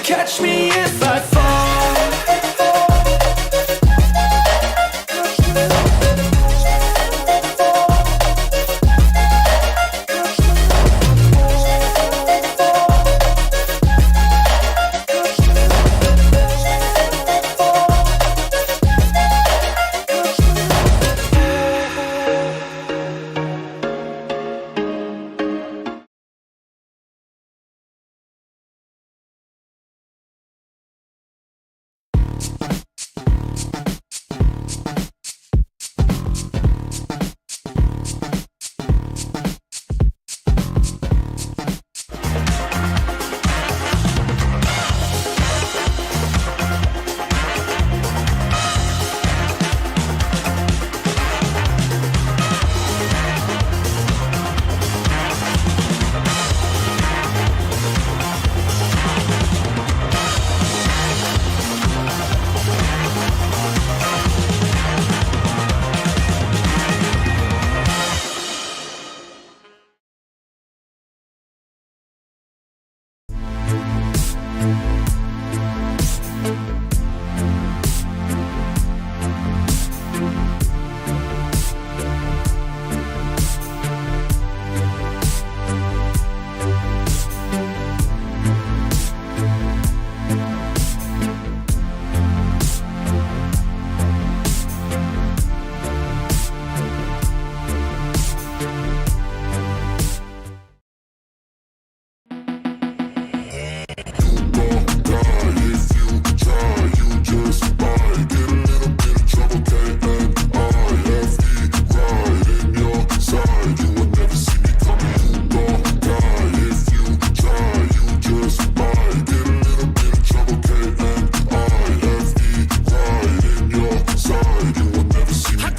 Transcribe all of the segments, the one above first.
Catch me if I fall.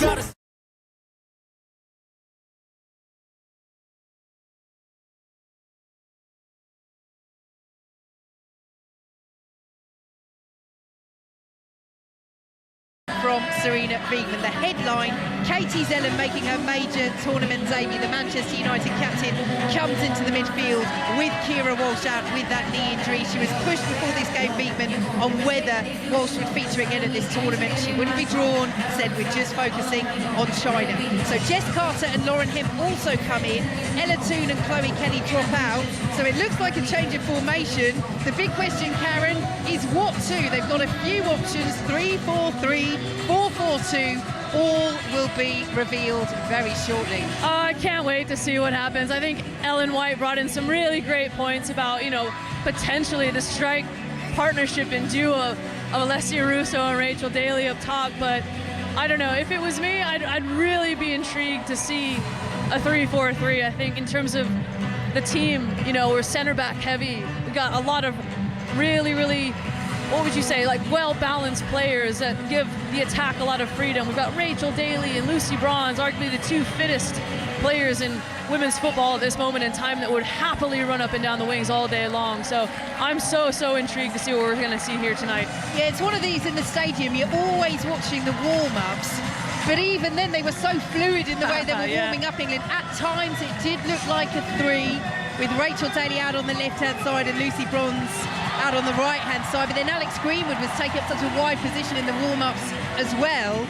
Gotta from Serena Wiegmann. The headline, Katie Zellem making her major tournament debut. The Manchester United captain comes into the midfield with Kira Walsh out with that knee injury. She was pushed before this game, Wiegmann, on whether Walsh would feature again at this tournament. She wouldn't be drawn, said we're just focusing on China. So Jess Carter and Lauren Hemp also come in. Ella Toone and Chloe Kelly drop out. So it looks like a change of formation. The big question, Karen, is what to? They've got a few options, 3-4-3, 4-4-2, all will be revealed very shortly. I can't wait to see what happens. I think Ellen White brought in some really great points about, potentially the strike partnership and duo of Alessia Russo and Rachel Daly up top, but I don't know. If it was me, I'd really be intrigued to see a 3-4-3. I think in terms of the team, we're center back heavy. We got a lot of really, what would you say, like well-balanced players that give the attack a lot of freedom. We've got Rachel Daly and Lucy Bronze, arguably the two fittest players in women's football at this moment in time that would happily run up and down the wings all day long. So I'm so intrigued to see what we're going to see here tonight. Yeah, it's one of these in the stadium. You're always watching the warm-ups, but even then they were so fluid in the way they were warming up England. At times it did look like a three, with Rachel Daly out on the left-hand side and Lucy Bronze out on the right-hand side, but then Alex Greenwood was taking up such a wide position in the warm-ups as well.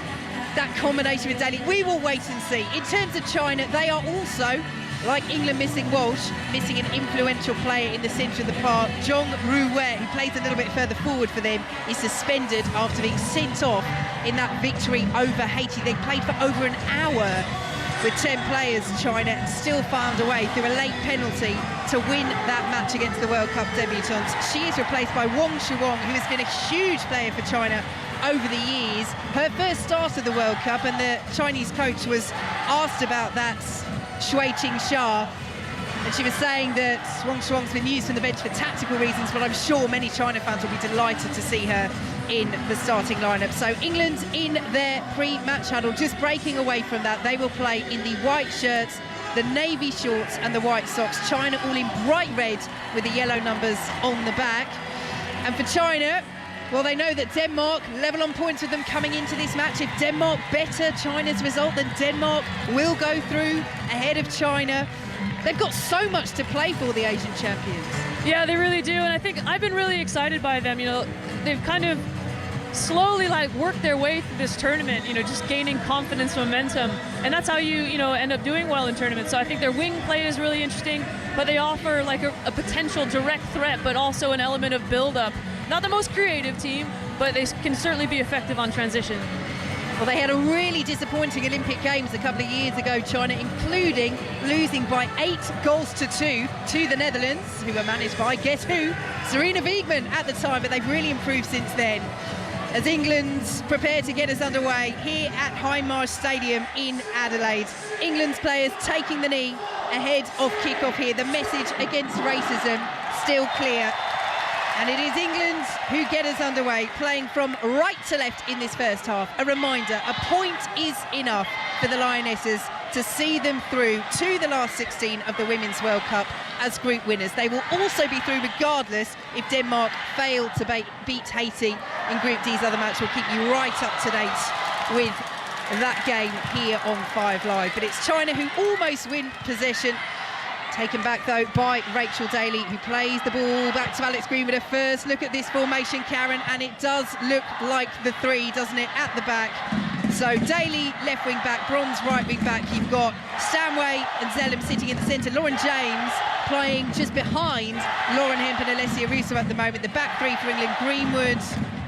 That combination with Daly, we will wait and see. In terms of China, they are also, like England missing Walsh, missing an influential player in the centre of the park. Zhong Ruwei, who plays a little bit further forward for them, is suspended after being sent off in that victory over Haiti. They played for over an hour with 10 players, China, and still found a way through a late penalty to win that match against the World Cup debutante. She is replaced by Wang Shuang, who has been a huge player for China over the years. Her first start of the World Cup, and the Chinese coach was asked about that, Shui Qingxia, and she was saying that Wang Shuang's been used from the bench for tactical reasons, but I'm sure many China fans will be delighted to see her in the starting lineup. So England in their pre-match huddle, just breaking away from that. They will play in the white shirts, the navy shorts and the white socks. China all in bright red with the yellow numbers on the back. And for China, well, they know that Denmark level on points with them coming into this match. If Denmark better China's result, then Denmark will go through ahead of China. They've got so much to play for, the Asian champions. Yeah, they really do, and I think I've been really excited by them. They've kind of slowly worked their way through this tournament, just gaining confidence, momentum, and that's how you end up doing well in tournaments. So I think their wing play is really interesting, but they offer a potential direct threat, but also an element of build-up. Not the most creative team, but they can certainly be effective on transition. Well, they had a really disappointing Olympic Games a couple of years ago, China, including losing by 8-2 to the Netherlands, who were managed by, guess who? Serena Wiegmann at the time, but they've really improved since then. As England prepare to get us underway here at Hindmarsh Stadium in Adelaide. England's players taking the knee ahead of kick-off here. The message against racism still clear. And it is England who get us underway, playing from right to left in this first half. A reminder, a point is enough for the Lionesses to see them through to the last 16 of the Women's World Cup as group winners. They will also be through regardless if Denmark fail to beat Haiti in Group D's other match. We'll keep you right up to date with that game here on 5 Live. But it's China who almost win possession. Taken back, though, by Rachel Daly, who plays the ball back to Alex Greenwood. A first look at this formation, Karen, and it does look like the three, doesn't it, at the back. So Daly, left wing back, Bronze, right wing back. You've got Stanway and Zellem sitting in the centre. Lauren James playing just behind Lauren Hemp and Alessia Russo at the moment. The back three for England, Greenwood,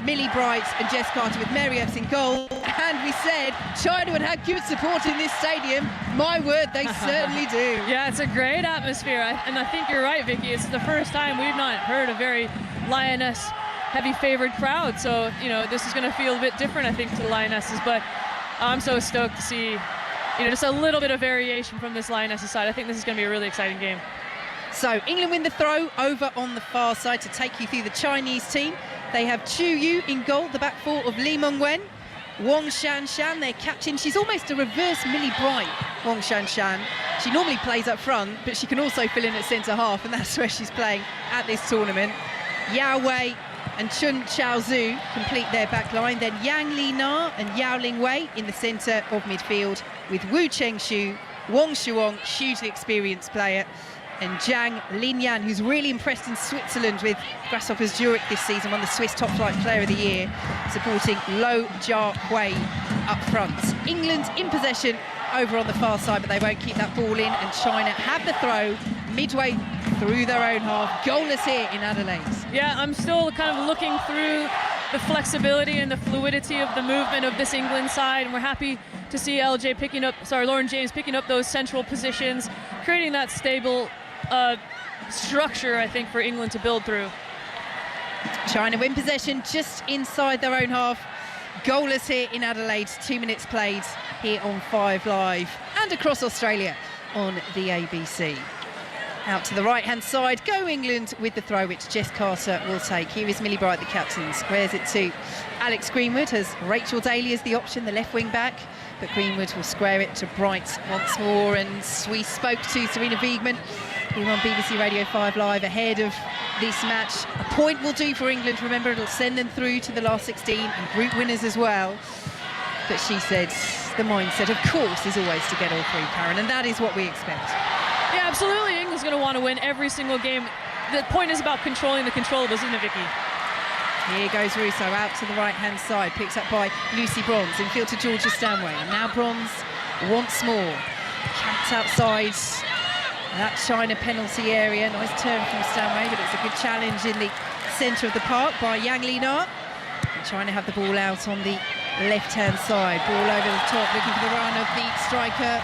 Millie Bright and Jess Carter with Mary Epps in goal. And we said China would have good support in this stadium. My word, they certainly do. Yeah, it's a great atmosphere. And I think you're right, Vicky. It's the first time we've not heard a very Lioness heavy favored crowd. So, this is going to feel a bit different, I think, to the Lionesses. But I'm so stoked to see, just a little bit of variation from this Lionesses side. I think this is going to be a really exciting game. So England win the throw over on the far side to take you through the Chinese team. They have Chu Yu in goal, the back four of Li Mengwen. Wang Shanshan, their captain. She's almost a reverse Millie Bright, Wang Shanshan. She normally plays up front, but she can also fill in at centre-half, and that's where she's playing at this tournament. Yao Wei and Chun Chaozu complete their back line. Then Yang Li Na and Yao Ling Wei in the centre of midfield, with Wu Chengshu, Wang Shuang, hugely experienced player, and Zhang Linyan, who's really impressed in Switzerland with Grasshoppers Zurich this season, won the Swiss Top Flight Player of the Year, supporting Lo Jia Hui up front. England in possession over on the far side, but they won't keep that ball in, and China have the throw midway through their own half. Goalless here in Adelaide. Yeah, I'm still kind of looking through the flexibility and the fluidity of the movement of this England side, and we're happy to see Lauren James picking up those central positions, creating that stable structure, I think, for England to build through. China win possession just inside their own half. Goalless here in Adelaide. 2 minutes played here on 5 Live and across Australia on the ABC. Out to the right-hand side, go England with the throw, which Jess Carter will take. Here is Millie Bright, the captain, squares it to Alex Greenwood, has Rachel Daly as the option, the left wing back, but Greenwood will square it to Bright once more. And we spoke to Serena Wiegman here on BBC Radio 5 Live ahead of this match. A point will do for England. Remember, it'll send them through to the last 16 and group winners as well. But she said the mindset, of course, is always to get all three, Karen, and that is what we expect. Yeah, absolutely. England's going to want to win every single game. The point is about controlling the controllables, isn't it, Vicky? Here goes Russo out to the right-hand side, picked up by Lucy Bronze, infield to Georgia Stanway. And now Bronze once more. Camped outside that China penalty area. Nice turn from Stanway, but it's a good challenge in the centre of the park by Yang Li Na. And China have the ball out on the left-hand side. Ball over the top, looking for the run of the striker,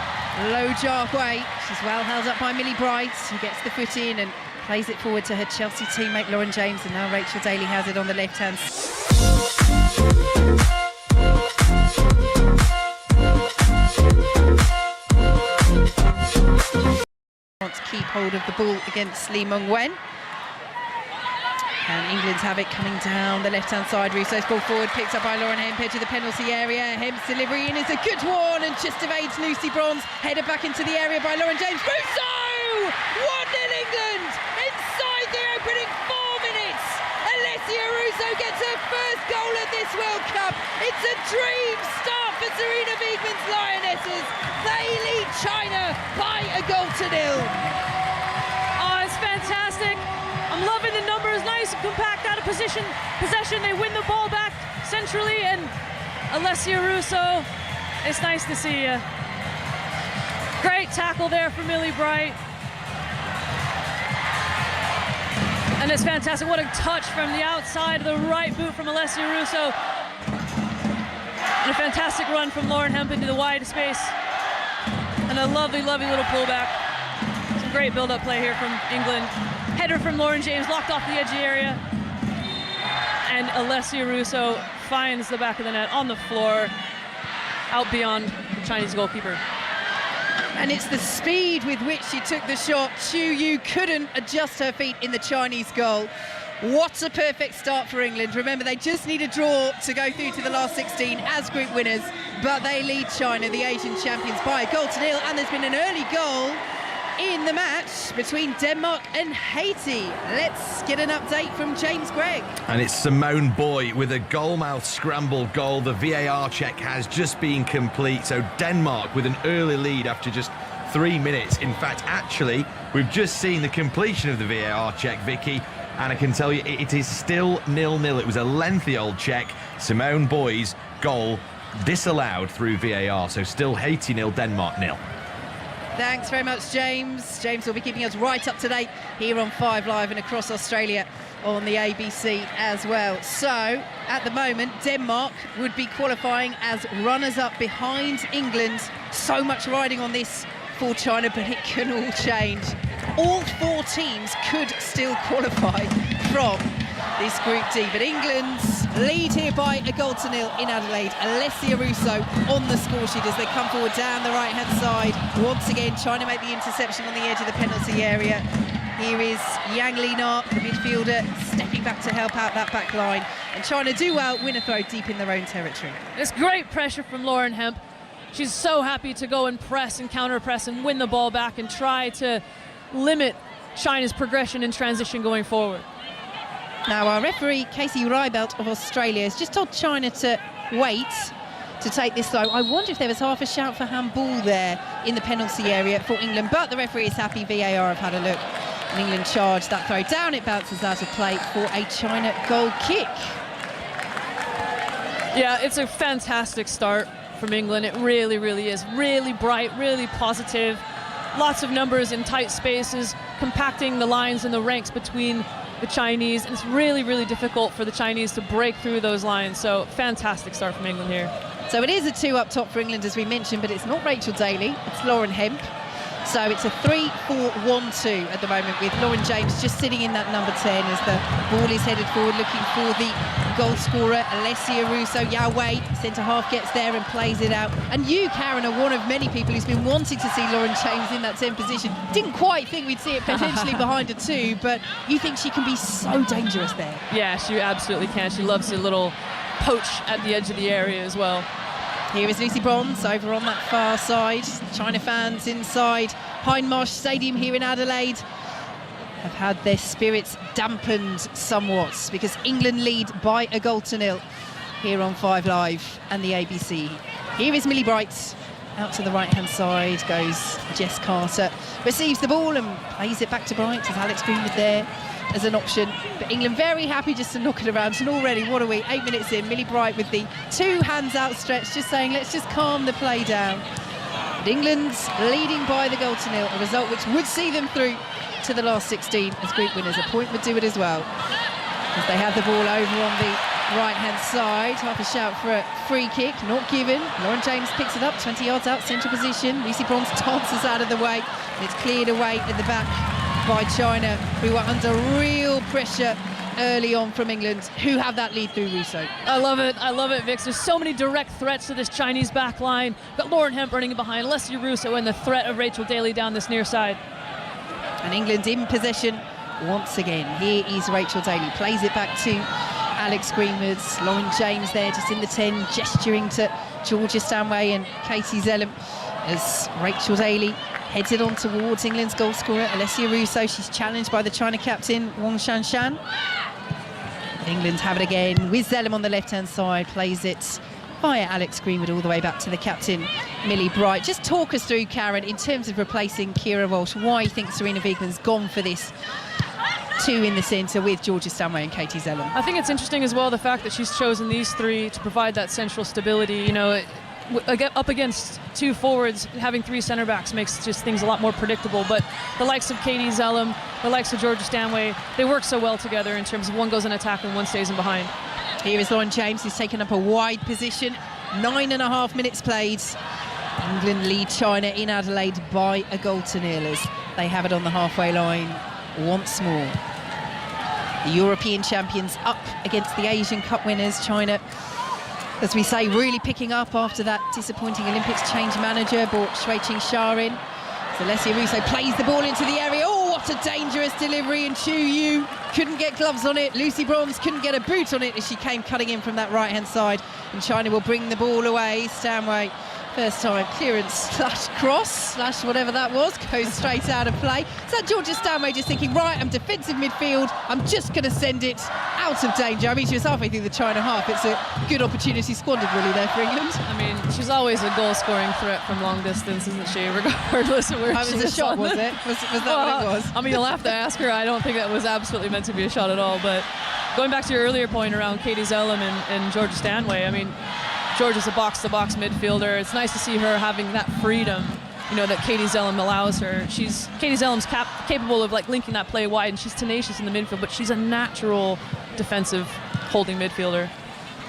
Lo Jia Hui. She's well held up by Millie Bright, who gets the foot in and plays it forward to her Chelsea teammate Lauren James, and now Rachel Daly has it on the left-hand wants to keep hold of the ball against Lee Meng Wen. And England have it coming down the left-hand side. Russo's ball forward, picked up by Lauren Hemp to the penalty area. Hemp's delivery in is a good one and just evades Lucy Bronze. Headed back into the area by Lauren James. Russo! 1-0 England! Inside the opening 4 minutes! Alessia Russo gets her first goal at this World Cup. It's a dream start for Serena Wiegman's Lionesses. They lead China by a goal to nil. Oh, it's fantastic. I'm loving the numbers, nice and compact out of possession. They win the ball back centrally, and Alessia Russo, it's nice to see you. Great tackle there for Millie Bright. And it's fantastic. What a touch from the outside of the right boot from Alessia Russo. And a fantastic run from Lauren Hemp into the wide space. And a lovely, lovely little pullback. Some great build-up play here from England. Header from Lauren James, locked off the edge area. And Alessia Russo finds the back of the net on the floor, out beyond the Chinese goalkeeper. And it's the speed with which she took the shot. Chu Yu couldn't adjust her feet in the Chinese goal. What a perfect start for England. Remember, they just need a draw to go through to the last 16 as group winners, but they lead China, the Asian champions, by a goal to nil. And there's been an early goal in the match between Denmark and Haiti. Let's get an update from James Gregg. And it's Simone Boy with a goalmouth scramble goal. The VAR check has just been complete, so Denmark with an early lead after just 3 minutes. In fact, actually, we've just seen the completion of the VAR check, Vicky, and I can tell you it is still 0-0. It was a lengthy old check. Simone Boy's goal disallowed through VAR, so still Haiti 0, Denmark 0. Thanks very much, James. James will be keeping us right up to date here on 5 Live and across Australia on the ABC as well. So, at the moment, Denmark would be qualifying as runners-up behind England. So much riding on this for China, but it can all change. All 4 teams could still qualify from this Group D, but England's lead here by a goal to nil in Adelaide. Alessia Russo on the score sheet as they come forward down the right-hand side. Once again, trying to make the interception on the edge of the penalty area. Here is Yang Linar, the midfielder, stepping back to help out that back line. And China do well, win a throw deep in their own territory. It's great pressure from Lauren Hemp. She's so happy to go and press and counter-press and win the ball back and try to limit China's progression and transition going forward. Now, our referee, Casey Rybelt of Australia, has just told China to wait to take this throw. I wonder if there was half a shout for handball there in the penalty area for England, but the referee is happy. VAR have had a look. And England charged that throw down. It bounces out of play for a China goal kick. Yeah, it's a fantastic start from England. It really, really is. Really bright, really positive. Lots of numbers in tight spaces, compacting the lines and the ranks between the Chinese. And it's really, really difficult for the Chinese to break through those lines. So fantastic start from England here. So it is a 2 up top for England, as we mentioned, but it's not Rachel Daly, it's Lauren Hemp. So it's a 3-4-1-2 at the moment, with Lauren James just sitting in that number 10 as the ball is headed forward, looking for the goal scorer, Alessia Russo. Yao-Wei, centre-half, gets there and plays it out. And you, Karen, are one of many people who's been wanting to see Lauren James in that 10 position. Didn't quite think we'd see it potentially behind a 2, but you think she can be so dangerous there? Yeah, she absolutely can. She loves a little poach at the edge of the area as well. Here is Lucy Bronze over on that far side. China fans inside Hindmarsh Stadium here in Adelaide have had their spirits dampened somewhat because England lead by a 1-0 here on 5 Live and the ABC. Here is Millie Bright. Out to the right-hand side goes Jess Carter. Receives the ball and plays it back to Bright. There's Alex Greenwood there as an option. But England very happy just to knock it around. And already, what are we, 8 minutes in, Millie Bright with the 2 hands outstretched, just saying, let's just calm the play down. But England's leading by the 1-0, a result which would see them through to the last 16 as group winners. A point would do it as well. As they have the ball over on the right-hand side, half a shout for a free kick, not given. Lauren James picks it up, 20 yards out, central position. Lucy Bronze dances out of the way, and it's cleared away at the back by China, who are under real pressure early on from England, who have that lead through Russo. I love it, Vix. There's so many direct threats to this Chinese back line. Got Lauren Hemp running behind, Alessia Russo, and the threat of Rachel Daly down this near side. And England in possession once again. Here is Rachel Daly, plays it back to Alex Greenwood. Lauren James there just in the 10, gesturing to Georgia Stanway and Katie Zellum as Rachel Daly heads it on towards England's goal scorer, Alessia Russo. She's challenged by the China captain, Wang Shanshan. England have it again with Zellum on the left-hand side, plays it via Alex Greenwood all the way back to the captain, Millie Bright. Just talk us through, Karen, in terms of replacing Kira Walsh, why you think Serena Wiegman's gone for this 2 in the centre with Georgia Stanway and Katie Zellum. I think it's interesting as well the fact that she's chosen these 3 to provide that central stability. You know, up against 2 forwards, having 3 centre backs makes just things a lot more predictable. But the likes of Katie Zellum, the likes of Georgia Stanway, they work so well together in terms of one goes in attack and one stays in behind. Here is Lauren James, who's taken up a wide position. 9.5 minutes played. England lead China in Adelaide by a 1-0 as they have it on the halfway line once more. The European champions up against the Asian Cup winners. China, as we say, really picking up after that disappointing Olympics change manager, brought Shui-Ching Sha in. So Alessia Russo plays the ball into the area. Oh, what a dangerous delivery, and Chu Yu couldn't get gloves on it. Lucy Bronze couldn't get a boot on it as she came cutting in from that right-hand side. And China will bring the ball away. Stanway, first time clearance slash cross slash whatever that was, goes straight out of play. So Georgia Stanway just thinking, right, I'm defensive midfield, I'm just going to send it out of danger. I mean, she was halfway through the China half. It's a good opportunity squandered really there for England. I mean, she's always a goal-scoring threat from long distance, isn't she, regardless of where she was. It was a shot, was it? Was that what it was? I mean, you'll have to ask her. I don't think that was absolutely meant to be a shot at all. But going back to your earlier point around Katie Zellum and Georgia Stanway, I mean, Georgia's a box-to-box midfielder. It's nice to see her having that freedom, you know, that Katie Zellum allows her. Katie Zellum's capable of like linking that play wide, and she's tenacious in the midfield, but she's a natural defensive holding midfielder.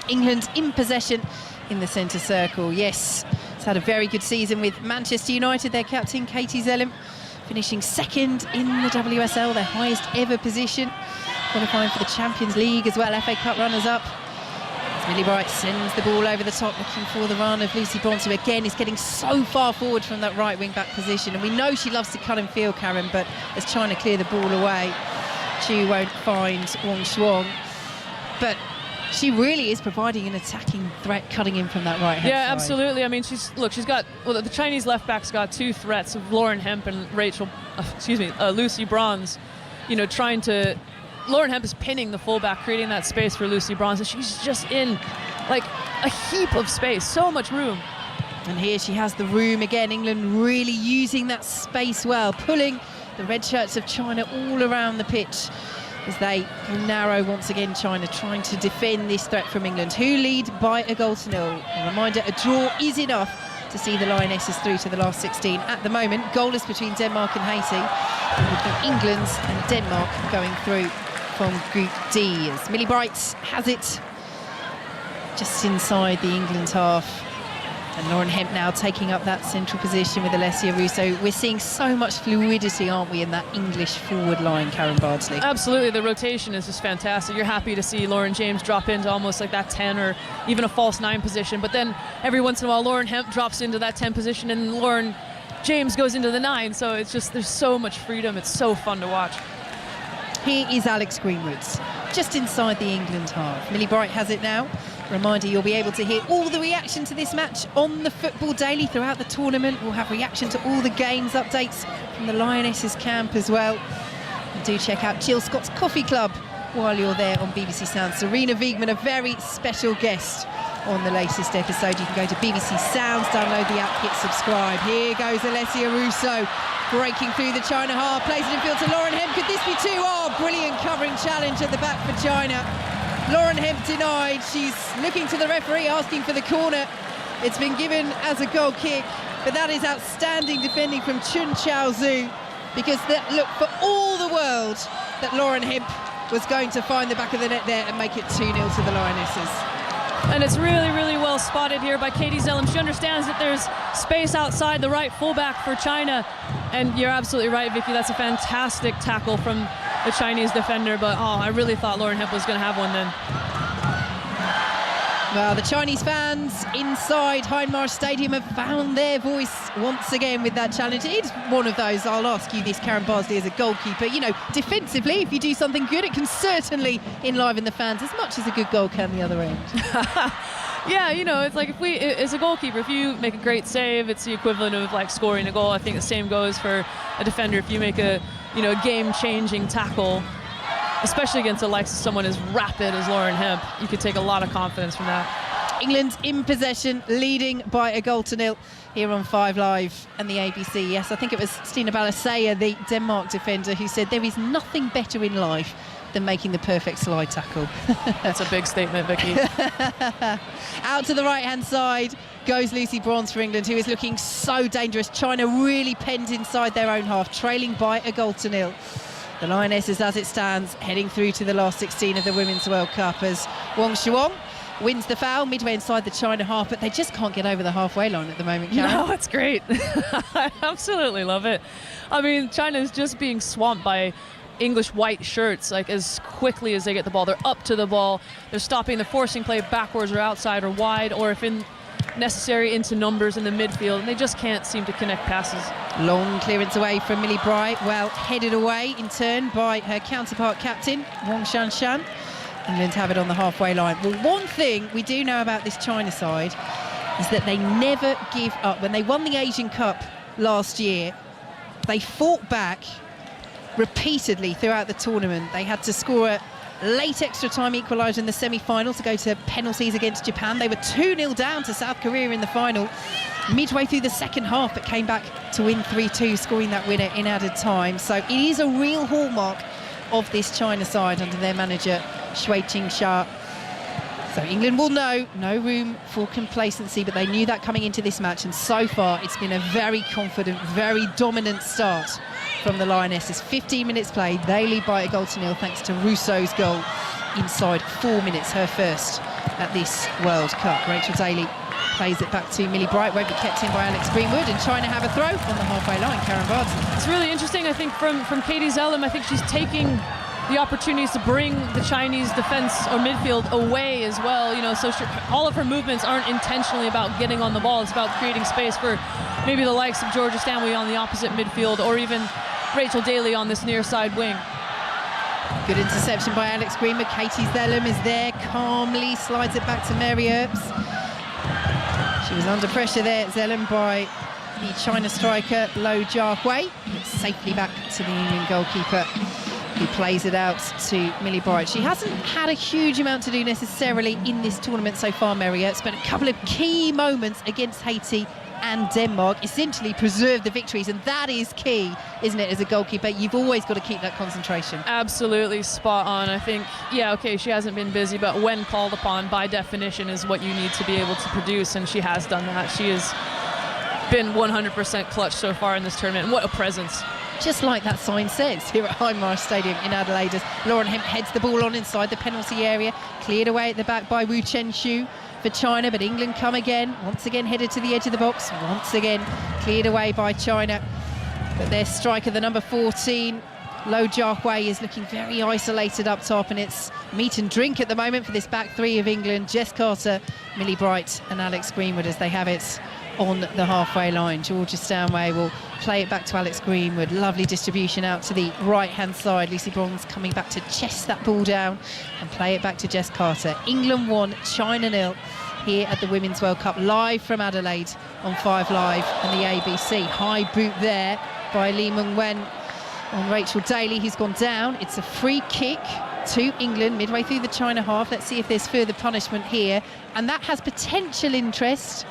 England in possession in the centre circle. Yes, it's had a very good season with Manchester United. Their captain, Katie Zellum, finishing 2nd in the WSL, their highest ever position. Qualifying for the Champions League as well, FA Cup runners-up. Millie Bright sends the ball over the top, looking for the run of Lucy Bronze, who again is getting so far forward from that right wing back position. And we know she loves to cut and field, Karen, but as China clear the ball away, Chu won't find Wang Shuang. But she really is providing an attacking threat, cutting in from that right hand Yeah, side. absolutely. I mean, she's got, well, the Chinese left back's got two threats of Lauren Hemp and Lucy Bronze, you know, trying to. Lauren Hemp is pinning the fullback, creating that space for Lucy Bronze, and she's just in like a heap of space, so much room. And here she has the room again. England really using that space well, pulling the red shirts of China all around the pitch as they go narrow once again. China trying to defend this threat from England, who lead by a goal to nil. A reminder, a draw is enough to see the Lionesses through to the last 16. At the moment, goalless between Denmark and Haiti, with England and Denmark going through from Group D, as Millie Bright has it just inside the England half. And Lauren Hemp now taking up that central position with Alessia Russo. We're seeing so much fluidity, aren't we, in that English forward line, Karen Bardsley? Absolutely, the rotation is just fantastic. You're happy to see Lauren James drop into almost like that 10 or even a false 9 position, but then every once in a while Lauren Hemp drops into that 10 position and Lauren James goes into the 9, so it's just, there's so much freedom. It's so fun to watch. Here is Alex Greenwood, just inside the England half. Millie Bright has it now. Reminder, you'll be able to hear all the reaction to this match on the Football Daily throughout the tournament. We'll have reaction to all the games, updates from the Lionesses camp as well. And do check out Jill Scott's Coffee Club while you're there on BBC Sounds. Serena Wiegman, a very special guest on the latest episode. You can go to BBC Sounds, download the app, hit subscribe. Here goes Alessia Russo, breaking through the China half, plays it in field to Lauren Hemp. Could this be 2? Oh, brilliant covering challenge at the back for China. Lauren Hemp denied. She's looking to the referee, asking for the corner. It's been given as a goal kick, but that is outstanding defending from Chun Chao Zhu, because that looked for all the world that Lauren Hemp was going to find the back of the net there and make it 2-0 to the Lionesses. And it's really, really well spotted here by Katie Zellum. She understands that there's space outside the right fullback for China. And you're absolutely right, Vicky. That's a fantastic tackle from the Chinese defender. But, oh, I really thought Lauren Hemp was going to have one then. Well, the Chinese fans inside Heinmar Stadium have found their voice once again with that challenge. It's one of those, I'll ask you this, Karen Bardsley, as a goalkeeper. You know, defensively, if you do something good, it can certainly enliven the fans as much as a good goal can the other end. Yeah, you know, it's like as a goalkeeper, if you make a great save, it's the equivalent of like scoring a goal. I think the same goes for a defender. If you make a game-changing tackle, especially against someone as rapid as Lauren Hemp, you could take a lot of confidence from that. England in possession, leading by a goal to nil here on 5 Live and the ABC. Yes, I think it was Stina Balasaya, the Denmark defender, who said there is nothing better in life than making the perfect slide tackle. That's a big statement, Vicky. Out to the right-hand side goes Lucy Bronze for England, who is looking so dangerous. China really penned inside their own half, trailing by a goal to nil. The Lionesses, as it stands, heading through to the last 16 of the Women's World Cup, as Wang Shuang wins the foul midway inside the China half, but they just can't get over the halfway line at the moment, Karen. No, it's great. I absolutely love it. I mean, China is just being swamped by English white shirts, like as quickly as they get the ball. They're up to the ball. They're stopping the forcing play backwards or outside or wide, or if necessary into numbers in the midfield, and they just can't seem to connect passes. Long clearance away from Millie Bright, well headed away in turn by her counterpart captain, Wang Shanshan. England have it on the halfway line. Well, one thing we do know about this China side is that they never give up. When they won the Asian Cup last year, they fought back repeatedly throughout the tournament. They had to score a late extra time equaliser in the semi-final to go to penalties against Japan. They were 2-0 down to South Korea in the final midway through the second half, but came back to win 3-2, scoring that winner in added time. So it is a real hallmark of this China side under their manager Shui Qing-sha. So England will know no room for complacency, but they knew that coming into this match, and so far it's been a very confident, very dominant start from the Lionesses. 15 minutes played, they lead by a goal to nil thanks to Russo's goal inside 4 minutes, her first at this World Cup. Rachel Daly plays it back to Millie Bright, won't be kept in by Alex Greenwood, and China have a throw on the halfway line. Karen Bardsley. It's really interesting, I think, from Katie Zellum. I think she's taking the opportunities to bring the Chinese defense or midfield away as well. You know, so all of her movements aren't intentionally about getting on the ball. It's about creating space for maybe the likes of Georgia Stanley on the opposite midfield, or even Rachel Daly on this near side wing. Good interception by Alex Greenwood. Katie Zellum is there, calmly slides it back to Mary Earps. She was under pressure there, Zellum, by the China striker Lo Jiahui. It's safely back to the England goalkeeper, who plays it out to Millie Bright. She hasn't had a huge amount to do necessarily in this tournament so far, Mary Earps, but a couple of key moments against Haiti and Denmark essentially preserved the victories, and that is key, isn't it, as a goalkeeper? You've always got to keep that concentration. Absolutely spot on. I think, yeah, okay, she hasn't been busy, but when called upon, by definition, is what you need to be able to produce, and she has done that. She has been 100% clutch so far in this tournament, and what a presence. Just like that sign says here at Hindmarsh Stadium in Adelaide, as Lauren Hemp heads the ball on inside the penalty area, cleared away at the back by Wu Chen-Xu for China, but England come again, once again headed to the edge of the box, once again cleared away by China. But their striker, the number 14, Lo Jiahui, is looking very isolated up top, and it's meat and drink at the moment for this back three of England. Jess Carter, Millie Bright and Alex Greenwood as they have it on the halfway line. Georgia Stanway will play it back to Alex Greenwood. Lovely distribution out to the right-hand side. Lucy Bronze coming back to chest that ball down and play it back to Jess Carter. England 1, China 0 here at the Women's World Cup, live from Adelaide on 5 Live and the ABC. High boot there by Lee Meng-wen on Rachel Daly, who's gone down. It's a free kick to England midway through the China half. Let's see if there's further punishment here, and that has potential interest,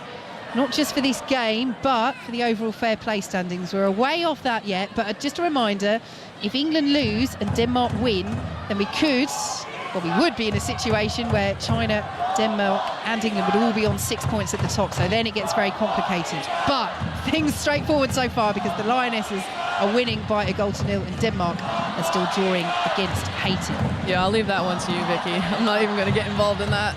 not just for this game, but for the overall fair play standings. We're way off that yet, but just a reminder, if England lose and Denmark win, then we would be in a situation where China, Denmark and England would all be on 6 points at the top, so then it gets very complicated. But things straightforward so far, because the Lionesses are winning by 1-0, and Denmark are still drawing against Haiti. Yeah, I'll leave that one to you, Vicky. I'm not even going to get involved in that.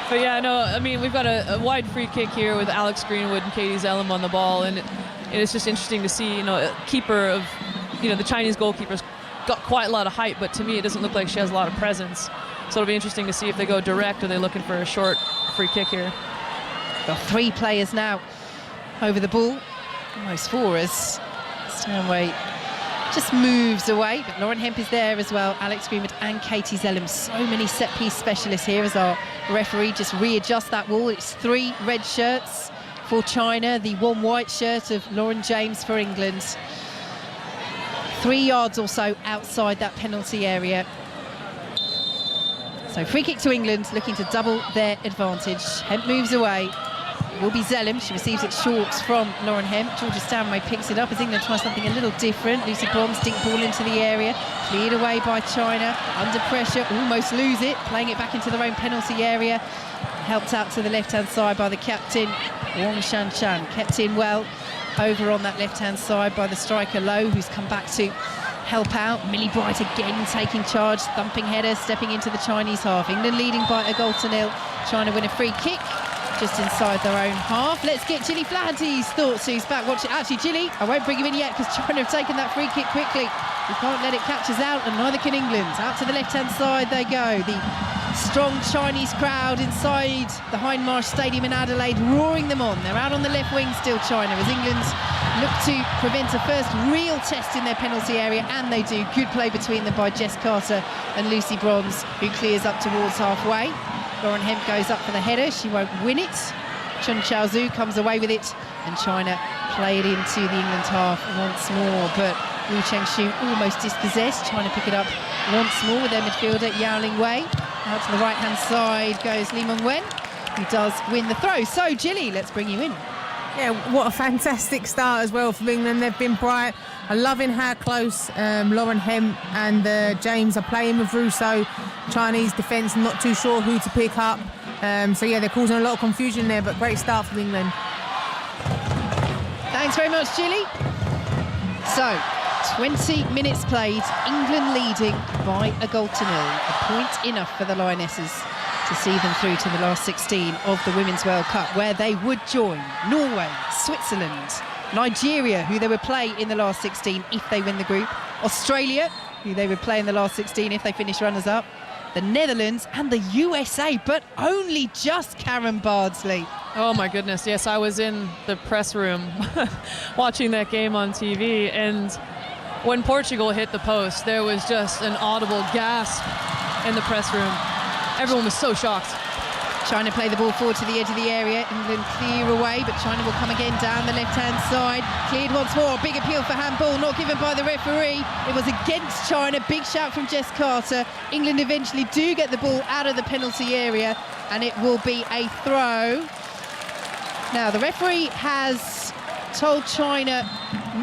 But yeah, no, I mean, we've got a wide free kick here with Alex Greenwood and Katie Zellum on the ball, and it's just interesting to see, you know, a keeper of, you know, the Chinese goalkeeper's got quite a lot of height, but to me it doesn't look like she has a lot of presence. So it'll be interesting to see if they go direct or they're looking for a short free kick here. Got 3 players now over the ball, almost 4 as Stanway just moves away, but Lauren Hemp is there as well, Alex Greenwood and Katie Zellum. So many set-piece specialists here as our referee just readjusts that wall. It's 3 red shirts for China, the 1 white shirt of Lauren James for England. 3 yards or so outside that penalty area. So free kick to England, looking to double their advantage. Hemp moves away. It will be Zellum. She receives it short from Lauren Hemp. Georgia Stanway picks it up as England tries something a little different. Lucy Bronze dink ball into the area. Cleared away by China. Under pressure, almost lose it. Playing it back into their own penalty area. Helped out to the left-hand side by the captain, Wang Shanchan. Kept in well over on that left-hand side by the striker Low, who's come back to help out. Millie Bright again taking charge. Thumping header, stepping into the Chinese half. England leading by 1-0. China win a free kick just inside their own half. Let's get Gilly Flaherty's thoughts, who's back watching. Actually, Gilly, I won't bring you in yet because China have taken that free kick quickly. We can't let it catch us out, and neither can England. Out to the left-hand side they go. The strong Chinese crowd inside the Hindmarsh Stadium in Adelaide, roaring them on. They're out on the left wing still, China, as England look to prevent a first real test in their penalty area, and they do. Good play between them by Jess Carter and Lucy Bronze, who clears up towards halfway. Lauren Hemp goes up for the header. She won't win it. Chun Chaozu comes away with it, and China play it into the England half once more. But Wu Chen-Xu almost dispossessed. China pick it up once more with their midfielder Yao Ling Wei. Out to the right-hand side goes Lee Meng-wen, who does win the throw. So, Gilly, let's bring you in. Yeah, what a fantastic start as well from England. They've been bright. I'm loving how close Lauren Hemp and James are playing with Russo. Chinese defence, not too sure who to pick up. So, yeah, they're causing a lot of confusion there, but great start from England. Thanks very much, Gilly. So, 20 minutes played, England leading by 1-0. A point enough for the Lionesses to see them through to the last 16 of the Women's World Cup, where they would join Norway, Switzerland, Nigeria, who they would play in the last 16 if they win the group, Australia, who they would play in the last 16 if they finish runners-up, the Netherlands and the USA, but only just Karen Bardsley. Oh my goodness, yes, I was in the press room watching that game on TV, and when Portugal hit the post, there was just an audible gasp in the press room. Everyone was so shocked. China play the ball forward to the edge of the area. England clear away, but China will come again down the left-hand side. Cleared once more. Big appeal for handball, not given by the referee. It was against China. Big shout from Jess Carter. England eventually do get the ball out of the penalty area, and it will be a throw. Now, the referee has told China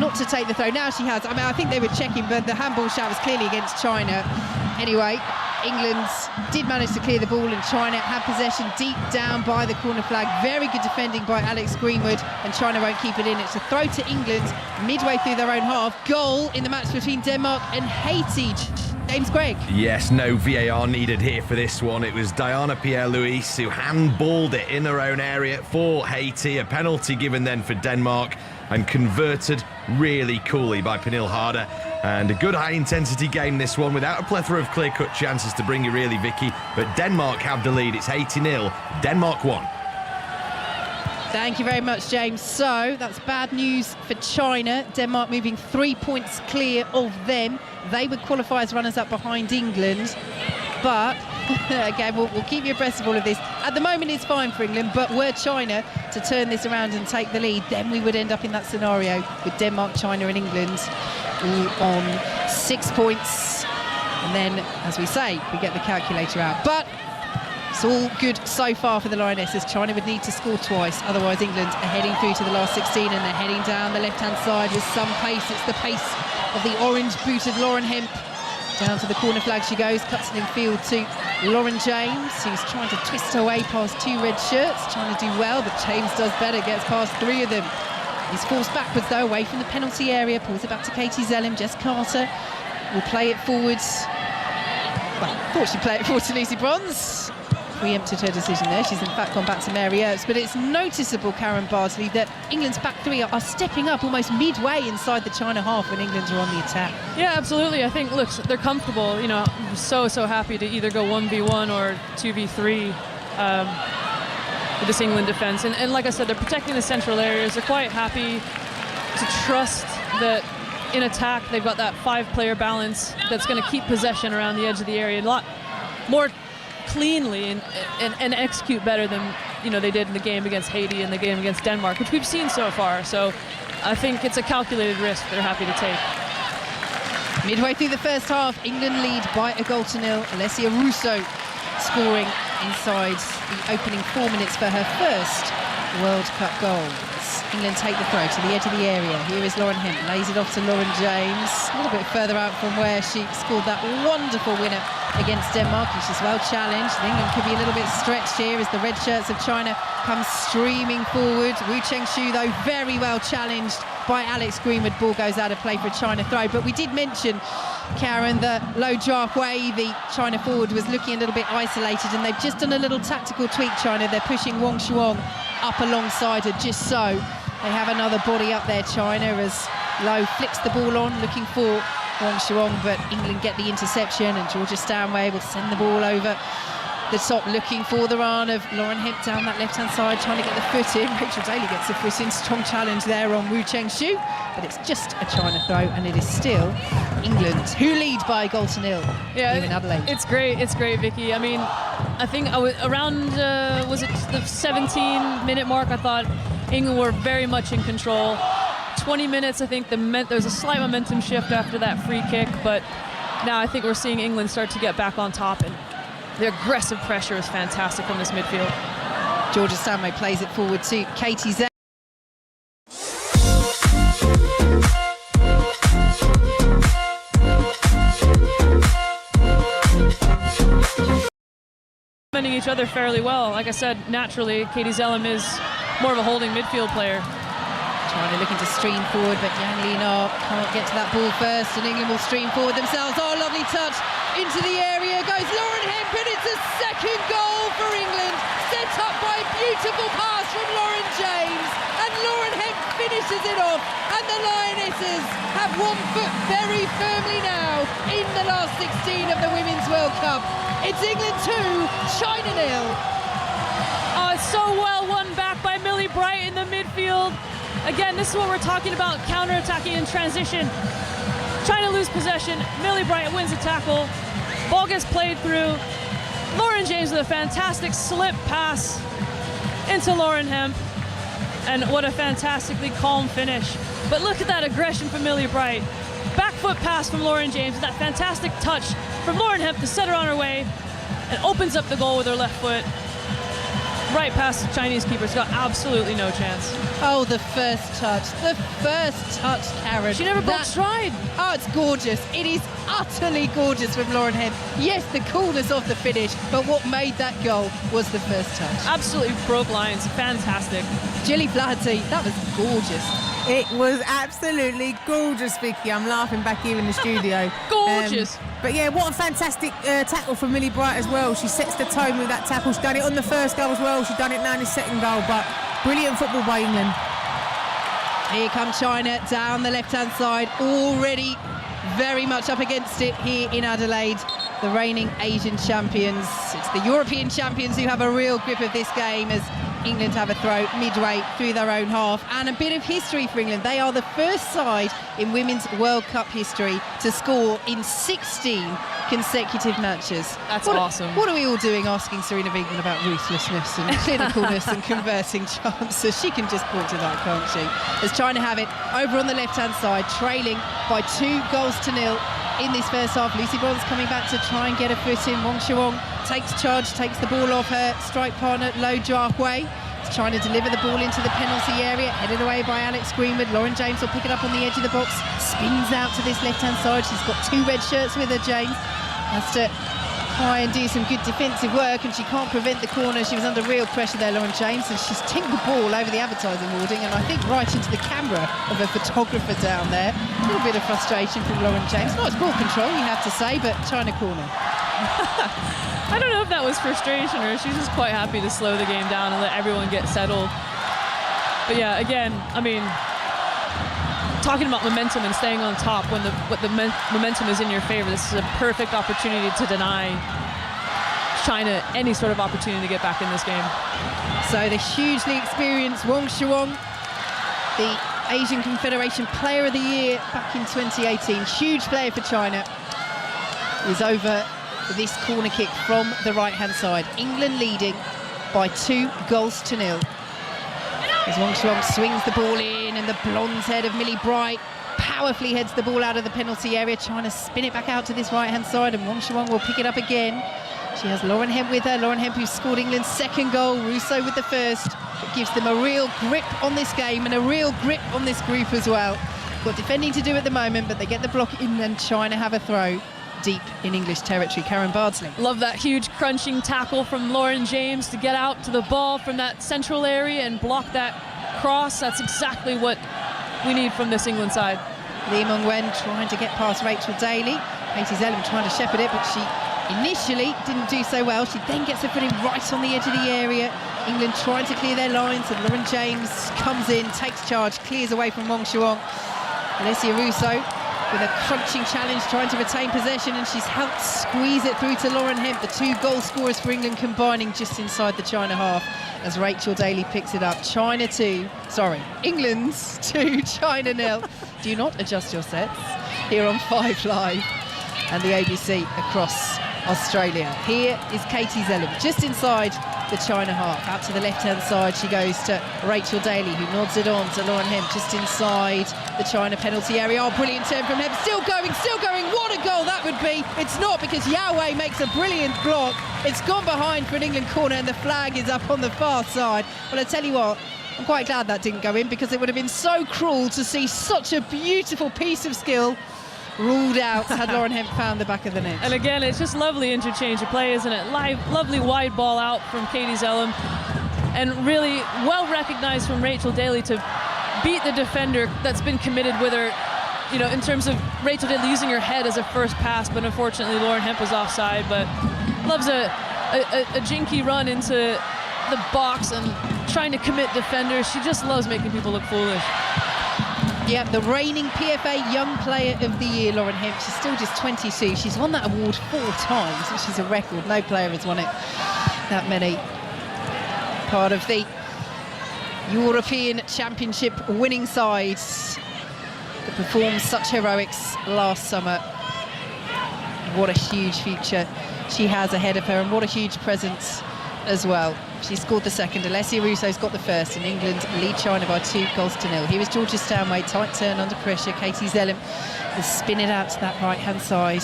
not to take the throw. Now she has. I mean, I think they were checking, but the handball shout was clearly against China. Anyway, England did manage to clear the ball, and China had possession deep down by the corner flag. Very good defending by Alex Greenwood, and China won't keep it in. It's a throw to England midway through their own half. Goal in the match between Denmark and Haiti. James Gregg. Yes, no VAR needed here for this one. It was Diana Pierre-Louise who handballed it in her own area for Haiti. A penalty given then for Denmark, and converted really coolly by Pernille Harder. And a good high-intensity game, this one, without a plethora of clear-cut chances to bring you really, Vicky. But Denmark have the lead. It's Haiti 0, Denmark 1. Thank you very much, James. So that's bad news for China. Denmark moving 3 points clear of them. They would qualify as runners-up behind England. But, again, we'll keep you abreast of all of this. At the moment, it's fine for England, but were China to turn this around and take the lead, then we would end up in that scenario with Denmark, China and England all on 6 points. And then, as we say, we get the calculator out. But it's all good so far for the Lionesses. China would need to score twice, otherwise England are heading through to the last 16, and they're heading down the left-hand side with some pace. It's the pace of the orange-booted Lauren Hemp. Down to the corner flag she goes, cuts it in field to Lauren James, who's trying to twist her way past 2 red shirts, trying to do well, but James does better, gets past 3 of them. He's forced backwards though, away from the penalty area, pulls it back to Katie Zellem. Jess Carter will play it forwards. Well, thought she'd play it forward to Lucy Bronze. Preempted her decision there. She's in fact gone back to Mary Earps, but it's noticeable, Karen Bardsley, that England's back 3 are stepping up almost midway inside the China half when England are on the attack. Yeah, absolutely. I think, look, they're comfortable. You know, I'm so happy to either go 1v1 or 2v3 with this England defense. And like I said, they're protecting the central areas. They're quite happy to trust that in attack they've got that 5-player balance that's going to keep possession around the edge of the area a lot more cleanly and execute better than, you know, they did in the game against Haiti and the game against Denmark, which we've seen so far. So I think it's a calculated risk they're happy to take. Midway through the first half, England lead by a goal to 0. Alessia Russo scoring inside the opening 4 minutes for her first World Cup goal. England take the throw to the edge of the area. Here is Lauren Hemp, lays it off to Lauren James, a little bit further out from where she scored that wonderful winner against Denmark, which is well challenged. England could be a little bit stretched here as the red shirts of China come streaming forward. Wu Cheng-shu, though, very well challenged by Alex Greenwood. Ball goes out of play for a China throw. But we did mention, Karen, that Lo Jiahui, the China forward, was looking a little bit isolated, and they've just done a little tactical tweak, China. They're pushing Wang Shuang up alongside her, just so they have another body up there, China, as Lo flicks the ball on, looking for Wang Shuang, but England get the interception, and Georgia Stanway will send the ball over the top, looking for the run of Lauren Hemp down that left-hand side, trying to get the foot in. Rachel Daly gets the foot in. Strong challenge there on Wu Cheng-shu, but it's just a China throw, and it is still England who lead by a goal to 0 here in Adelaide. It's great, Vicky. I mean, I think I was around, was it the 17-minute mark? I thought England were very much in control. 20 minutes, I think there's a slight momentum shift after that free kick, but now I think we're seeing England start to get back on top, and the aggressive pressure is fantastic from this midfield. Georgia Stanway plays it forward to Katie Zellem. Defending each other fairly well. Like I said, naturally, Katie Zellem is more of a holding midfield player. China looking to stream forward, but Yang Lina can't get to that ball first, and England will stream forward themselves. Oh, lovely touch into the area goes Lauren Hemp, and it's a second goal for England, set up by a beautiful pass from Lauren James, and Lauren Hemp finishes finishes it off, and the Lionesses have 1 foot very firmly now in the last 16 of the Women's World Cup. It's England 2, China 0. Oh, it's so well won back by Millie Bright in the midfield. Again, this is what we're talking about, counter-attacking in transition. Trying to lose possession, Millie Bright wins a tackle. Ball gets played through. Lauren James with a fantastic slip pass into Lauren Hemp. And what a fantastically calm finish. But look at that aggression from Millie Bright. Back foot pass from Lauren James, that fantastic touch from Lauren Hemp to set her on her way, and opens up the goal with her left foot. Right past the Chinese keeper's got absolutely no chance. Oh, the first touch, Karen. She never broke stride. Oh, it's gorgeous. It is utterly gorgeous from Lauren Hemp. Yes, the coolness of the finish, but what made that goal was the first touch. Absolutely broke lines, fantastic. Gilly Flaherty, that was gorgeous. It was absolutely gorgeous, Vicky. I'm laughing back here in the studio. Gorgeous. But yeah, what a fantastic tackle from Millie Bright as well. She sets the tone with that tackle. She's done it on the first goal as well. She's done it now in the second goal. But brilliant football by England. Here come China down the left-hand side, already very much up against it here in Adelaide. The reigning Asian champions. It's the European champions who have a real grip of this game as England have a throw midway through their own half. And a bit of history for England. They are the first side in Women's World Cup history to score in 16 consecutive matches. That's awesome. What are we all doing asking Serena Wiegmann about ruthlessness and clinicalness and converting chances? She can just point to that, can't she? As China have it over on the left-hand side, trailing by 2-0 in this first half. Lucy Bronze coming back to try and get a foot in. Wong Shuang takes charge, takes the ball off her strike partner, Lo Jiahui. It's trying to deliver the ball into the penalty area, headed away by Alex Greenwood. Lauren James will pick it up on the edge of the box, spins out to this left-hand side. She's got 2 red shirts with her, James. Has to try and do some good defensive work, and she can't prevent the corner. She was under real pressure there, Lauren James, and she's tinked the ball over the advertising hoarding, and I think right into the camera of a photographer down there. A little bit of frustration from Lauren James. Nice ball control, you have to say, but China corner. I don't know if that was frustration or she's just quite happy to slow the game down and let everyone get settled. But yeah, again, I mean, talking about momentum and staying on top when the momentum is in your favor, this is a perfect opportunity to deny China any sort of opportunity to get back in this game. So the hugely experienced Wong Shuang, the Asian Confederation Player of the Year back in 2018, huge player for China, is over this corner kick from the right-hand side. England leading by 2-0. As Wong Shuang swings the ball in, and the blonde head of Millie Bright powerfully heads the ball out of the penalty area, trying to spin it back out to this right-hand side, and Wong Shuang will pick it up again. She has Lauren Hemp with her. Lauren Hemp, who scored England's second goal, Russo with the first. It gives them a real grip on this game and a real grip on this group as well. Got defending to do at the moment, but they get the block in, and China have a throw deep in English territory. Karen Bardsley. Love that huge crunching tackle from Lauren James to get out to the ball from that central area and block that cross. That's exactly what we need from this England side. Lee Meng-wen trying to get past Rachel Daly. HAITI's Ellen trying to shepherd it, but she initially didn't do so well. She then gets her foot in right on the edge of the area. England trying to clear their lines, and Lauren James comes in, takes charge, clears away from Wong Shuang. Alessia Russo with a crunching challenge, trying to retain possession, and she's helped squeeze it through to Lauren Hemp, the 2 goal scorers for England combining just inside the China half, as Rachel Daly picks it up. England's 2, China 0. Do not adjust your sets here on 5 Live and the ABC across Australia. Here is Katie Zellum, just inside the China half. Out to the left-hand side she goes to Rachel Daly, who nods it on to Lauren Hemp, just inside the China penalty area. Oh, brilliant turn from Hemp. Still going. What a goal that would be. It's not, because Yao makes a brilliant block. It's gone behind for an England corner, and the flag is up on the far side. But I tell you what, I'm quite glad that didn't go in, because it would have been so cruel to see such a beautiful piece of skill ruled out had Lauren Hemp found the back of the net. And again, it's just lovely interchange of play, isn't it? Lovely wide ball out from Katie Zellum, and really well recognized from Rachel Daly to beat the defender that's been committed with her, you know, in terms of Rachel Daly using her head as a first pass, but unfortunately Lauren Hemp was offside. But loves a jinky run into the box and trying to commit defenders. She just loves making people look foolish. Yeah, the reigning PFA Young Player of the Year, Lauren Hemp. She's still just 22. She's won that award 4 times, which is a record. No player has won it that many. Part of the European Championship winning side that performed such heroics last summer. What a huge future she has ahead of her, and what a huge presence as well. She scored the second. Alessia Russo's got the first, and England lead China by 2-0. Here is Georgia Stanway, tight turn under pressure. Katie Zellem will spin it out to that right-hand side.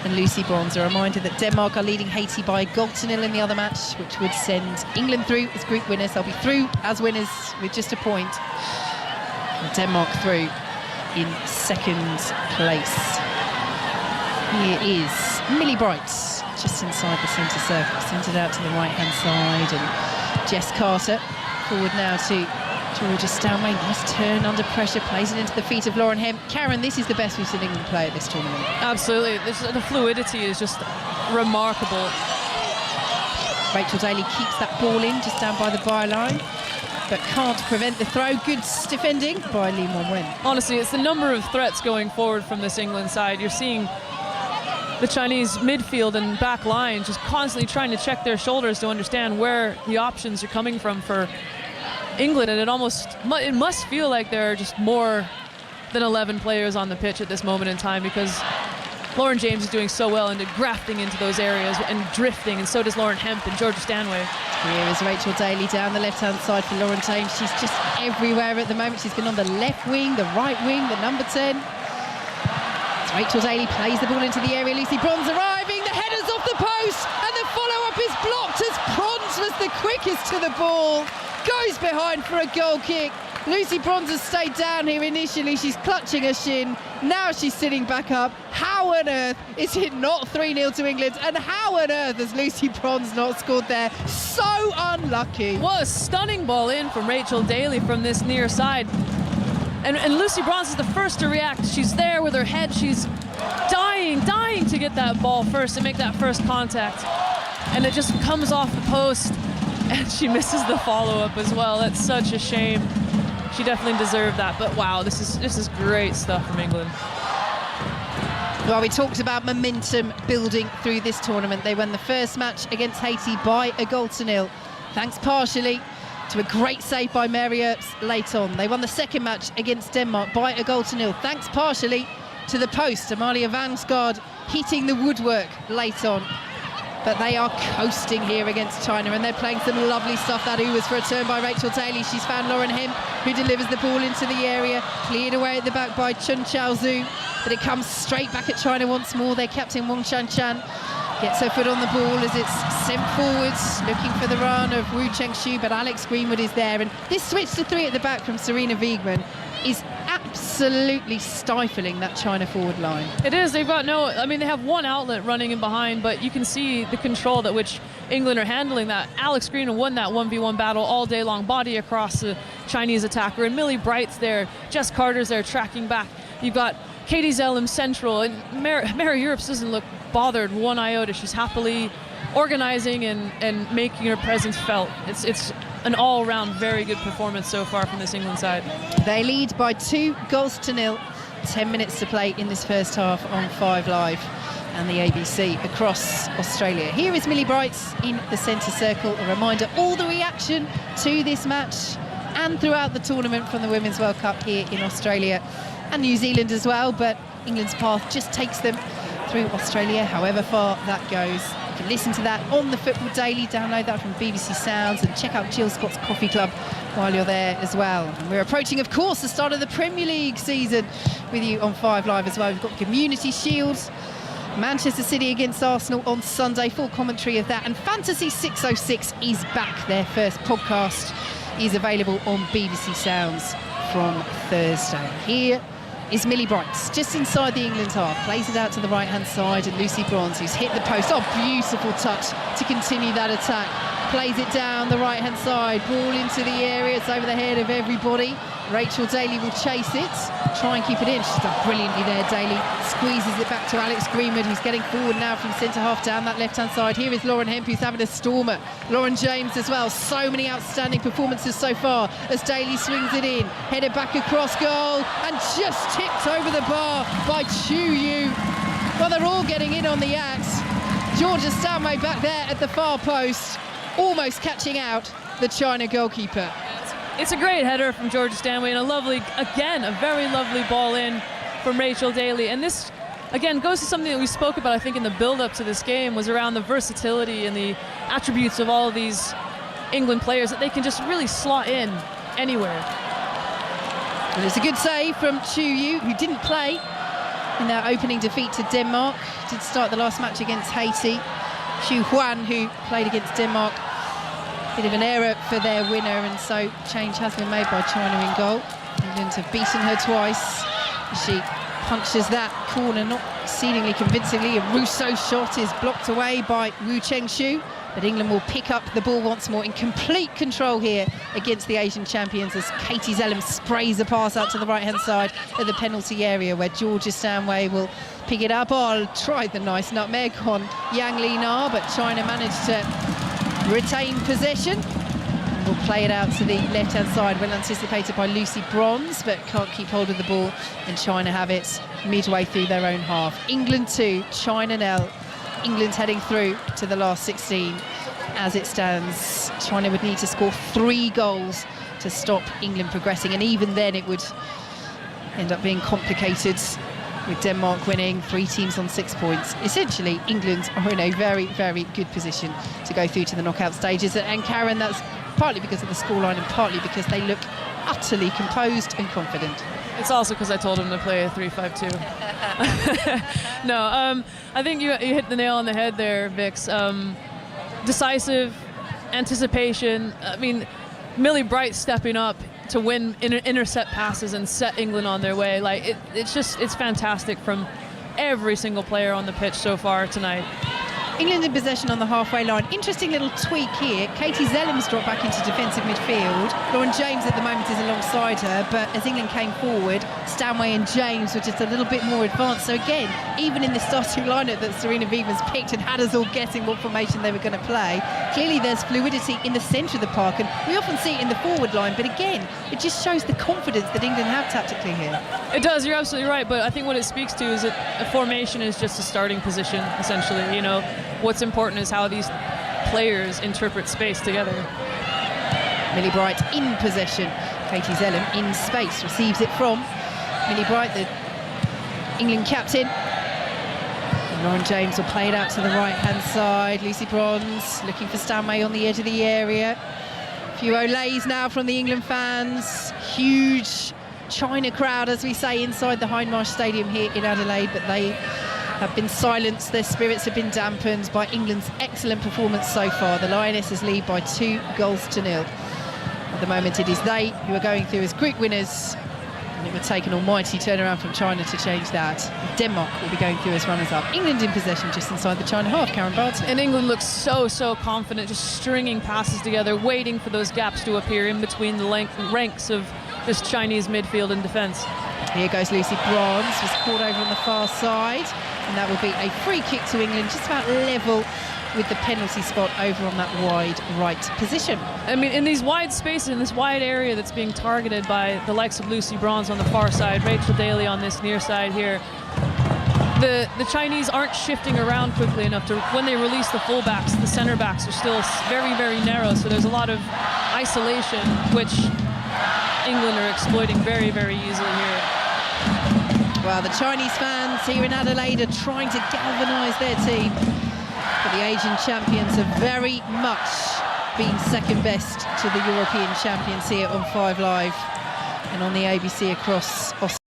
And Lucy Bronze, a reminder that Denmark are leading Haiti by 1-0 in the other match, which would send England through as group winners. They'll be through as winners with just a point. And Denmark through in second place. Here is Millie Bright, just inside the centre circle, sent it out to the right-hand side, and Jess Carter forward now to Georgia Stanway. Nice turn under pressure, plays it into the feet of Lauren Hemp. Karen, this is the best we've seen England play at this tournament. Absolutely. The fluidity is just remarkable. Rachel Daly keeps that ball in just down by the byline, but can't prevent the throw. Good defending by Lee Mon-wen. Honestly, it's the number of threats going forward from this England side. You're seeing the Chinese midfield and back line just constantly trying to check their shoulders to understand where the options are coming from for England, and it must feel like there are just more than 11 players on the pitch at this moment in time, because Lauren James is doing so well into grafting into those areas and drifting, and so does Lauren Hemp and Georgia Stanway. Here is Rachel Daly down the left-hand side for Lauren James. She's just everywhere at the moment. She's been on the left wing, the right wing, the number 10. Rachel Daly plays the ball into the area. Lucy Bronze arriving. The header's off the post, and the follow-up is blocked as Bronze was the quickest to the ball. Goes behind for a goal kick. Lucy Bronze has stayed down here initially. She's clutching her shin. Now she's sitting back up. How on earth is it not 3-0 to England? And how on earth has Lucy Bronze not scored there? So unlucky. What a stunning ball in from Rachel Daly from this near side. And Lucy Bronze is the first to react. She's there with her head. She's dying to get that ball first, to make that first contact. And it just comes off the post, and she misses the follow-up as well. That's such a shame. She definitely deserved that. But wow, this is great stuff from England. Well, we talked about momentum building through this tournament. They won the first match against Haiti by 1-0, thanks partially to a great save by Mary Earps late on. They won the second match against Denmark by 1-0, thanks partially to the post, Amalia Vansgaard hitting the woodwork late on. But they are coasting here against China, and they're playing some lovely stuff. That was for a turn by Rachel Daly. She's found Lauren Hemp, who delivers the ball into the area, cleared away at the back by Chun Chao Zhu, but it comes straight back at China once more. Their captain Wang Shanchan gets her foot on the ball as it's sent forwards, looking for the run of Wu Chengshu, but Alex Greenwood is there. And this switch to 3 at the back from Serena Wiegmann is absolutely stifling that China forward line. It is. They've got they have one outlet running in behind, but you can see the control at which England are handling that. Alex Greenwood won that 1v1 battle all day long, body across the Chinese attacker, and Millie Bright's there, Jess Carter's there tracking back. You've got Katie Zellem central, and Mary Earps doesn't look bothered one iota. She's happily organizing and making her presence felt. It's an all-round very good performance so far from this England side. They lead by 2-0. 10 minutes to play in this first half on 5 Live and the ABC across Australia. Here is Millie Bright in the centre circle. A reminder, all the reaction to this match and throughout the tournament from the Women's World Cup here in Australia and New Zealand as well, but England's path just takes them through Australia, however far that goes. You can listen to that on the Football Daily, download that from BBC Sounds, and check out Jill Scott's Coffee Club while you're there as well. And we're approaching, of course, the start of the Premier League season with you on 5 Live as well. We've got Community Shield, Manchester City against Arsenal on Sunday, full commentary of that, and Fantasy 606 is back. Their first podcast is available on BBC Sounds from Thursday. Here is Millie Bright, just inside the England half, plays it out to the right-hand side, and Lucy Bronze, who's hit the post. Oh, beautiful touch to continue that attack plays it down the right-hand side, ball into the area, it's over the head of everybody. Rachel Daly will chase it, try and keep it in. She's done brilliantly there, Daly. Squeezes it back to Alex Greenwood, who's getting forward now from centre-half down that left-hand side. Here is Lauren Hemp, who's having a stormer. Lauren James as well. So many outstanding performances so far as Daly swings it in. Headed back across goal and just tipped over the bar by Chu Yu. Well, they're all getting in on the axe. Georgia Stanway back there at the far post, almost catching out the China goalkeeper. It's a great header from Georgia Stanway and a lovely, again, a very lovely ball in from Rachel Daly. And this, again, goes to something that we spoke about, I think, in the build-up to this game, was around the versatility and the attributes of all of these England players, that they can just really slot in anywhere. And it's a good save from Chu Yu, who didn't play in their opening defeat to Denmark. Did start the last match against Haiti. Xu Huan, who played against Denmark, bit of an error for their winner, and so change has been made by China in goal. England have beaten her twice. She punches that corner not exceedingly convincingly. A Russo shot is blocked away by Wu Chengshu, but England will pick up the ball once more in complete control here against the Asian champions as Katie Zellem sprays a pass out to the right-hand side of the penalty area, where Georgia Stanway will pick it up. Oh, tried the nice nutmeg on Yang Li Na, but China managed to retain possession. We'll play it out to the left-hand side, well anticipated by Lucy Bronze, but can't keep hold of the ball, and China have it midway through their own half. England 2, China 0. England heading through to the last 16. As it stands, China would need to score 3 goals to stop England progressing, and even then it would end up being complicated, with Denmark winning, 3 teams on 6 points. Essentially, England are in a very, very good position to go through to the knockout stages. And Karen, that's partly because of the scoreline and partly because they look utterly composed and confident. It's also because I told them to play a 3-5-2. No, I think you hit the nail on the head there, Vix. Decisive, anticipation. I mean, Millie Bright stepping up to win intercept passes and set England on their way. Like it's fantastic from every single player on the pitch so far tonight. England in possession on the halfway line. Interesting little tweak here. Katie Zellem's dropped back into defensive midfield. Lauren James at the moment is alongside her, but as England came forward, Stanway and James were just a little bit more advanced. So again, even in the starting lineup that Serena Wiegman's picked and had us all guessing what formation they were going to play, clearly there's fluidity in the centre of the park, and we often see it in the forward line, but again, it just shows the confidence that England have tactically here. It does, you're absolutely right, but I think what it speaks to is that a formation is just a starting position, essentially. You know, what's important is how these players interpret space together. Millie Bright in possession. Katie Zellem in space, receives it from Millie Bright, the England captain. And Lauren James will play it out to the right-hand side. Lucy Bronze looking for Stanway on the edge of the area. A few olays now from the England fans. Huge China crowd, as we say, inside the Hindmarsh Stadium here in Adelaide, but they have been silenced. Their spirits have been dampened by England's excellent performance so far. The Lionesses lead by 2-0. At the moment, it is they who are going through as group winners, and it would take an almighty turnaround from China to change that. Denmark will be going through as runners-up. England in possession just inside the China half. Karen Barton. And England looks so confident, just stringing passes together, waiting for those gaps to appear in between the ranks of this Chinese midfield and defence. Here goes Lucy Bronze, was caught over on the far side, and that will be a free kick to England, just about level with the penalty spot over on that wide right position. I mean, in these wide spaces, in this wide area that's being targeted by the likes of Lucy Bronze on the far side, Rachel Daly on this near side here, the Chinese aren't shifting around quickly enough to, when they release the fullbacks, the centre backs are still very narrow, so there's a lot of isolation, which England are exploiting very easily here. Well, the Chinese fans here in Adelaide are trying to galvanise their team, but the Asian champions have very much been second best to the European champions here on 5 Live and on the ABC across Australia.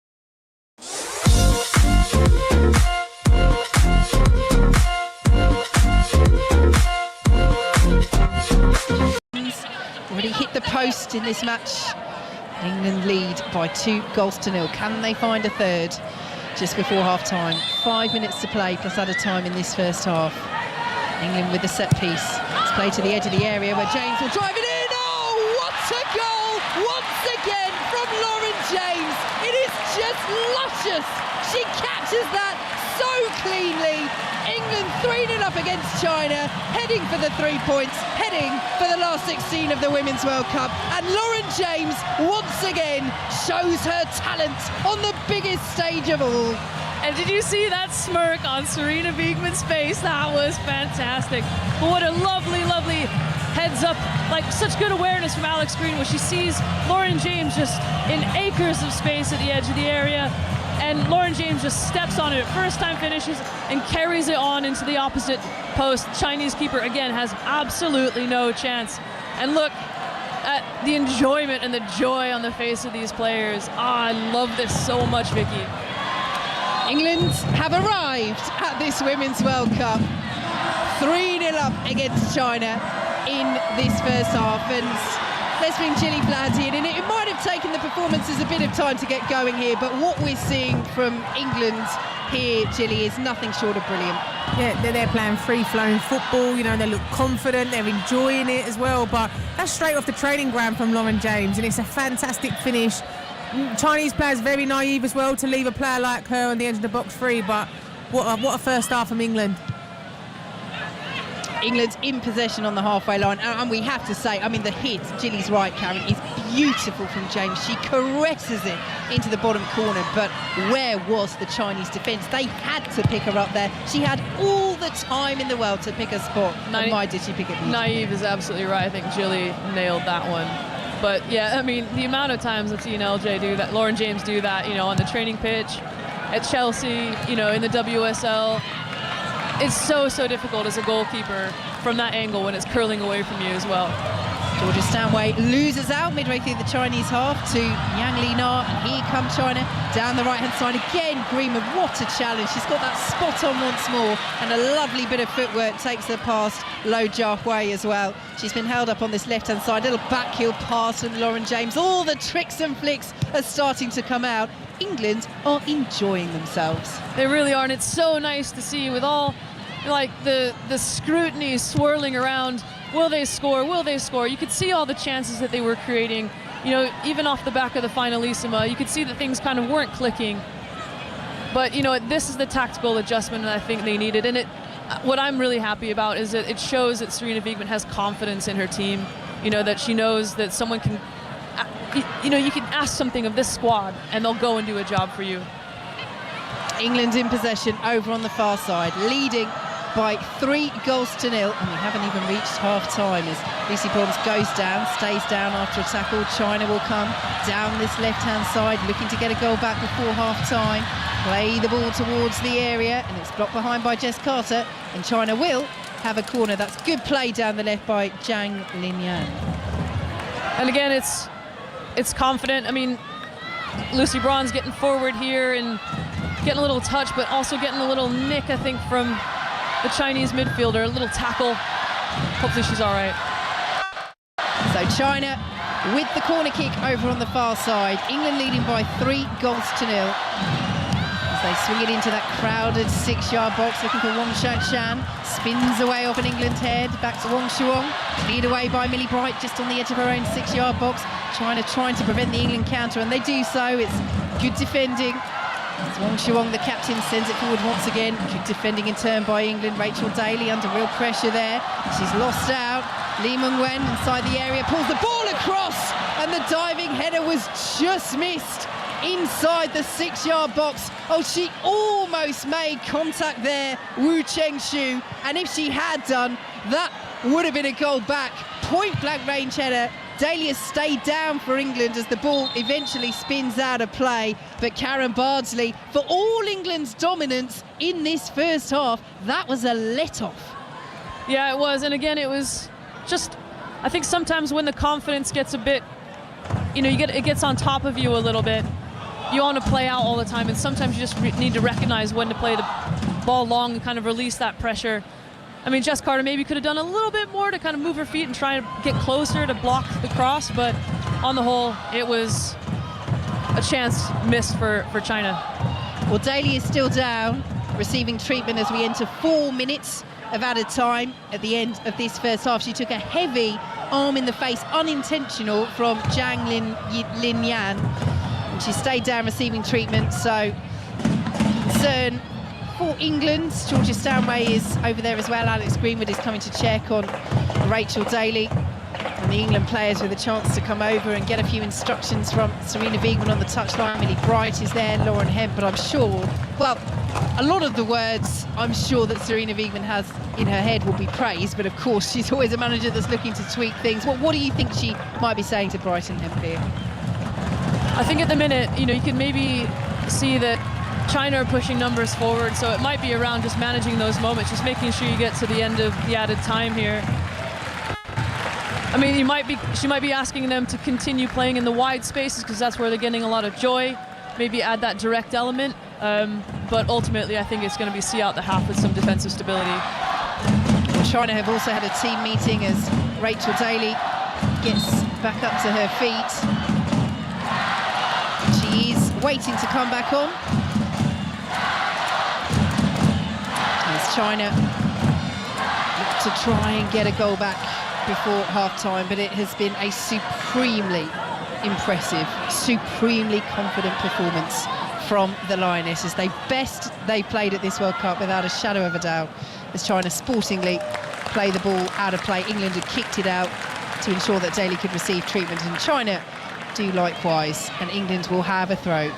Already hit the post in this match. England lead by 2-0. Can they find a third just before half-time? 5 minutes to play plus added time in this first half. England with the set piece. It's played to the edge of the area where James will drive it in. Oh, what a goal once again from Lauren James. It is just luscious. She catches that so cleanly. England 3-0 up against China, heading for the 3 points, heading for the last 16 of the Women's World Cup. And Lauren James once again shows her talent on the biggest stage of all. And did you see that smirk on Serena Wiegmann's face? That was fantastic. But what a lovely, lovely heads up, like such good awareness from Alex Green, where she sees Lauren James just in acres of space at the edge of the area. And Lauren James just steps on it, first time finishes, and carries it on into the opposite post. Chinese keeper, again, has absolutely no chance. And look at the enjoyment and the joy on the face of these players. I love this so much, Vicky. England have arrived at this Women's World Cup. 3-0 up against China in this first half. And let's bring Gilly Flaherty in. And it might have taken the performances a bit of time to get going here, but what we're seeing from England here, Gilly, is nothing short of brilliant. Yeah, they're playing free-flowing football, you know, they look confident, they're enjoying it as well, but that's straight off the training ground from Lauren James, and it's a fantastic finish. Chinese players very naive as well to leave a player like her on the edge of the box free, but what a first half from England. England's in possession on the halfway line, and we have to say, I mean, the hit, Gilly's right, Karen, is beautiful from James. She caresses it into the bottom corner, but where was the Chinese defence? They had to pick her up there. She had all the time in the world to pick a spot. And why did she pick it? Naive is absolutely right. I think Gilly nailed that one. But yeah, I mean, the amount of times I've seen LJ do that, Lauren James do that, you know, on the training pitch, at Chelsea, you know, in the WSL. It's so difficult as a goalkeeper from that angle when it's curling away from you as well. Georgia Stanway loses out midway through the Chinese half to Yang Li Na, and here comes China down the right-hand side again. Greenwood, what a challenge. She's got that spot on once more, and a lovely bit of footwork takes her past Lo Jiahui as well. She's been held up on this left-hand side, little backheel pass from Lauren James. All the tricks and flicks are starting to come out. England are enjoying themselves. They really are, and it's so nice to see with all like the scrutiny swirling around. Will they score? Will they score? You could see all the chances that they were creating. You know, even off the back of the finalissima, you could see that things kind of weren't clicking. But, you know, this is the tactical adjustment that I think they needed. And what I'm really happy about is that it shows that Serena Wiegmann has confidence in her team. You know, that she knows that someone can, you know, you can ask something of this squad and they'll go and do a job for you. England in possession over on the far side, leading by 3-0, and we haven't even reached half-time as Lucy Bronze goes down, stays down after a tackle. China will come down this left-hand side, looking to get a goal back before half-time. Play the ball towards the area, and it's blocked behind by Jess Carter, and China will have a corner. That's good play down the left by Zhang Linyan. And again, it's confident. I mean, Lucy Bronze getting forward here and getting a little touch, but also getting a little nick, I think, from the Chinese midfielder, a little tackle. Hopefully she's all right. So China with the corner kick over on the far side. England leading by 3-0 as they swing it into that crowded 6-yard box, looking for Wong Shan. Spins away off an England head, back to Wong Shuong. Cleared away by Millie Bright just on the edge of her own 6-yard box. China trying to prevent the England counter, and they do so. It's good defending. As Wong Shuong, the captain, sends it forward once again. Good defending in turn by England. Rachel Daly under real pressure there. She's lost out. Lee Meng-wen inside the area, pulls the ball across, and the diving header was just missed inside the 6-yard box. Oh, she almost made contact there, Wu Chengshu, and if she had done, that would have been a goal back. Point-blank range header. Daly has stayed down for England as the ball eventually spins out of play. But Karen Bardsley, for all England's dominance in this first half, that was a let-off. Yeah, it was. And again, it was just, I think sometimes when the confidence gets a bit, you know, it gets on top of you a little bit. You want to play out all the time, and sometimes you just need to recognize when to play the ball long and kind of release that pressure. I mean, Jess Carter maybe could have done a little bit more to kind of move her feet and try to get closer to block the cross, but on the whole, it was a chance missed for China. Well, Daly is still down, receiving treatment as we enter 4 minutes of added time at the end of this first half. She took a heavy arm in the face, unintentional, from Zhang Lin Yan. And she stayed down receiving treatment, so concern for England. Georgia Stanway is over there as well. Alex Greenwood is coming to check on Rachel Daly. And the England players with a chance to come over and get a few instructions from Serena Wiegmann on the touchline. Millie Bright is there, Lauren Hemp, but I'm sure, well, a lot of the words I'm sure that Serena Wiegmann has in her head will be praised, but of course she's always a manager that's looking to tweak things. What do you think she might be saying to Bright and Hemp here? I think at the minute, you can maybe see that China are pushing numbers forward, so it might be around just managing those moments, just making sure you get to the end of the added time here. I mean, she might be asking them to continue playing in the wide spaces because that's where they're getting a lot of joy. Maybe add that direct element, but ultimately I think it's going to be see out the half with some defensive stability. China have also had a team meeting as Rachel Daly gets back up to her feet. She is waiting to come back on. As China look to try and get a goal back before half-time, but it has been a supremely impressive, supremely confident performance from the Lionesses. They played at this World Cup without a shadow of a doubt, as China sportingly play the ball out of play. England had kicked it out to ensure that Daly could receive treatment, and China do likewise, and England will have a throw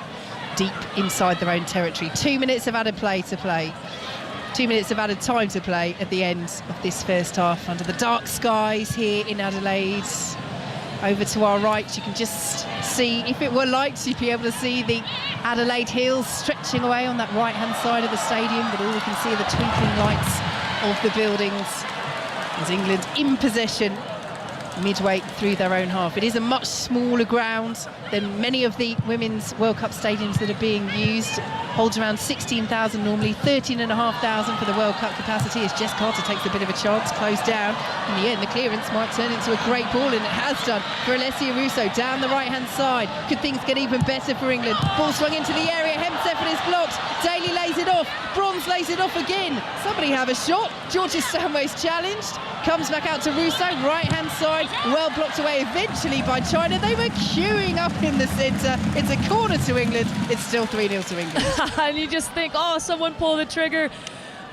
deep inside their own territory. 2 minutes of added play to play. 2 minutes of added time to play at the end of this first half under the dark skies here in Adelaide. Over to our right, you can just see, if it were lights, you'd be able to see the Adelaide Hills stretching away on that right-hand side of the stadium, but all we can see are the twinkling lights of the buildings as England in possession midway through their own half. It is a much smaller ground than many of the Women's World Cup stadiums that are being used. Holds around 16,000 normally, 13,500 for the World Cup capacity, as Jess Carter takes a bit of a chance, closed down. In the end, the clearance might turn into a great ball, and it has done for Alessia Russo down the right-hand side. Could things get even better for England? Ball swung into the area, Hemseffer is blocked, Daly lays it off, Bronze lays it off again. Somebody have a shot. Georgia Stanway's challenged, comes back out to Russo, right-hand side, well blocked away eventually by China. They were queuing up in the centre. It's a corner to England. It's still 3-0 to England. And you just think, oh, someone pull the trigger.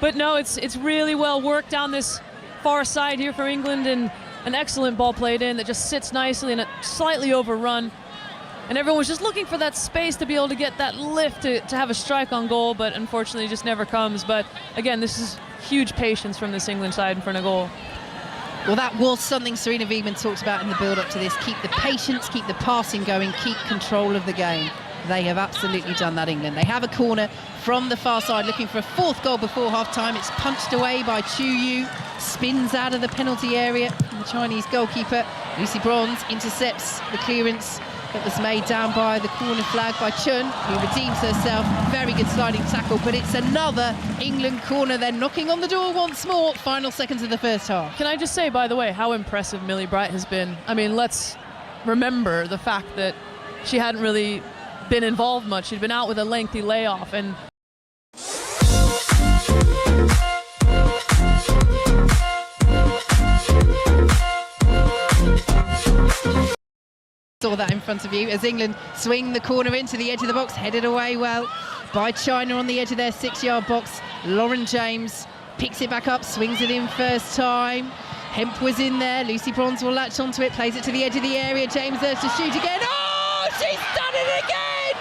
But no, it's really well worked down this far side here for England, and an excellent ball played in that just sits nicely and it's slightly overrun. And everyone was just looking for that space to be able to get that lift to have a strike on goal, but unfortunately it just never comes. But again, this is huge patience from this England side in front of goal. Well, that was something Serena Wiegmann talked about in the build-up to this. Keep the patience, keep the passing going, keep control of the game. They have absolutely done that, England. They have a corner from the far side, looking for a fourth goal before half-time. It's punched away by Chu Yu, spins out of the penalty area. And the Chinese goalkeeper, Lucy Bronze, intercepts the clearance that was made down by the corner flag by Chun, who redeems herself. Very good sliding tackle, but it's another England corner. They're knocking on the door once more. Final seconds of the first half. Can I just say, by the way, how impressive Millie Bright has been. I mean, let's remember the fact that she hadn't really been involved much. She'd been out with a lengthy layoff, and saw that in front of you as England swing the corner into the edge of the box, headed away well by China on the edge of their 6-yard box. Lauren James picks it back up, swings it in first time. Hemp was in there, Lucy Bronze will latch onto it, plays it to the edge of the area. James there to shoot again. Oh, she's done it again!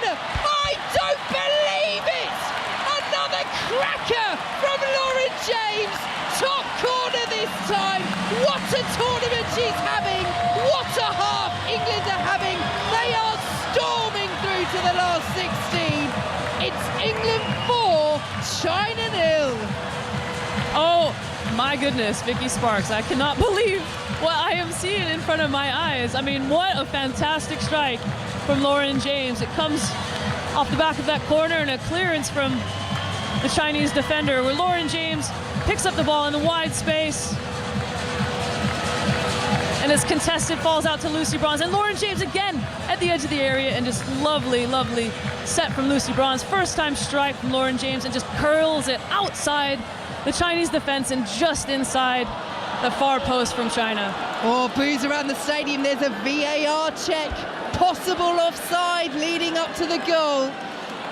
I don't believe it! Another cracker from Lauren James. Top corner this time. What a tournament she's having. What a half England are having. They are storming through to the last 16. It's England 4, China 0. oh my goodness, Vicky Sparks, I cannot believe what I am seeing in front of my eyes. I mean, what a fantastic strike from Lauren James. It comes off the back of that corner and a clearance from the Chinese defender, where Lauren James picks up the ball in the wide space, and it's contested, falls out to Lucy Bronze, and Lauren James again at the edge of the area, and just lovely set from Lucy Bronze. First time strike from Lauren James, and just curls it outside the Chinese defense and just inside the far post from China. Oh, boos around the stadium. There's a VAR check. Possible offside leading up to the goal.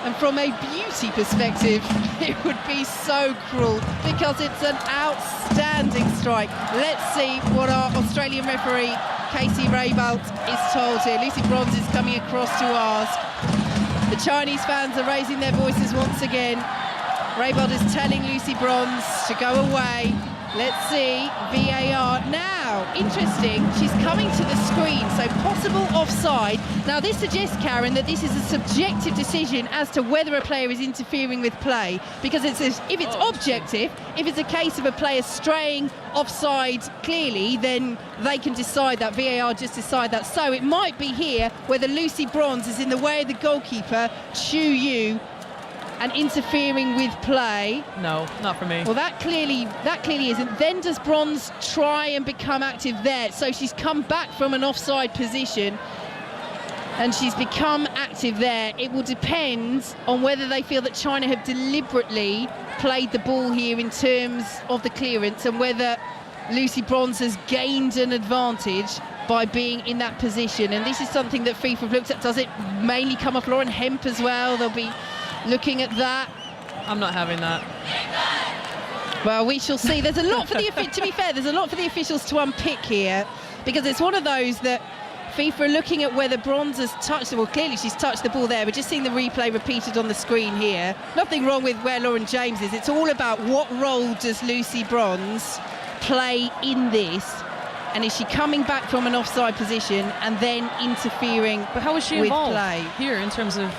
And from a beauty perspective, it would be so cruel because it's an outstanding strike. Let's see what our Australian referee, Casey Raybalt, is told here. Lucy Bronze is coming across to ask. The Chinese fans are raising their voices once again. Raybalt is telling Lucy Bronze to go away. Let's see, VAR. Now, interesting, she's coming to the screen, so possible offside. Now, this suggests, Karen, that this is a subjective decision as to whether a player is interfering with play, because if it's objective, if it's a case of a player straying offside clearly, then they can decide that. VAR just decide that. So it might be here whether Lucy Bronze is in the way of the goalkeeper, Chu Yu, and interfering with play. No, not for me. Well, that clearly isn't. Then does Bronze try and become active there? So she's come back from an offside position and she's become active there. It will depend on whether they feel that China have deliberately played the ball here in terms of the clearance and whether Lucy Bronze has gained an advantage by being in that position. And this is something that FIFA have looked at. Does it mainly come off Lauren Hemp as well? They'll be looking at that. I'm not having that. Well, we shall see. There's a lot for to be fair, there's a lot for the officials to unpick here, because it's one of those that FIFA are looking at whether Bronze has touched. Well, clearly she's touched the ball there. We're just seeing the replay repeated on the screen here. Nothing wrong with where Lauren James is. It's all about what role does Lucy Bronze play in this, and is she coming back from an offside position and then interfering But how is she with involved play here in terms of...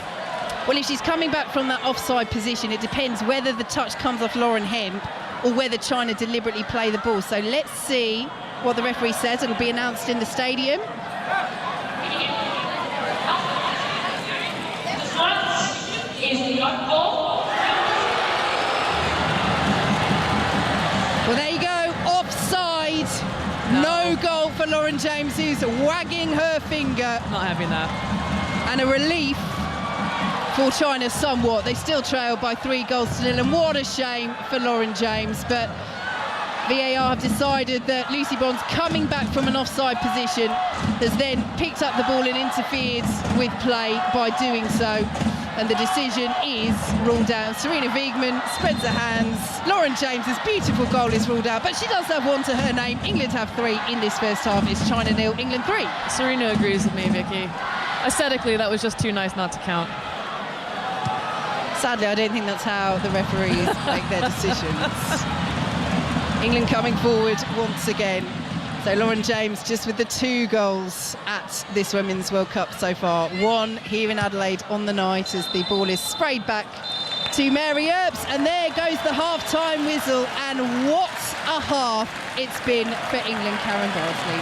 Well, if she's coming back from that offside position, it depends whether the touch comes off Lauren Hemp or whether China deliberately play the ball. So let's see what the referee says. It'll be announced in the stadium. Well, there you go, offside. No goal for Lauren James, who's wagging her finger. Not having that. And a relief for China somewhat. They still trail by 3-0, and what a shame for Lauren James. But VAR have decided that Lucy Bronze, coming back from an offside position, has then picked up the ball and interfered with play by doing so. And the decision is ruled out. Serena Wiegmann spreads her hands. Lauren James's beautiful goal is ruled out, but she does have one to her name. England have 3 in this first half. It's China 0, England 3. Serena agrees with me, Vicky. Aesthetically, that was just too nice not to count. Sadly, I don't think that's how the referees make their decisions. England coming forward once again. So Lauren James just with the 2 goals at this Women's World Cup so far. 1 here in Adelaide on the night as the ball is sprayed back to Mary Earps. And there goes the half-time whistle. And what a half it's been for England, Karen Bardsley.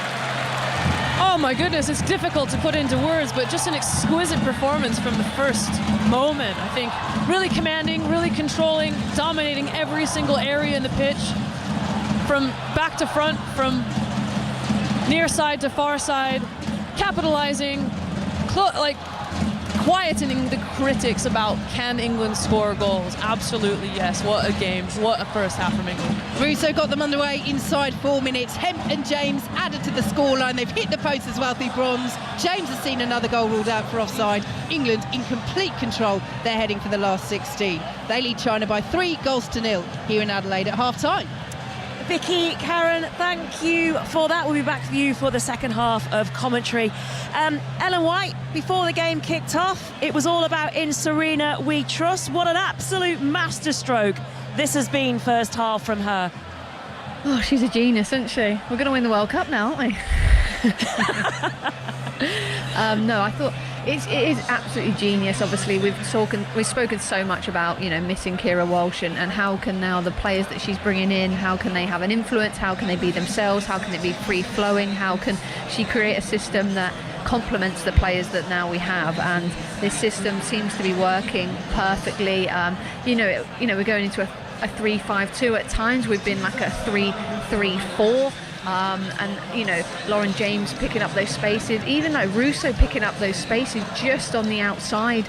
Oh my goodness, it's difficult to put into words, but just an exquisite performance from the first moment. I think really commanding, really controlling, dominating every single area in the pitch, from back to front, from near side to far side, capitalizing, quietening the critics about can England score goals. Absolutely yes. What a game, what a first half from England. Russo got them underway inside 4 minutes. Hemp and James added to the scoreline. They've hit the post as well through Bronze. James has seen another goal ruled out for offside. England in complete control. They're heading for the last 16. They lead China by 3-0 here in Adelaide at half-time. Vicky, Karen, thank you for that. We'll be back with you for the second half of commentary. Ellen White, before the game kicked off, it was all about in Serena we trust. What an absolute masterstroke this has been first half from her. Oh, she's a genius, isn't she? We're going to win the World Cup now, aren't we? No, I thought it is absolutely genius. Obviously, we've spoken so much about, missing Kira Walsh and how can now the players that she's bringing in, how can they have an influence, how can they be themselves, how can it be free flowing, how can she create a system that complements the players that now we have, and this system seems to be working perfectly. We're going into a 3-5-2 at times. We've been like a 3-3-4. And, you know, Lauren James picking up those spaces, even though Russo picking up those spaces just on the outside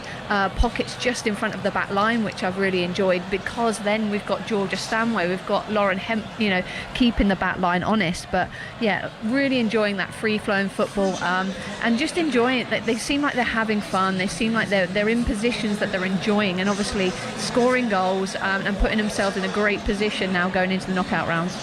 pockets just in front of the back line, which I've really enjoyed, because then we've got Georgia Stanway, we've got Lauren Hemp, you know, keeping the back line honest. But yeah, really enjoying that free-flowing football, and just enjoying it. They seem like they're having fun, they seem like they're in positions that they're enjoying, and obviously scoring goals and putting themselves in a great position now going into the knockout rounds.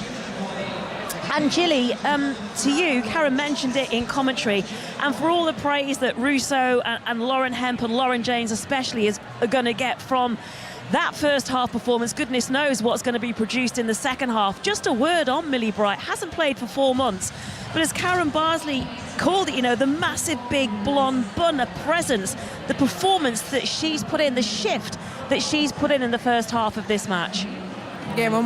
And Gilly, to you, Karen mentioned it in commentary, and for all the praise that Russo and Lauren Hemp and Lauren James especially are going to get from that first half performance, goodness knows what's going to be produced in the second half. Just a word on Millie Bright, hasn't played for 4 months, but as Karen Barsley called it, you know, the massive big blonde bun, a presence, the performance that she's put in, the shift that she's put in the first half of this match. Yeah, on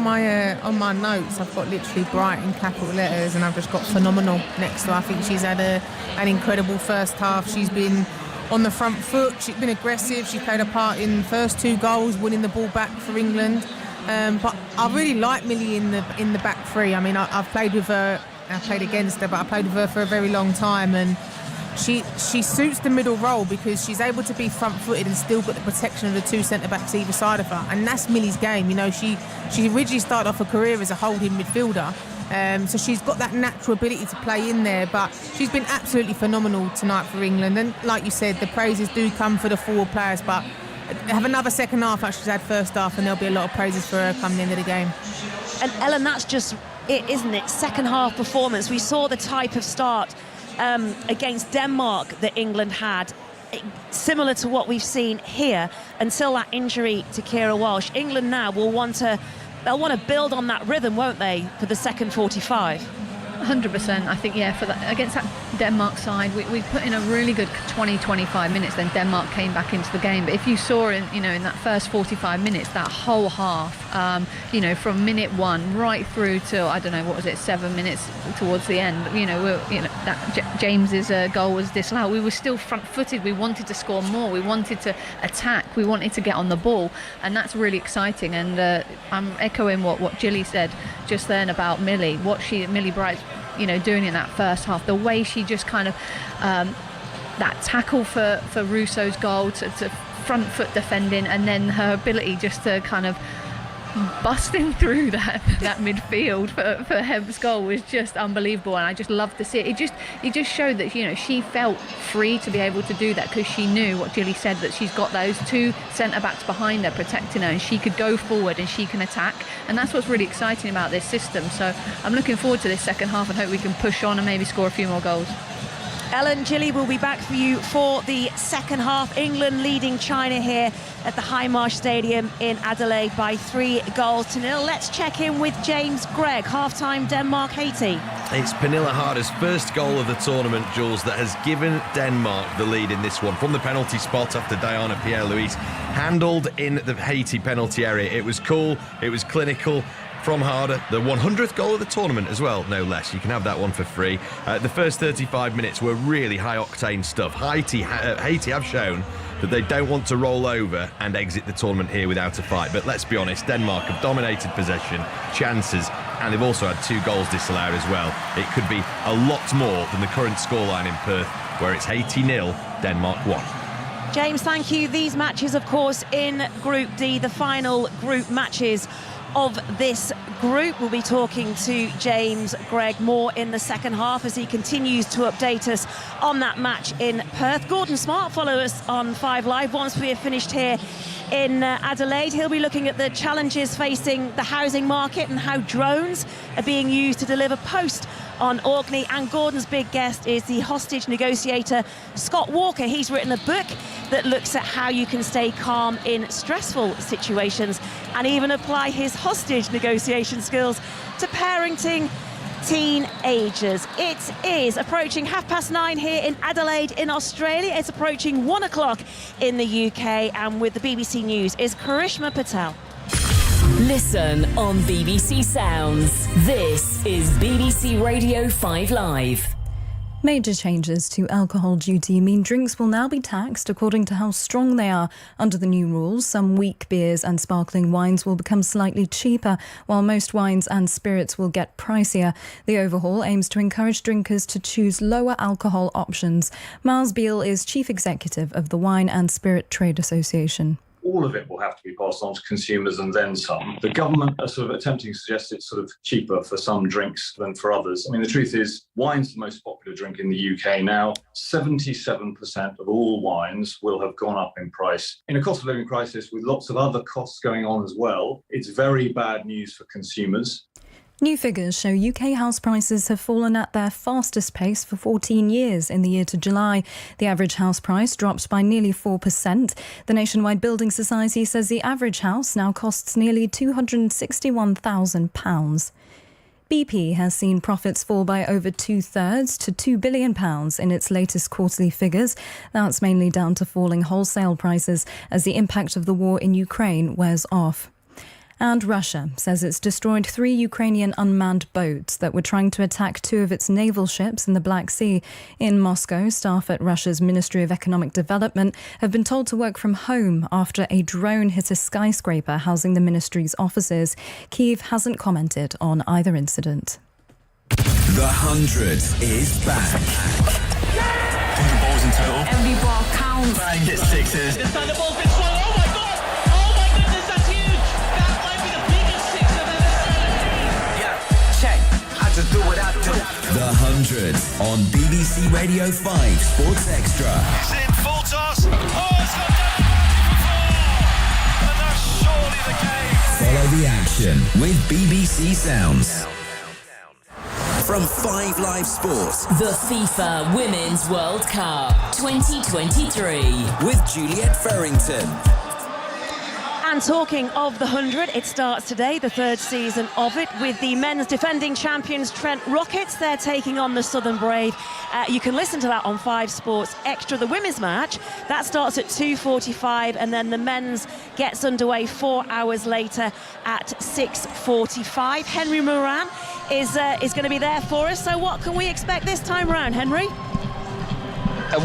my notes, I've got literally Bright in capital letters, and I've just got phenomenal next to her. I think she's had an incredible first half. She's been on the front foot, she's been aggressive, she played a part in the first 2 goals, winning the ball back for England. But I really like Millie in the back three. I mean, I've played with her, I played against her, but I played with her for a very long time, and she suits the middle role because she's able to be front-footed and still got the protection of the 2 centre-backs either side of her, and that's Millie's game. You know, she originally started off her career as a holding midfielder, so she's got that natural ability to play in there, but she's been absolutely phenomenal tonight for England. And like you said, the praises do come for the forward players, but have another second half like she's had first half, and there'll be a lot of praises for her come the end of the game. And Ellen, that's just it, isn't it? Second half performance. We saw the type of start against Denmark that England had, similar to what we've seen here until that injury to Keira Walsh. England now will want to build on that rhythm, won't they, for the second 45? 100%. I think, yeah, for that, against that Denmark side, we put in a really good 20-25 minutes. Then Denmark came back into the game. But if you saw in that first 45 minutes, that whole half, from minute 1 right through to, I don't know, what was it, 7 minutes towards the end, that James's goal was disallowed. We were still front-footed. We wanted to score more. We wanted to attack. We wanted to get on the ball, and that's really exciting. And I'm echoing what Gilly said just then about Millie, Millie Bright's doing in that first half, the way she just kind of that tackle for Russo's goal to front foot defending, and then her ability just to kind of busting through that midfield for Hemp's goal was just unbelievable, and I just love to see it. It just showed that she felt free to be able to do that, because she knew what Gilly said, that she's got those 2 centre backs behind her protecting her, and she could go forward and she can attack, and that's what's really exciting about this system. So I'm looking forward to this second half and hope we can push on and maybe score a few more goals. Ellen, Gilly will be back for you for the second half. England leading China here at the Highmarsh Stadium in Adelaide by 3-0. Let's check in with James Gregg. Half-time, Denmark, Haiti. It's Pernilla Harder's first goal of the tournament, Jules, that has given Denmark the lead in this one. From the penalty spot after Diana Pierre-Louise handled in the Haiti penalty area. It was cool, it was clinical. From Harder, the 100th goal of the tournament as well, no less. You can have that one for free. The first 35 minutes were really high-octane stuff. Haiti have shown that they don't want to roll over and exit the tournament here without a fight. But let's be honest, Denmark have dominated possession, chances, and they've also had 2 goals disallowed as well. It could be a lot more than the current scoreline in Perth, where it's Haiti 0, Denmark 1. James, thank you. These matches, of course, in Group D, the final group matches of this group. We'll be talking to James Gregg more in the second half as he continues to update us on that match in Perth. Gordon Smart, follow us on 5 Live once we have finished here in Adelaide. He'll be looking at the challenges facing the housing market and how drones are being used to deliver post on Orkney. And Gordon's big guest is the hostage negotiator Scott Walker. He's written a book that looks at how you can stay calm in stressful situations and even apply his hostage negotiation skills to parenting teenagers. It is approaching 9:30 here in Adelaide in Australia. It's approaching 1 o'clock in the UK, and with the BBC News is Karishma Patel. Listen on BBC Sounds. This is BBC Radio 5 Live. Major changes to alcohol duty mean drinks will now be taxed according to how strong they are. Under the new rules, some weak beers and sparkling wines will become slightly cheaper, while most wines and spirits will get pricier. The overhaul aims to encourage drinkers to choose lower alcohol options. Miles Beale is Chief Executive of the Wine and Spirit Trade Association. All of it will have to be passed on to consumers and then some. The government are sort of attempting to suggest it's sort of cheaper for some drinks than for others. I mean, the truth is, wine's the most popular drink in the UK now. 77% of all wines will have gone up in price. In a cost of living crisis with lots of other costs going on as well, it's very bad news for consumers. New figures show UK house prices have fallen at their fastest pace for 14 years in the year to July. The average house price dropped by nearly 4%. The Nationwide Building Society says the average house now costs nearly £261,000. BP has seen profits fall by over 2/3 to £2 billion in its latest quarterly figures. That's mainly down to falling wholesale prices as the impact of the war in Ukraine wears off. And Russia says it's destroyed 3 Ukrainian unmanned boats that were trying to attack 2 of its naval ships in the Black Sea. In Moscow, staff at Russia's Ministry of Economic Development have been told to work from home after a drone hit a skyscraper housing the ministry's offices. Kyiv hasn't commented on either incident. The 100 is back. 100 balls in total. Every ball counts. Bang, hit sixes. This time the ball's been swung. Oh my God! Oh my goodness, that's huge! That might be the biggest six I've ever seen. Yeah, check. I just do what I do. The 100 on BBC Radio 5 Sports Extra. He's in full toss. Oh, it's gone down and that's surely the case. Follow the action with BBC Sounds. From 5 Live Sports. The FIFA Women's World Cup 2023 with Juliet Farrington. And talking of the 100, it starts today, the 3rd season of it, with the men's defending champions Trent Rockets. They're taking on the Southern Brave. You can listen to that on 5 Sports Extra. The women's match, that starts at 2:45, and then the men's gets underway 4 hours later at 6:45. Henry Moran is going to be there for us. So what can we expect this time around, Henry?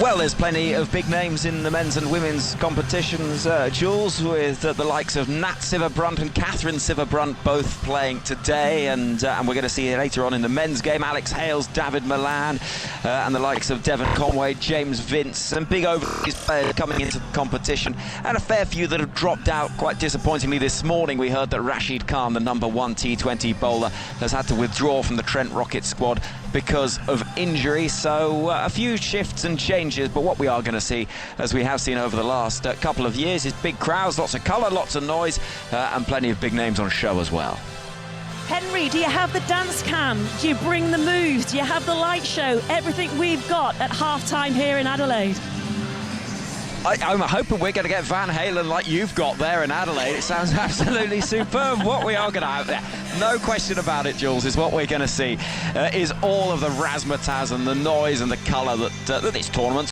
Well, there's plenty of big names in the men's and women's competitions, Jules, with the likes of Nat Sciver-Brunt and Catherine Sciver-Brunt both playing today, and we're going to see later on in the men's game Alex Hales, David Milan, and the likes of Devon Conway, James Vince, and big overseas players coming into the competition, and a fair few that have dropped out quite disappointingly this morning. We heard that Rashid Khan, the number 1 T20 bowler, has had to withdraw from the Trent Rockets squad because of injury, so a few shifts and changes, but what we are going to see, as we have seen over the last couple of years, is big crowds, lots of colour, lots of noise, and plenty of big names on show as well. Henry, do you have the dance cam? Do you bring the moves? Do you have the light show? Everything we've got at half-time here in Adelaide. I'm hoping we're going to get Van Halen like you've got there in Adelaide. It sounds absolutely superb what we are going to have there. No question about it, Jules, is what we're going to see is all of the razzmatazz and the noise and the colour that this tournament.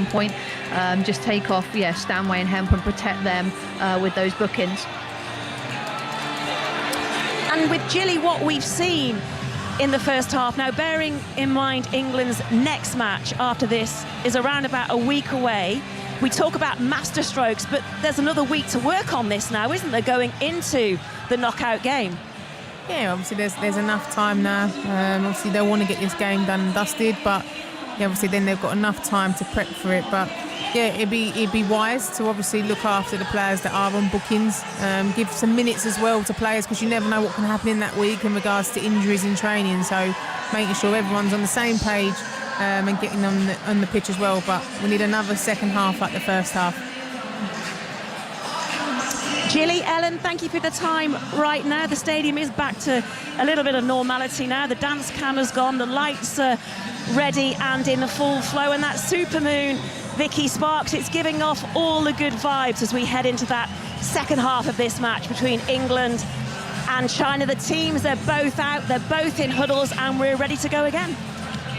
point. Just take off, Stanway and Hemp and protect them with those bookings. And with Gilly, what we've seen in the first half, now bearing in mind England's next match after this is around about a week away. We talk about master strokes, but there's another week to work on this now, isn't there, going into the knockout game? Yeah, obviously there's enough time now. Obviously they want to get this game done and dusted, but obviously then they've got enough time to prep for it. But yeah, it'd be wise to obviously look after the players that are on bookings, give some minutes as well to players, because you never know what can happen in that week in regards to injuries in training. So making sure everyone's on the same page and getting on the pitch as well. But we need another second half like the first half. Gilly, Ellen, thank you for the time right now. The stadium is back to a little bit of normality now. The dance camera's gone, the lights are ready and in full flow, and that supermoon, Vicky Sparks, it's giving off all the good vibes as we head into that second half of this match between England and China. The teams, they're both out, they're both in huddles, and we're ready to go again.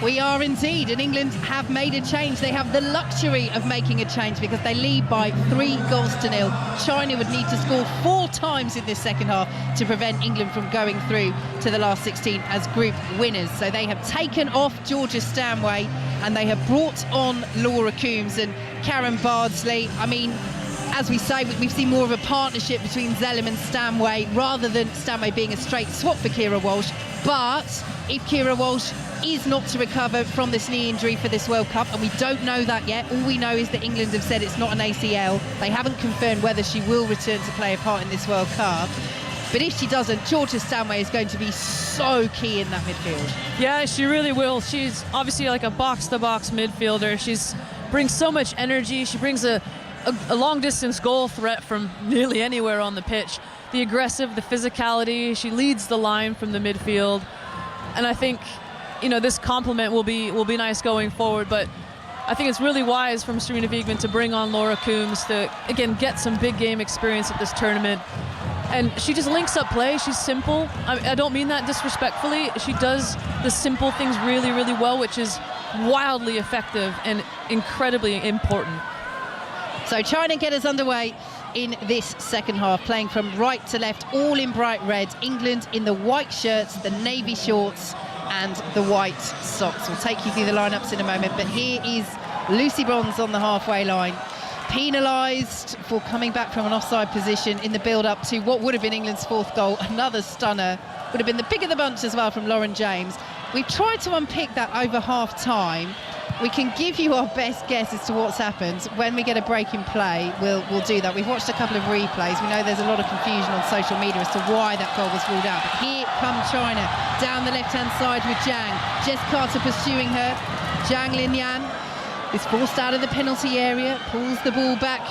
We are indeed, and England have made a change. They have the luxury of making a change because they lead by 3-0. China would need to score 4 times in this second half to prevent England from going through to the last 16 as group winners. So they have taken off Georgia Stanway and they have brought on Laura Coombs and Karen Bardsley. I mean, as we say, we've seen more of a partnership between Zellem and Stanway rather than Stanway being a straight swap for Keira Walsh. But if Keira Walsh is not to recover from this knee injury for this World Cup, and we don't know that yet, all we know is that England have said it's not an ACL. They haven't confirmed whether she will return to play a part in this World Cup. But if she doesn't, Georgia Stanway is going to be so key in that midfield. Yeah, she really will. She's obviously like a box-to-box midfielder. She brings so much energy. She brings a long-distance goal threat from nearly anywhere on the pitch. The aggressive, the physicality. She leads the line from the midfield. And I think, this compliment will be nice going forward. But I think it's really wise from Serena Wiegman to bring on Laura Coombs to, again, get some big game experience at this tournament. And she just links up play. She's simple. I don't mean that disrespectfully. She does the simple things really, really well, which is wildly effective and incredibly important. So China get us underway in this second half, playing from right to left, all in bright red. England in the white shirts, the navy shorts and the white socks. We'll take you through the lineups in a moment, but here is Lucy Bronze on the halfway line, penalised for coming back from an offside position in the build-up to what would have been England's 4th goal. Another stunner, would have been the pick of the bunch as well from Lauren James. We've tried to unpick that over half-time. We can give you our best guess as to what's happened. When we get a break in play, we'll do that. We've watched a couple of replays. We know there's a lot of confusion on social media as to why that goal was ruled out. But here come China, down the left-hand side with Zhang. Jess Carter pursuing her. Zhang Linyan is forced out of the penalty area, pulls the ball back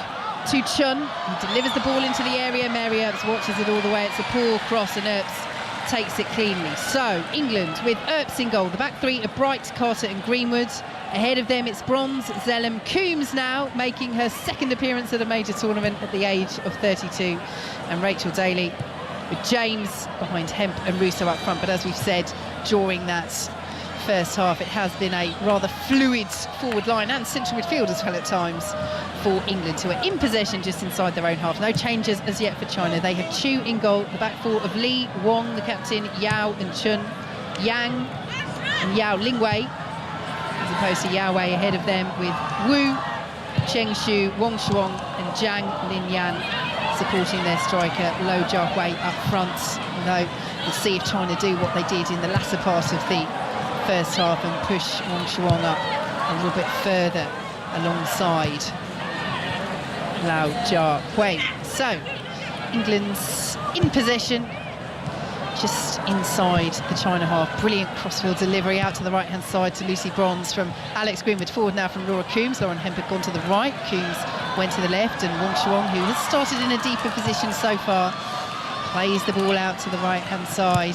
to Chun, who delivers the ball into the area. Mary Earps watches it all the way. It's a poor cross and Earps takes it cleanly. So England with Earps in goal. The back three are Bright, Carter and Greenwood. Ahead of them it's Bronze, Zellem, Coombs now making her 2nd appearance at a major tournament at the age of 32, and Rachel Daly with James behind Hemp and Russo up front. But as we've said, during that first half, it has been a rather fluid forward line and central midfield as well at times for England, who are in possession just inside their own half. No changes as yet for China. They have Chu in goal, the back four of Li, Wong, the captain, Yao and Chun, Yang and Yao Lingwei, as opposed to Yao Wei ahead of them with Wu, Cheng Shu, Wong Shuang and Zhang Linyan supporting their striker Lo Jiahui up front. Although we'll see if China do what they did in the latter part of the first half and push Wong Shuang up a little bit further alongside Lao Jiahui. So England's in possession just inside the China half. Brilliant crossfield delivery out to the right-hand side to Lucy Bronze from Alex Greenwood, forward now from Laura Coombs. Lauren Hemp had gone to the right, Coombs went to the left, and Wong Shuang, who has started in a deeper position so far, plays the ball out to the right-hand side,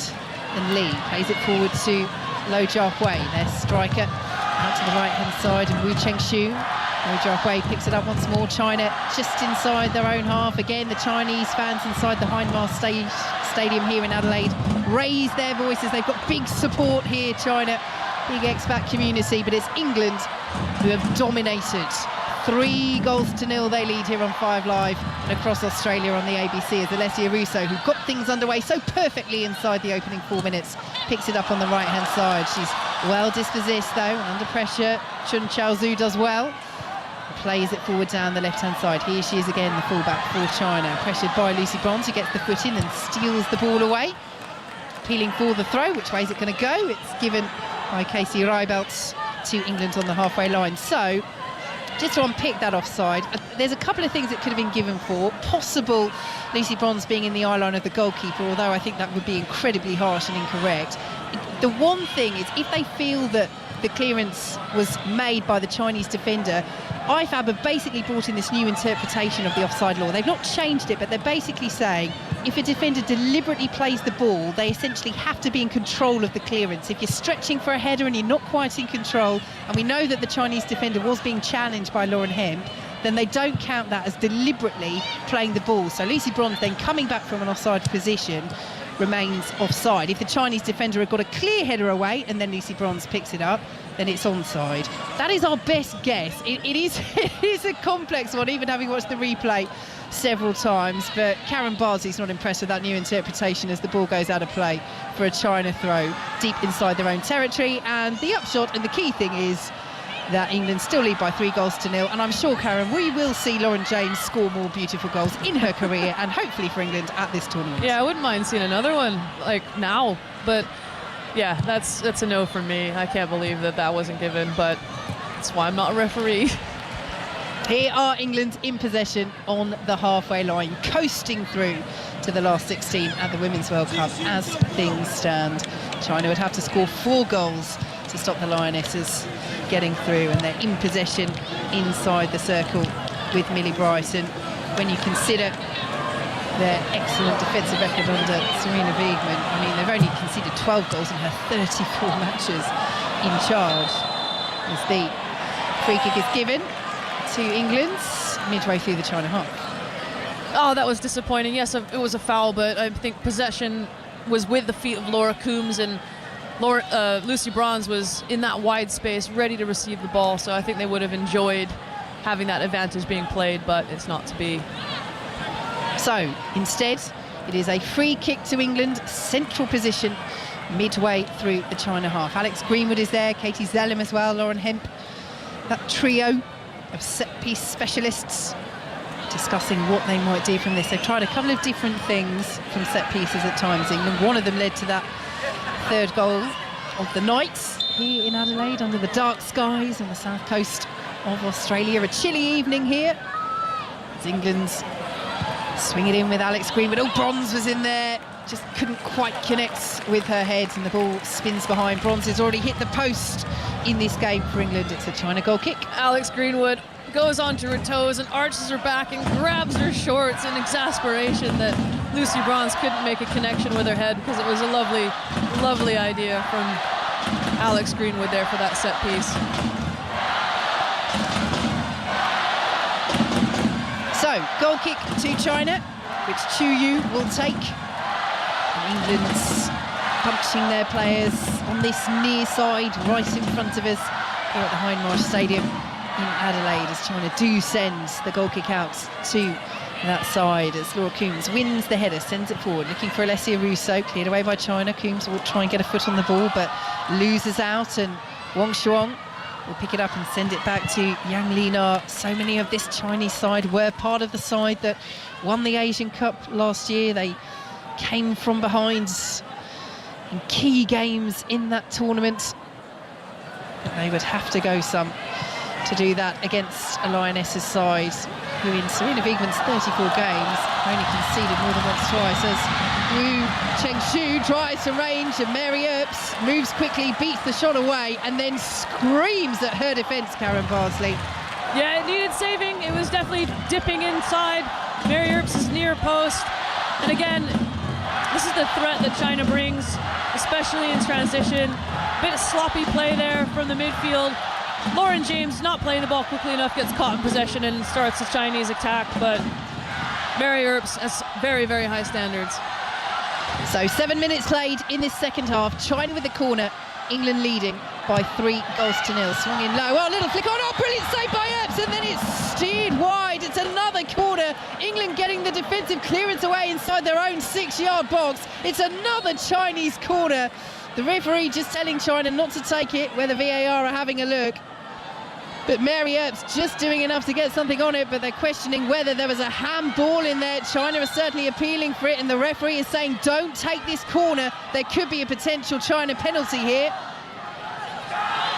and Lee plays it forward to Lo Jiahui, their striker, out to the right-hand side, and Wu Cheng-shu. Lo Jiahui picks it up once more. China just inside their own half. Again, the Chinese fans inside the Hindmarsh Stadium here in Adelaide raise their voices. They've got big support here, China, big expat community, but it's England who have dominated. 3-0 they lead here on 5 Live and across Australia on the ABC as Alessia Russo, who got things underway so perfectly inside the opening 4 minutes, picks it up on the right-hand side. She's well dispossessed though, under pressure. Chun Chaozu does well. Plays it forward down the left-hand side. Here she is again, the fullback for China. Pressured by Lucy Bronze, who gets the foot in and steals the ball away. Appealing for the throw. Which way is it going to go? It's given by Casey Reibelt to England on the halfway line. So, just to unpick that offside, there's a couple of things it could have been given for. Possible Lucy Bronze being in the eye line of the goalkeeper, although I think that would be incredibly harsh and incorrect. The one thing is, if they feel that the clearance was made by the Chinese defender, IFAB have basically brought in this new interpretation of the offside law. They've not changed it, but they're basically saying if a defender deliberately plays the ball, they essentially have to be in control of the clearance. If you're stretching for a header and you're not quite in control, and we know that the Chinese defender was being challenged by Lauren Hemp, then they don't count that as deliberately playing the ball. So Lucy Bronze then coming back from an offside position remains offside. If the Chinese defender had got a clear header away and then Lucy Bronze picks it up, then it's onside. That is our best guess. It is a complex one, even having watched the replay several times, but Karen Barsley's not impressed with that new interpretation as the ball goes out of play for a China throw deep inside their own territory. And the upshot and the key thing is that England still lead by 3-0, and I'm sure, Karen, we will see Lauren James score more beautiful goals in her career and hopefully for England at this tournament. Yeah, I wouldn't mind seeing another one like now, but yeah, that's a no for me. I can't believe that wasn't given, but that's why I'm not a referee. Here are England in possession on the halfway line, coasting through to the last 16 at the Women's World Cup as things stand. China would have to score 4 goals to stop the Lionesses getting through, and they're in possession inside the circle with Millie Brighton. When you consider their excellent defensive record under Serena Wiegmann, I mean, they've only conceded 12 goals in her 34 matches in charge. As the free kick is given to England midway through the China half. Oh, that was disappointing. Yes, it was a foul, but I think possession was with the feet of Laura Coombs, and Lucy Bronze was in that wide space ready to receive the ball, so I think they would have enjoyed having that advantage being played, but it's not to be. So instead it is a free kick to England, central position midway through the China half. Alex Greenwood is there, Katie Zellem as well, Lauren Hemp, that trio of set-piece specialists discussing what they might do from this. They've tried a couple of different things from set pieces at times, England. One of them led to that 3rd goal of the night here in Adelaide under the dark skies on the south coast of Australia. A chilly evening here as England swing it in with Alex Greenwood. Oh, Bronze was in there, just couldn't quite connect with her head, and the ball spins behind. Bronze has already hit the post in this game for England. It's a China goal kick. Alex Greenwood goes onto her toes and arches her back and grabs her shorts in exasperation that Lucy Bronze couldn't make a connection with her head, because it was a lovely, lovely idea from Alex Greenwood there for that set piece. So, goal kick to China, which Chu Yu will take. And England's punching their players on this near side, right in front of us here at the Hindmarsh Stadium in Adelaide, as China do send the goal kick out to that side as Laura Coombs wins the header, sends it forward, looking for Alessia Russo, cleared away by China. Coombs will try and get a foot on the ball, but loses out, and Wang Shuang will pick it up and send it back to Yang Lina. So many of this Chinese side were part of the side that won the Asian Cup last year. They came from behind in key games in that tournament, but they would have to go some to do that against a Lionesses side who in Serena Wiegmann's 34 games only conceded more than once, twice, as Wu Chengshu tries to range, and Mary Earps moves quickly, beats the shot away, and then screams at her defence, Karen Barsley. Yeah, it needed saving. It was definitely dipping inside Mary Earps' near post. And again, this is the threat that China brings, especially in transition. Bit of sloppy play there from the midfield. Lauren James not playing the ball quickly enough, gets caught in possession and starts the Chinese attack, but Mary Earps has very, very high standards. So 7 minutes played in this second half. China with the corner, England leading by 3 goals to 0. Swung in low. Oh, little flick on. Oh, brilliant save by Earps, and then it's steered wide. It's another corner. England getting the defensive clearance away inside their own 6-yard box. It's another Chinese corner. The referee just telling China not to take it, where the VAR are having a look. But Mary Earps just doing enough to get something on it, but they're questioning whether there was a handball in there. China is certainly appealing for it, and the referee is saying, don't take this corner. There could be a potential China penalty here.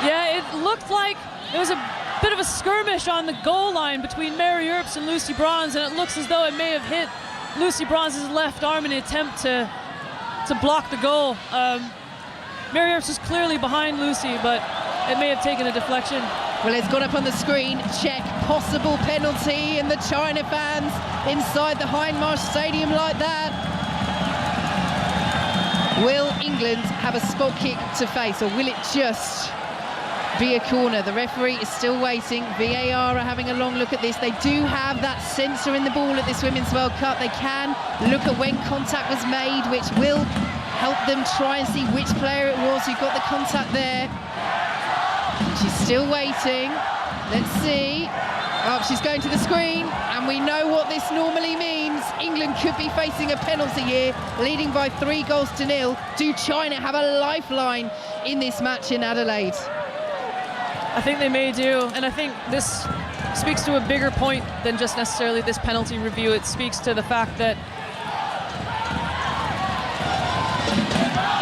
Yeah, it looked like there was a bit of a skirmish on the goal line between Mary Earps and Lucy Bronze, and it looks as though it may have hit Lucy Bronze's left arm in an attempt to block the goal. Mary Earps was clearly behind Lucy, but it may have taken a deflection. Well, it's gone up on the screen. Check possible penalty, and the China fans inside the Hindmarsh Stadium like that. Will England have a spot kick to face, or will it just be a corner? The referee is still waiting. VAR are having a long look at this. They do have that sensor in the ball at this Women's World Cup. They can look at when contact was made, which will help them try and see which player it was who got the contact there. She's still waiting. Let's see. Oh, she's going to the screen, and we know what this normally means. England could be facing a penalty here, leading by 3 goals to 0. Do China have a lifeline in this match in Adelaide? I think they may do, and I think this speaks to a bigger point than just necessarily this penalty review. It speaks to the fact that...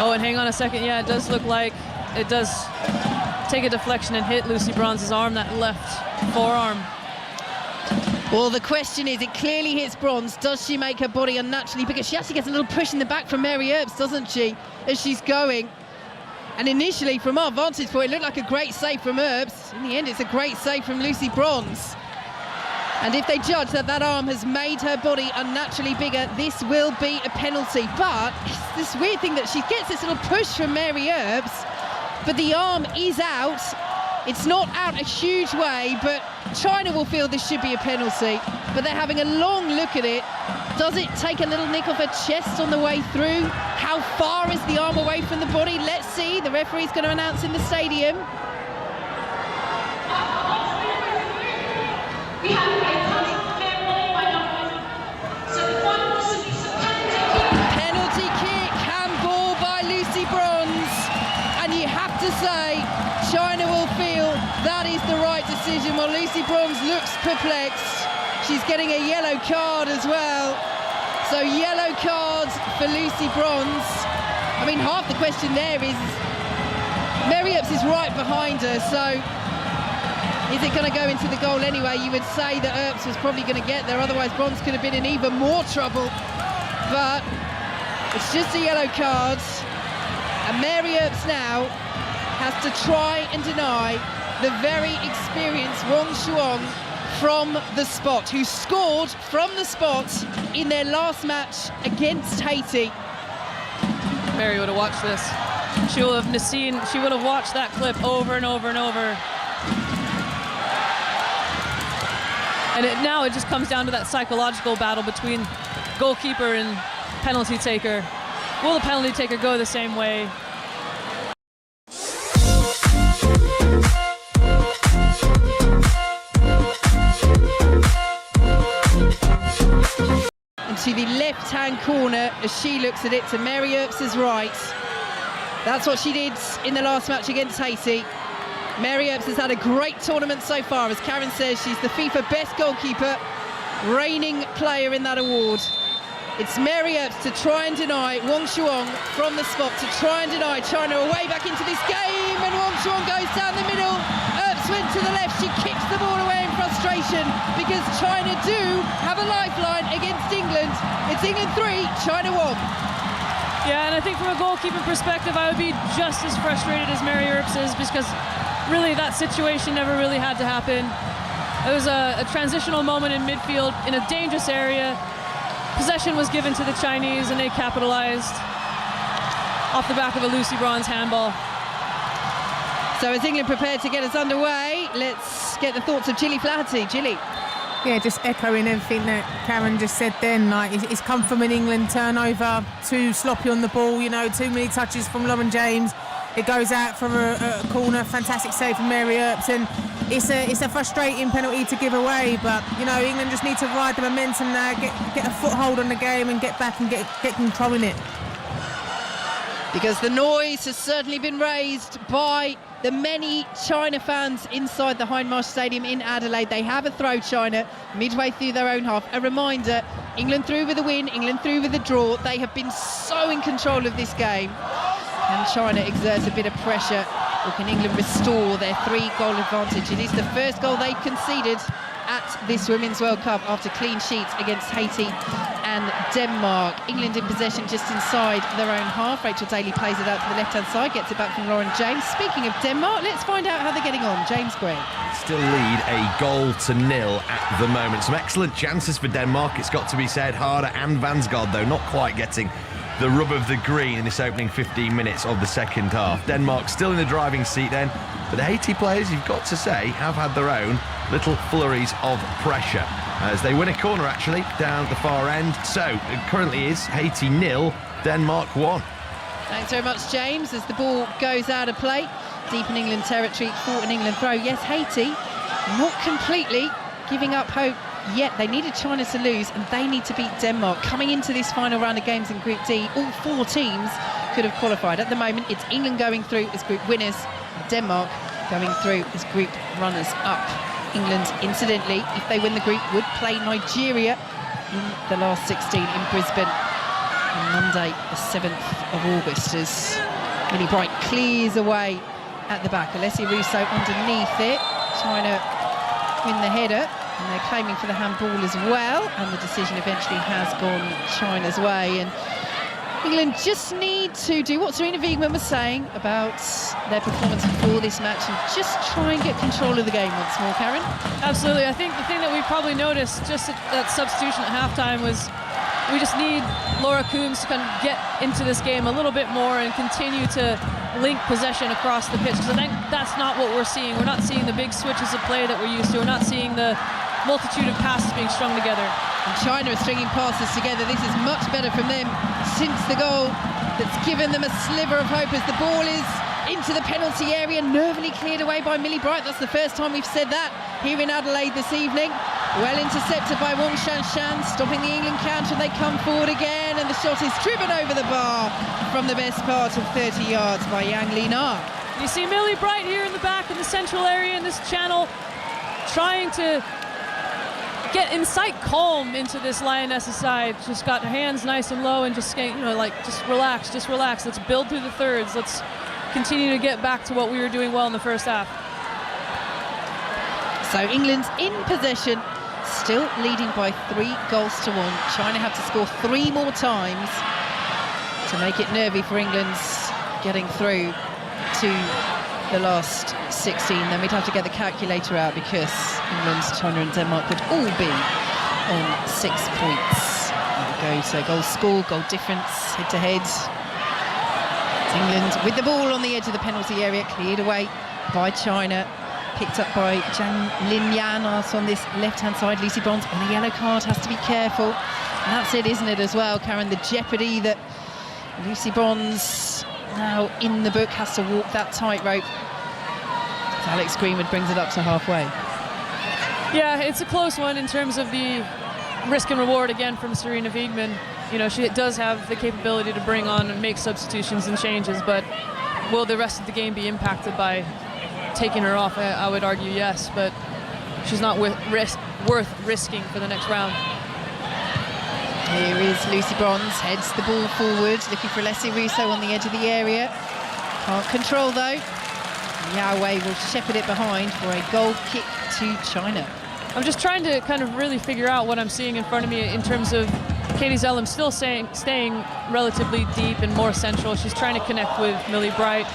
Oh, and hang on a second. Yeah, it does look like it does take a deflection and hit Lucy Bronze's arm, that left forearm. Well, the question is, it clearly hits Bronze. Does she make her body unnaturally bigger? She actually gets a little push in the back from Mary Earps, doesn't she, as she's going? And initially, from our vantage point, it looked like a great save from Earps. In the end, it's a great save from Lucy Bronze. And if they judge that that arm has made her body unnaturally bigger, this will be a penalty. But it's this weird thing that she gets this little push from Mary Earps, but the arm is out. It's not out a huge way, but China will feel this should be a penalty. But they're having a long look at it. Does it take a little nick off her chest on the way through? How far is the arm away from the body? Let's see. The referee's going to announce in the stadium. Penalty kick, handball by Lucy Bronze. And you have to say, China will feel that is the right decision, while Lucy Bronze looks perplexed. She's getting a yellow card as well. So yellow cards for Lucy Bronze. I mean, half the question there is, Mary Earps is right behind her, so is it going to go into the goal anyway? You would say that Earps was probably going to get there, otherwise Bronze could have been in even more trouble. But it's just a yellow card. And Mary Earps now has to try and deny the very experienced Wong Shuang from the spot, who scored from the spot in their last match against Haiti. Mary would have watched this. She would have watched that clip over and over and over. And now it just comes down to that psychological battle between goalkeeper and penalty taker. Will the penalty taker go the same way? And to the left-hand corner, as she looks at it, to Mary Earps' right. That's what she did in the last match against Haiti. Mary Earps has had a great tournament so far. As Karen says, she's the FIFA best goalkeeper, reigning player in that award. It's Mary Earps to try and deny Wong Shuang from the spot, to try and deny China away back into this game, and Wong Shuang goes down the middle. Earps went to the left, she kicks the ball away in frustration, because China do have a lifeline against England. It's England 3, China 1. Yeah, and I think from a goalkeeping perspective, I would be just as frustrated as Mary Earps is, because really that situation never really had to happen. It was a transitional moment in midfield in a dangerous area. Possession was given to the Chinese, and they capitalized off the back of a Lucy Bronze handball. So as England prepared to get us underway, let's get the thoughts of Gilly Flaherty. Gilly. Yeah, just echoing everything that Karen just said then. Like, it's come from an England turnover, too sloppy on the ball, too many touches from Lauren James. It goes out for a corner. Fantastic save from Mary Earps, and it's a frustrating penalty to give away. But you know, England just need to ride the momentum now, get a foothold on the game, and get back and get control in it. Because the noise has certainly been raised by the many China fans inside the Hindmarsh Stadium in Adelaide. They have a throw, China, midway through their own half. A reminder, England through with a win, England through with a draw. They have been so in control of this game. And China exerts a bit of pressure. Or can England restore their 3-goal advantage? It is the first goal they've conceded at this Women's World Cup after clean sheets against Haiti and Denmark. England in possession just inside their own half. Rachel Daly plays it out to the left-hand side, gets it back from Lauren James. Speaking of Denmark, let's find out how they're getting on. James Gray. Still lead 1-0 at the moment. Some excellent chances for Denmark, it's got to be said. Harder and Vansgaard, though, not quite getting the rub of the green in this opening 15 minutes of the second half. Denmark still in the driving seat then, but the Haiti players, you've got to say, have had their own little flurries of pressure as they win a corner actually down the far end. So it currently is Haiti 0, Denmark 1. Thanks very much, James, as the ball goes out of play deep in England territory. Fought an England throw. Yes, Haiti not completely giving up hope yet. They needed China to lose and they need to beat Denmark. Coming into this final round of games in Group D, all 4 teams could have qualified. At the moment, it's England going through as group winners, Denmark going through as group runners-up. England, incidentally, if they win the group, would play Nigeria in the last 16 in Brisbane on Monday, the 7th of August, as Millie Bright clears away at the back. Alessia Russo underneath it. China win the header, and they're claiming for the handball as well, and the decision eventually has gone China's way. And England just need to do what Serena Wiegmann was saying about their performance before this match and just try and get control of the game once more, Karen. Absolutely. I think the thing that we probably noticed just at that substitution at halftime was we just need Laura Coombs to kind of get into this game a little bit more and continue to link possession across the pitch, because I think that's not what we're seeing. We're not seeing the big switches of play that we're used to. We're not seeing the multitude of passes being strung together. And China are stringing passes together. This is much better from them since the goal that's given them a sliver of hope as the ball is into the penalty area, nervily cleared away by Millie Bright. That's the first time we've said that here in Adelaide this evening. Well intercepted by Wong Shanshan, stopping the England counter. They come forward again, and the shot is driven over the bar from the best part of 30 yards by Yang Li Na. You see Millie Bright here in the back in the central area in this channel, trying to get incite calm into this Lionesses side. Just got her hands nice and low and just, you know, like, just relax. Let's build through the thirds. Let's continue to get back to what we were doing well in the first half. So England's in possession, still leading by 3-1. China have to score 3 more times to make it nervy for England's getting through to the last 16. Then we'd have to get the calculator out because England, China and Denmark would all be on 6 points. We'll go to goal score, goal difference, head to head. England with the ball on the edge of the penalty area, cleared away by China, picked up by Zhang Linyan on this left-hand side. Lucy Bronze on a yellow card, has to be careful. And that's it, isn't it, as well, Karen? The jeopardy that Lucy Bronze, now in the book, has to walk that tightrope. Alex Greenwood brings it up to halfway. Yeah, it's a close one in terms of the risk and reward again from Serena Wiegmann. You know, she does have the capability to bring on and make substitutions and changes, but will the rest of the game be impacted by taking her off? I would argue yes, but she's not worth risking for the next round. Here is Lucy Bronze, heads the ball forward, looking for Alessia Russo on the edge of the area. Can't control though. Yao Wei will shepherd it behind for a goal kick to China. I'm just trying to kind of really figure out what I'm seeing in front of me in terms of Katie Zellum still staying relatively deep and more central. She's trying to connect with Millie Bright.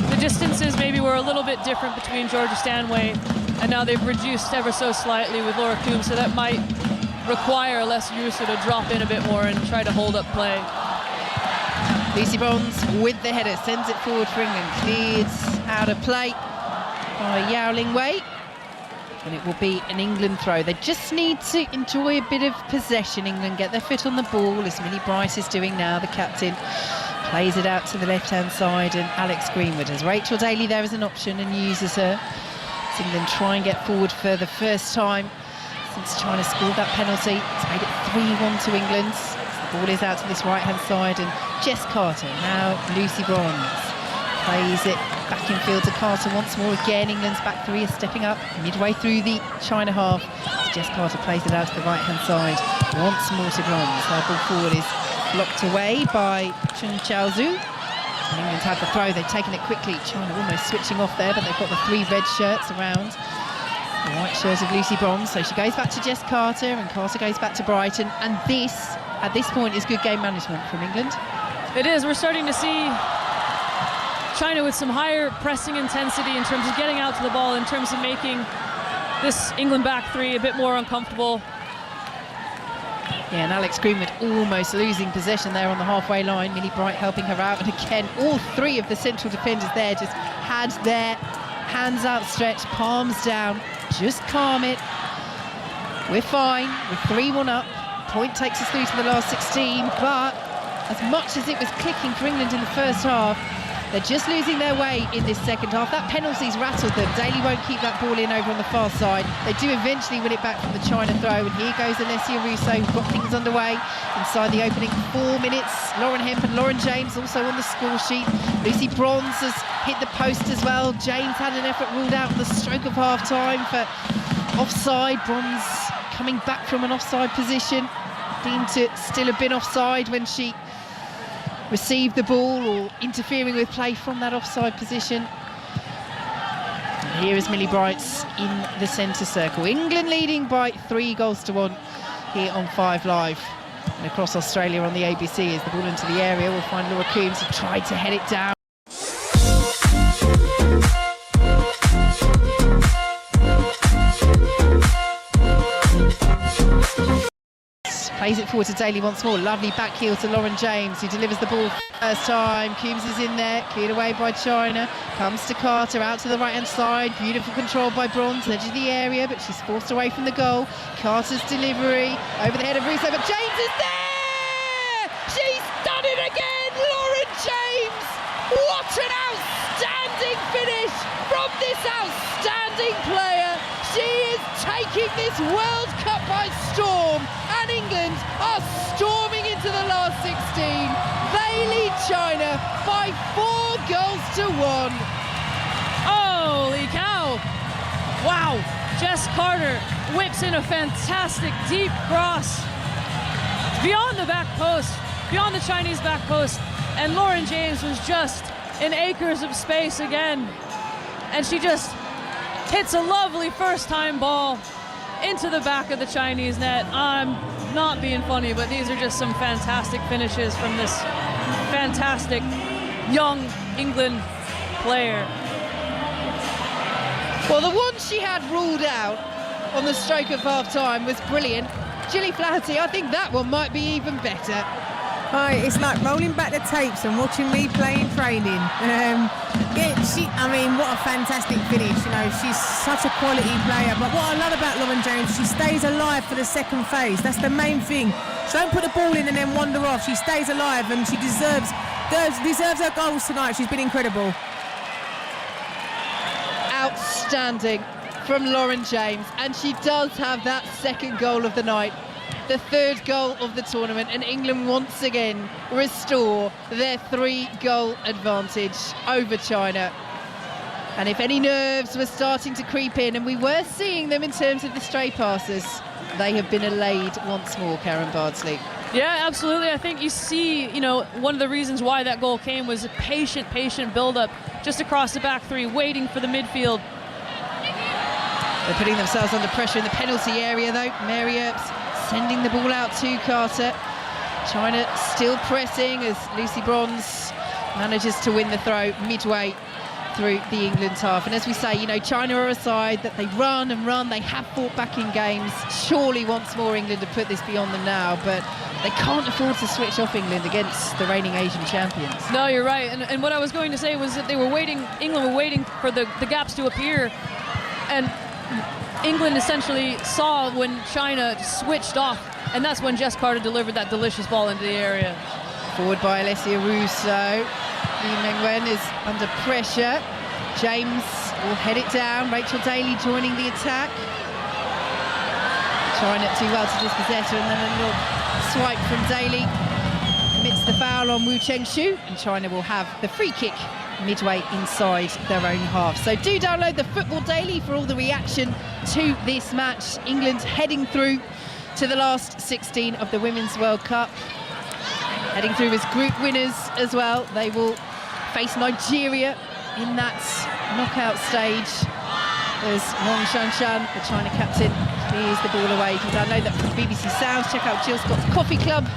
The distances maybe were a little bit different between Georgia Stanway, and now they've reduced ever so slightly with Laura Coombs, so that might require Alessia Russo to drop in a bit more and try to hold up play. Lucy Bronze with the header, sends it forward for England, clears out of play by Yao Ling Wei, and it will be an England throw. They just need to enjoy a bit of possession. England get their foot on the ball, as Millie Bright is doing now, the captain. Plays it out to the left-hand side, and Alex Greenwood has Rachel Daly there as an option and uses her. As England try and get forward for the first time since China scored that penalty. It's made it 3-1 to England. The ball is out to this right-hand side, and Jess Carter, now Lucy Bronze, plays it back in field to Carter once more. Again, England's back three is stepping up midway through the China half. As Jess Carter plays it out to the right-hand side once more to Bronze. Her ball forward is blocked away by Chun Chao-Zhu. England had the throw, they've taken it quickly. China almost switching off there, but they've got the three red shirts around the white shirt of Lucy Bronze. So she goes back to Jess Carter, and Carter goes back to Brighton. And this, at this point, is good game management from England. It is. We're starting to see China with some higher pressing intensity in terms of getting out to the ball, in terms of making this England back three a bit more uncomfortable. Yeah, and Alex Greenwood almost losing possession there on the halfway line. Millie Bright helping her out, and again, all three of the central defenders there just had their hands outstretched, palms down, just calm it. We're fine, we're 3-1 up. Point takes us through to the last 16, but as much as it was clicking for England in the first half, they're just losing their way in this second half. That penalty's rattled them. Daly won't keep that ball in over on the far side. They do eventually win it back from the China throw, and here goes Alessia Russo, who've got things underway inside the opening 4 minutes. Lauren Hemp and Lauren James also on the score sheet. Lucy Bronze has hit the post as well. James had an effort ruled out at the stroke of half-time for offside. Bronze coming back from an offside position, deemed to still have been offside when she received the ball, or interfering with play from that offside position. And here is Millie Brights in the centre circle. England leading by 3-1 here on 5 Live. And across Australia on the ABC as the ball into the area. We'll find Laura Coombs, who tried to head it down. Plays it forward to Daly once more. Lovely back heel to Lauren James, who delivers the ball first time. Coombs is in there, cleared away by China. Comes to Carter, out to the right-hand side. Beautiful control by Bronze, edge of the area, but she's forced away from the goal. Carter's delivery over the head of Russo, but James is there! She's done it again, Lauren James! What an outstanding finish from this outstanding player! She is taking this World Cup by storm, and England are storming into the last 16. They lead China by 4-1. Holy cow! Wow! Jess Carter whips in a fantastic deep cross beyond the back post, beyond the Chinese back post, and Lauren James was just in acres of space again, and she just hits a lovely first-time ball into the back of the Chinese net. I'm not being funny, but these are just some fantastic finishes from this fantastic young England player. Well, the one she had ruled out on the stroke of half-time was brilliant. Gilly Flaherty, I think that one might be even better. It's like rolling back the tapes and watching me playing training. I mean, what a fantastic finish. You know, she's such a quality player. But what I love about Lauren James, she stays alive for the second phase. That's the main thing. She don't put the ball in and then wander off. She stays alive, and she deserves her goals tonight. She's been incredible. Outstanding from Lauren James, and she does have that second goal of the night, the third goal of the tournament, and England once again restore their 3-goal advantage over China. And if any nerves were starting to creep in, and we were seeing them in terms of the stray passes, they have been allayed once more, Karen Bardsley. Yeah, absolutely. I think you see, one of the reasons why that goal came was a patient build-up just across the back three, waiting for the midfield. They're putting themselves under pressure in the penalty area, though. Mary Earps sending the ball out to Carter. China still pressing as Lucy Bronze manages to win the throw midway through the England half. And as we say, China are a side that they run and run. They have fought back in games. Surely once more England to put this beyond them now, but they can't afford to switch off England against the reigning Asian champions. No, you're right. And what I was going to say was that England were waiting for the gaps to appear, and England essentially saw when China switched off, and that's when Jess Carter delivered that delicious ball into the area. Forward by Alessia Russo. Lee Mengwen is under pressure. James will head it down. Rachel Daly joining the attack. Trying not too well to dispossess her, and then a little swipe from Daly commits the foul on Wu Chengshu, and China will have the free kick midway inside their own half. So do download the Football Daily for all the reaction to this match. England heading through to the last 16 of the Women's World Cup, heading through as group winners as well. They will face Nigeria in that knockout stage. There's Wang Shanshan, the China captain, clears the ball away. You can download that from BBC Sounds. Check out Jill Scott's Coffee Club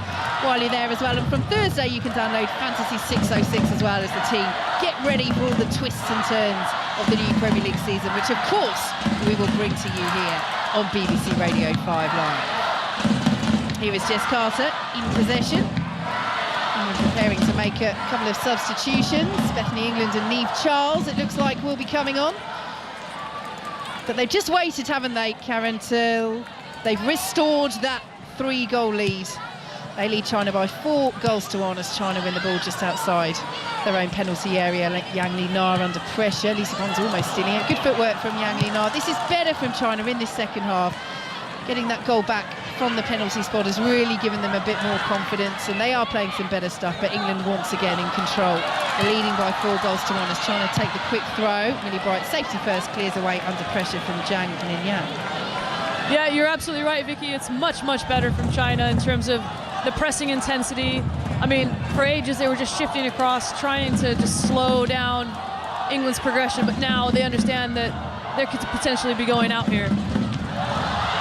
while you're there as well. And from Thursday, you can download Fantasy 606 as well as the team get ready for all the twists and turns of the new Premier League season, which of course we will bring to you here on BBC Radio 5 Live. Here is Jess Carter in possession. England preparing to make a couple of substitutions. Bethany England and Niamh Charles, it looks like, will be coming on. But they've just waited, haven't they, Karen, till they've restored that 3-goal lead. They lead China by 4-1 as China win the ball just outside their own penalty area. Yang Li Na under pressure. Lisa Bond's almost stealing it. Good footwork from Yang Li Na. This is better from China in this second half. Getting that goal back from the penalty spot has really given them a bit more confidence, and they are playing some better stuff, but England once again in control. They're leading by 4-1 as China take the quick throw. Millie Bright, safety first, clears away under pressure from Zhang Ninyang. Yeah, you're absolutely right, Vicky. It's much, much better from China in terms of the pressing intensity. I mean, for ages they were just shifting across, trying to just slow down England's progression, but now they understand that they could potentially be going out here.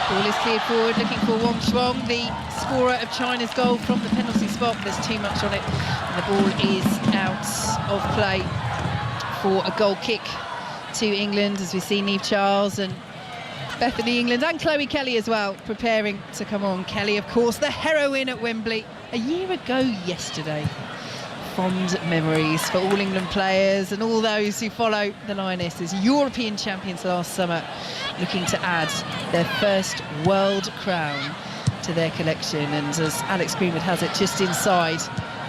Ball is cleared forward, looking for Wang Shuang, the scorer of China's goal from the penalty spot. There's too much on it, and the ball is out of play for a goal kick to England, as we see Niamh Charles and Bethany England and Chloe Kelly as well preparing to come on. Kelly, of course, the heroine at Wembley a year ago yesterday. Fond memories for all England players and all those who follow the Lionesses. European champions last summer, looking to add their first world crown to their collection. And as Alex Greenwood has it, just inside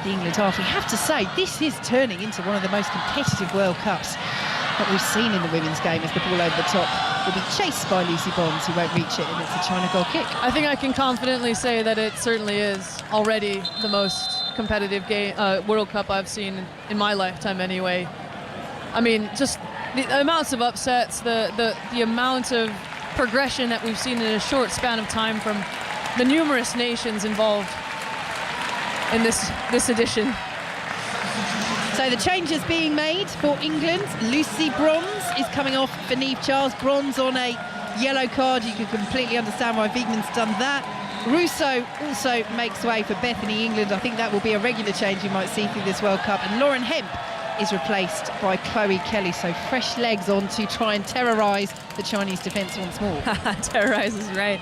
the England half, we have to say this is turning into one of the most competitive World Cups that we've seen in the women's game, as the ball over the top will be chased by Lucy Bonds, who won't reach it, and it's a China goal kick. I think I can confidently say that it certainly is already the most competitive game, World Cup I've seen in my lifetime anyway. I mean, just the amounts of upsets, the amount of progression that we've seen in a short span of time from the numerous nations involved in this edition. So the changes being made for England. Lucy Bronze is coming off for Niamh Charles. Bronze on a yellow card. You can completely understand why Wiegman's done that. Russo also makes way for Bethany England. I think that will be a regular change you might see through this World Cup. And Lauren Hemp is replaced by Chloe Kelly. So fresh legs on to try and terrorise the Chinese defence once more. Terrorise is right.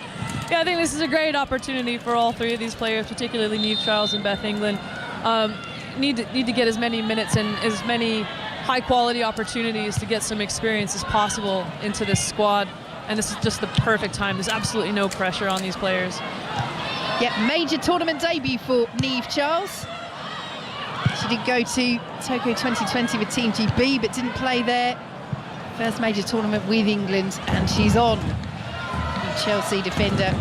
Yeah, I think this is a great opportunity for all three of these players, particularly Niamh Charles and Beth England. Need to get as many minutes and as many high-quality opportunities to get some experience as possible into this squad. And this is just the perfect time. There's absolutely no pressure on these players. Yep, major tournament debut for Niamh Charles. She did go to Tokyo 2020 with Team GB, but didn't play there. First major tournament with England, and she's on. The Chelsea defender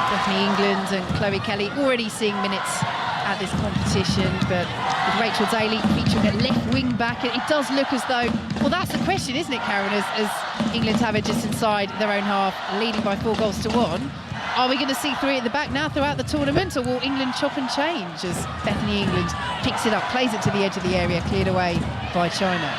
Bethany England and Chloe Kelly already seeing minutes at this competition, but with Rachel Daly featuring at left wing back, it does look as though, well, that's the question, isn't it, Karen, as England have it just inside their own half, leading by 4-1. Are we going to see three at the back now throughout the tournament, or will England chop and change as Bethany England picks it up, plays it to the edge of the area, cleared away by China?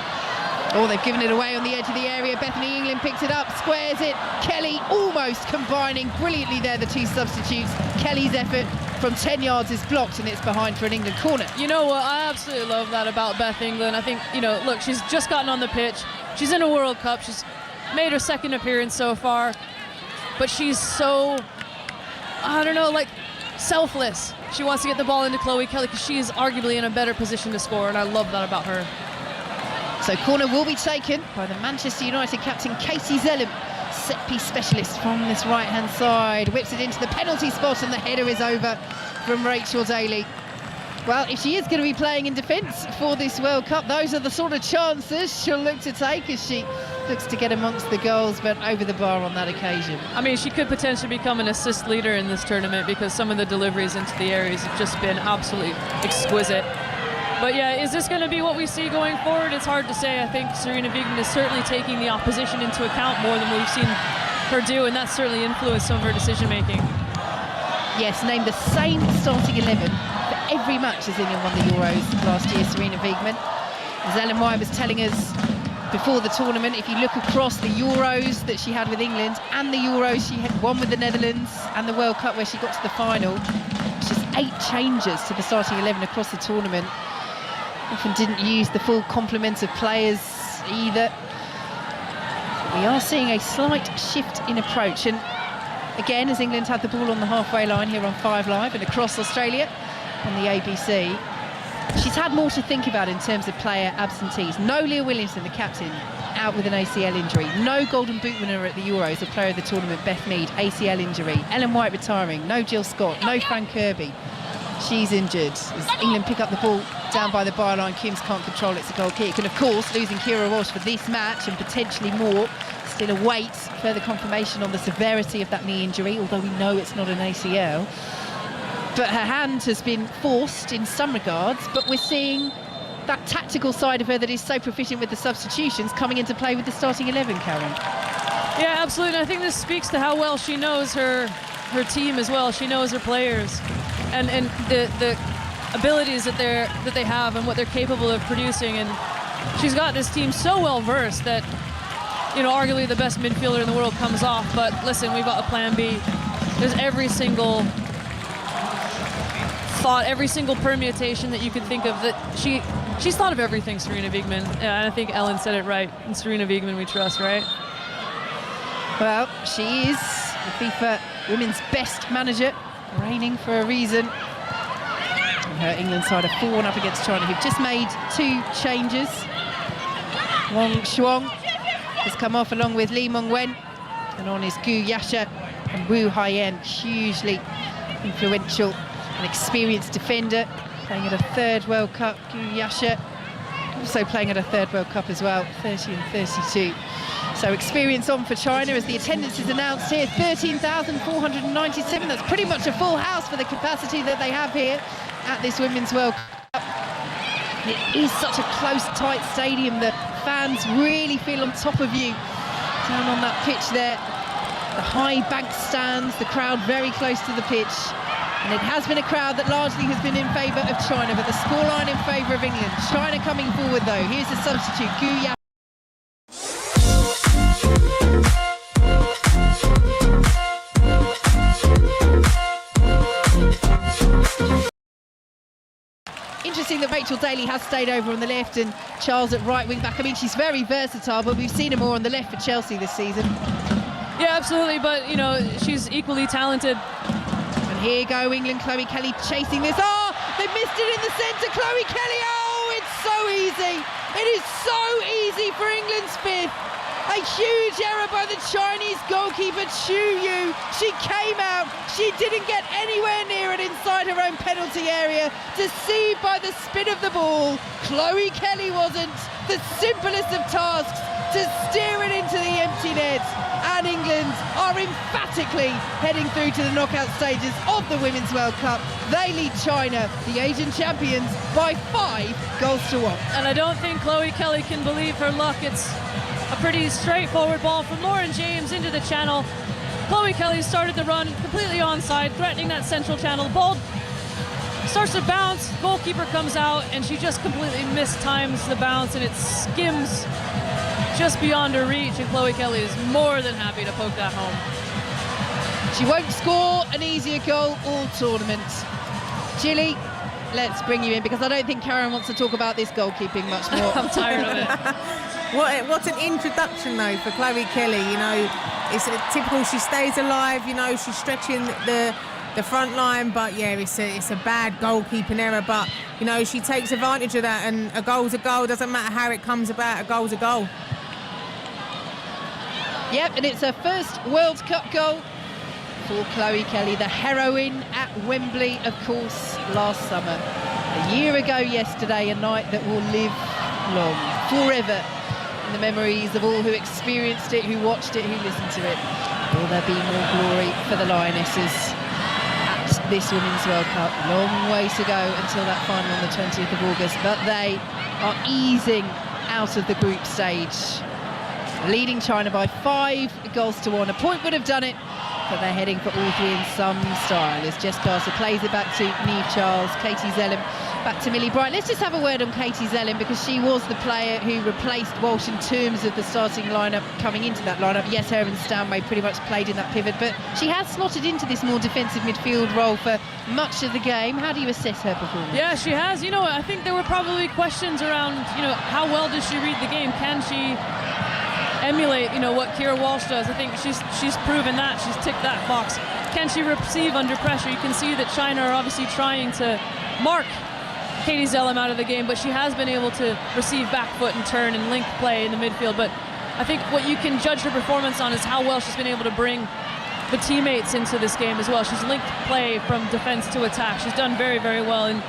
Oh, they've given it away on the edge of the area. Bethany England picks it up, squares it. Kelly almost combining brilliantly there, the two substitutes. Kelly's effort from 10 yards is blocked, and it's behind for an England corner. You know what? I absolutely love that about Beth England. I think, look, she's just gotten on the pitch. She's in a World Cup. She's made her second appearance so far. But she's so, selfless. She wants to get the ball into Chloe Kelly because she is arguably in a better position to score, and I love that about her. So corner will be taken by the Manchester United captain Katie Zellem, set-piece specialist from this right-hand side. Whips it into the penalty spot, and the header is over from Rachel Daly. Well, if she is going to be playing in defence for this World Cup, those are the sort of chances she'll look to take as she looks to get amongst the goals, but over the bar on that occasion. I mean, she could potentially become an assist leader in this tournament because some of the deliveries into the areas have just been absolutely exquisite. But yeah, is this going to be what we see going forward? It's hard to say. I think Sarina Wiegman is certainly taking the opposition into account more than we've seen her do, and that's certainly influenced some of her decision-making. Yes, named the same starting 11 for every match as England won the Euros last year, Sarina Wiegman. As Ellen White was telling us before the tournament, if you look across the Euros that she had with England and the Euros she had won with the Netherlands and the World Cup where she got to the final, it's just 8 changes to the starting 11 across the tournament. Often didn't use the full complement of players either. We are seeing a slight shift in approach, and again, as England had the ball on the halfway line here on 5 Live and across Australia on the ABC, she's had more to think about in terms of player absentees. No Leah Williamson, the captain, out with an ACL injury. No Golden Boot winner at the Euros, the player of the tournament, Beth Mead, ACL injury. Ellen White retiring. No Jill Scott. No Fran Kirby. She's injured. As England pick up the ball down by the byline, Kims can't control it. It's a goal kick. And of course, losing Kira Walsh for this match and potentially more. Still awaits further confirmation on the severity of that knee injury, although we know it's not an ACL. But her hand has been forced in some regards, but we're seeing that tactical side of her that is so proficient with the substitutions coming into play with the starting 11, Karen. Yeah, absolutely. I think this speaks to how well she knows her team as well. She knows her players and the abilities that they have and what they're capable of producing. And she's got this team so well versed that, you know, arguably the best midfielder in the world comes off. But listen, we've got a plan B. There's every single thought, every single permutation that you could think of. That she's thought of everything, Sarina Wiegman. And I think Ellen said it right. In Sarina Wiegman we trust, right? Well, she is the FIFA Women's Best Manager, reigning for a reason. And her England side are 4-1 up against China, who've just made 2 changes. Wang Shuang has come off along with Lee Mong-wen, and on is Gu Yasha and Wu Haiyan, hugely influential and experienced defender, playing at a 3rd World Cup. Gu Yasha also playing at a 3rd World Cup as well, 30 and 32. So experience on for China as the attendance is announced here, 13,497. That's pretty much a full house for the capacity that they have here at this Women's World Cup. It is such a close, tight stadium that fans really feel on top of you down on that pitch there. The high bank stands, the crowd very close to the pitch. And it has been a crowd that largely has been in favour of China, but the scoreline in favour of England. China coming forward though. Here's the substitute, Gu Yasha. Interesting that Rachel Daly has stayed over on the left and Charles at right wing back. I mean, she's very versatile, but we've seen her more on the left for Chelsea this season. Yeah, absolutely, but, you know, she's equally talented. And here go England, Chloe Kelly chasing this. Oh, they missed it in the centre, Chloe Kelly. Oh, it's so easy. It is so easy for England's 5th. A huge error by the Chinese goalkeeper, Chu Yu. She came out, she didn't get anywhere near it inside her own penalty area. Deceived by the spin of the ball. Chloe Kelly wasn't. The simplest of tasks to steer it into the empty net. And England are emphatically heading through to the knockout stages of the Women's World Cup. They lead China, the Asian champions, by 5-1. And I don't think Chloe Kelly can believe her luck. It's a pretty straightforward ball from Lauren James into the channel. Chloe Kelly started the run completely onside, threatening that central channel. The ball starts to bounce, goalkeeper comes out, and she just completely mistimes the bounce, and it skims just beyond her reach, and Chloe Kelly is more than happy to poke that home. She won't score an easier goal all tournament. Gilly, let's bring you in, because I don't think Karen wants to talk about this goalkeeping much more. I'm tired of it. What an introduction though for Chloe Kelly. You know, it's typical. She stays alive. You know, she's stretching the front line, but yeah, it's a bad goalkeeping error. But you know, she takes advantage of that, and a goal's a goal. Doesn't matter how it comes about. A goal's a goal. Yep, and it's her first World Cup goal for Chloe Kelly, the heroine at Wembley, of course, last summer. A year ago yesterday, a night that will live long, forever, in the memories of all who experienced it, who watched it, who listened to it. Will there be more glory for the Lionesses at this Women's World Cup? Long way to go until that final on the 20th of August, but they are easing out of the group stage, leading China by 5-1. A point would have done it, but they're heading for all three in some style as Jess Carter plays it back to Niamh Charles, Katie Zellem back to Millie Bright. Let's just have a word on Katie Zellem, because she was the player who replaced Walsh in terms of the starting lineup coming into that lineup. Yes, her and Stanway pretty much played in that pivot, but she has slotted into this more defensive midfield role for much of the game. How do you assess her performance? Yeah, she has. You know, I think there were probably questions around, you know, how well does she read the game? Can she emulate, you know, what Keira Walsh does? I think she's proven that. She's ticked that box. Can she receive under pressure? You can see that China are obviously trying to mark Katie Zellem out of the game, but she has been able to receive back foot and turn and link play in the midfield. But I think what you can judge her performance on is how well she's been able to bring the teammates into this game as well. She's linked play from defense to attack. She's done very, very well. And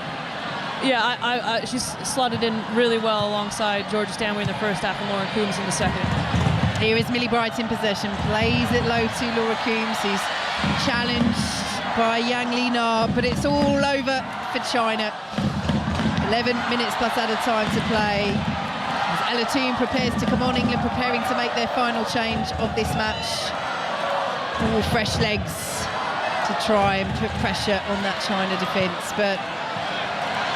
yeah, she's slotted in really well alongside Georgia Stanway in the first half and Laura Coombs in the second. Here is Millie Bright in possession, plays it low to Laura Coombs, who's challenged by Yang Li Na, but it's all over for China. 11 minutes plus added time to play. As Ella Toon prepares to come on, England preparing to make their final change of this match. All fresh legs to try and put pressure on that China defence. But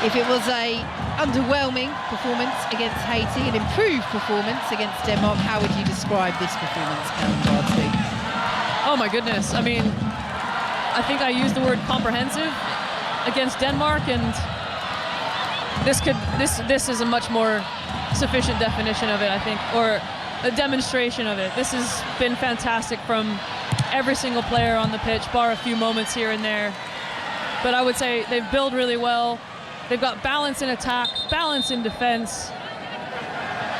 if it was a underwhelming performance against Haiti, an improved performance against Denmark, how would you describe this performance, Karen Bardsley? Oh my goodness. I mean, I think I used the word comprehensive against Denmark, and this is a much more sufficient definition of it, I think, or a demonstration of it. This has been fantastic from every single player on the pitch, bar a few moments here and there. But I would say they've built really well. They've got balance in attack, balance in defense.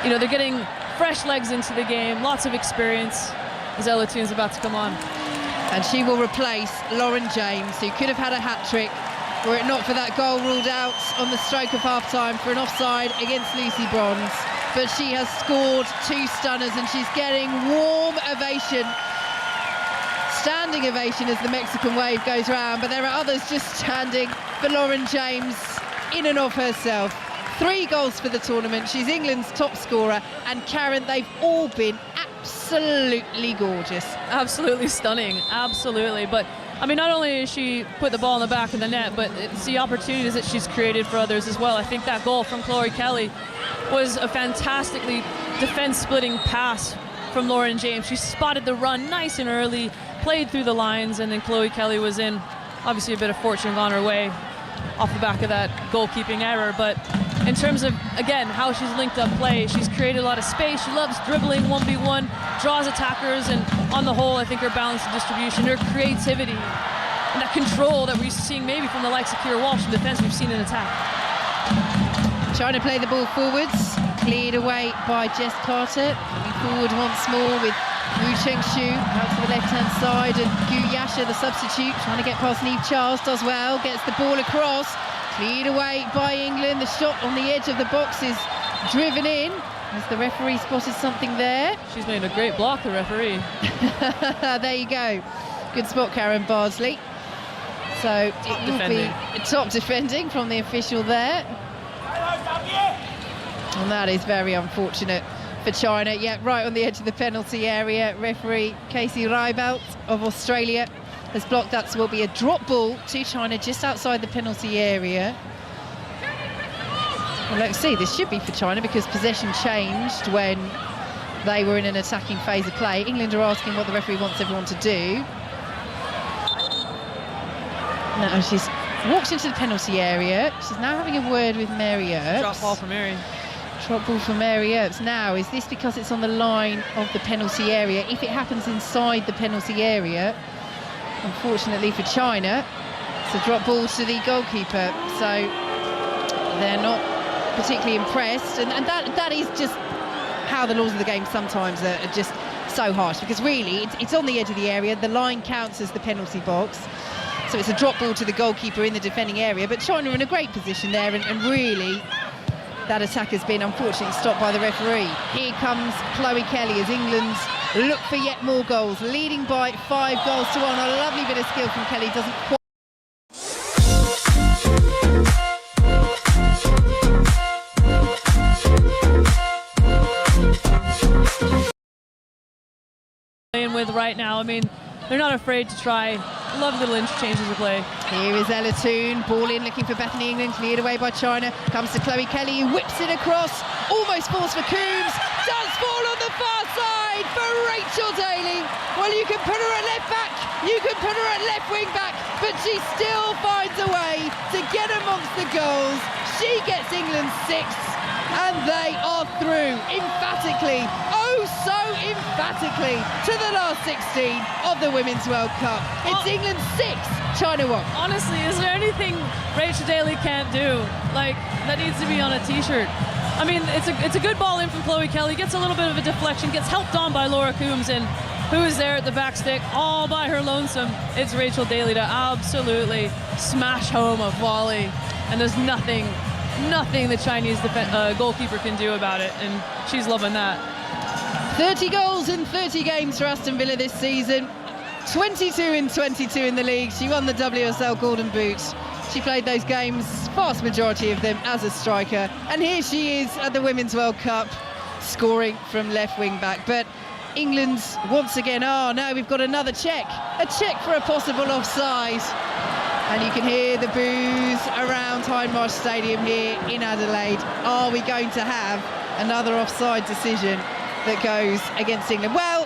You know, they're getting fresh legs into the game, lots of experience as Ella Toon's about to come on. And she will replace Lauren James, who could have had a hat-trick were it not for that goal ruled out on the stroke of half-time for an offside against Lucy Bronze. But she has scored 2 stunners and she's getting warm ovation, standing ovation as the Mexican wave goes round. But there are others just standing for Lauren James in and of herself. 3 goals for the tournament. She's England's top scorer. And Karen, they've all been absolutely gorgeous. Absolutely stunning, absolutely. But I mean, not only has she put the ball in the back of the net, but it's the opportunities that she's created for others as well. I think that goal from Chloe Kelly was a fantastically defense-splitting pass from Lauren James. She spotted the run nice and early, played through the lines, and then Chloe Kelly was in. Obviously a bit of fortune gone her way off the back of that goalkeeping error, but in terms of, again, how she's linked up play, she's created a lot of space. She loves dribbling 1v1, draws attackers, and on the whole, I think her balance of distribution, her creativity, and that control that we're seeing maybe from the likes of Keira Walsh in defense, we've seen in attack. Trying to play the ball forwards, cleared away by Jess Carter. Coming forward once more with Wu Chengshu out to the left-hand side, and Gu Yasha, the substitute, trying to get past Niamh Charles, does well, gets the ball across, cleared away by England. The shot on the edge of the box is driven in. Has the referee spotted something there? She's made a great block, the referee. There you go. Good spot, Karen Bardsley. So it will be top defending from the official there. And that is very unfortunate for China. Yeah, right on the edge of the penalty area. Referee Casey Reibelt of Australia has blocked that, so it will be a drop ball to China just outside the penalty area. Well, let's see, this should be for China because possession changed when they were in an attacking phase of play. England are asking what the referee wants everyone to do. No, she's walked into the penalty area. She's now having a word with Mary Earps. Drop ball for Mary. Drop ball for Mary Earps. Now, is this because it's on the line of the penalty area? If it happens inside the penalty area, unfortunately for China, it's a drop ball to the goalkeeper. So they're not particularly impressed. And that is just how the laws of the game sometimes are just so harsh, because really it's on the edge of the area. The line counts as the penalty box, so it's a drop ball to the goalkeeper in the defending area. But China are in a great position there, and really that attack has been unfortunately stopped by the referee. Here comes Chloe Kelly as England look for yet more goals, leading by 5 goals to 1. A lovely bit of skill from Kelly, doesn't quite. With right now, I mean, they're not afraid to try. Love little interchanges of play. Here is Ella Toon, ball in, looking for Bethany England, cleared away by China. Comes to Chloe Kelly, who whips it across, almost falls for Coombs, does fall on the far side for Rachel Daly. Well, you can put her at left back, you can put her at left wing back, but she still finds a way to get amongst the goals. She gets England 6, and they are through emphatically, oh so emphatically, to the last 16 of the Women's World Cup. It's England 6, China 1. Honestly, is there anything Rachel Daly can't do? Like, that needs to be on a t-shirt. I mean, it's a good ball in from Chloe Kelly, gets a little bit of a deflection, gets helped on by Laura Coombs, and who is there at the back stick all by her lonesome? It's Rachel Daly to absolutely smash home a volley, and there's nothing the Chinese goalkeeper can do about it, and she's loving that. 30 goals in 30 games for Aston Villa this season, 22 in 22 in the league. She won the WSL Golden Boot. She played those games, vast majority of them, as a striker, and here she is at the Women's World Cup, scoring from left wing back. But England once again, no, we've got another check, a check for a possible offside. And you can hear the boos around Hindmarsh Stadium here in Adelaide. Are we going to have another offside decision that goes against England? Well,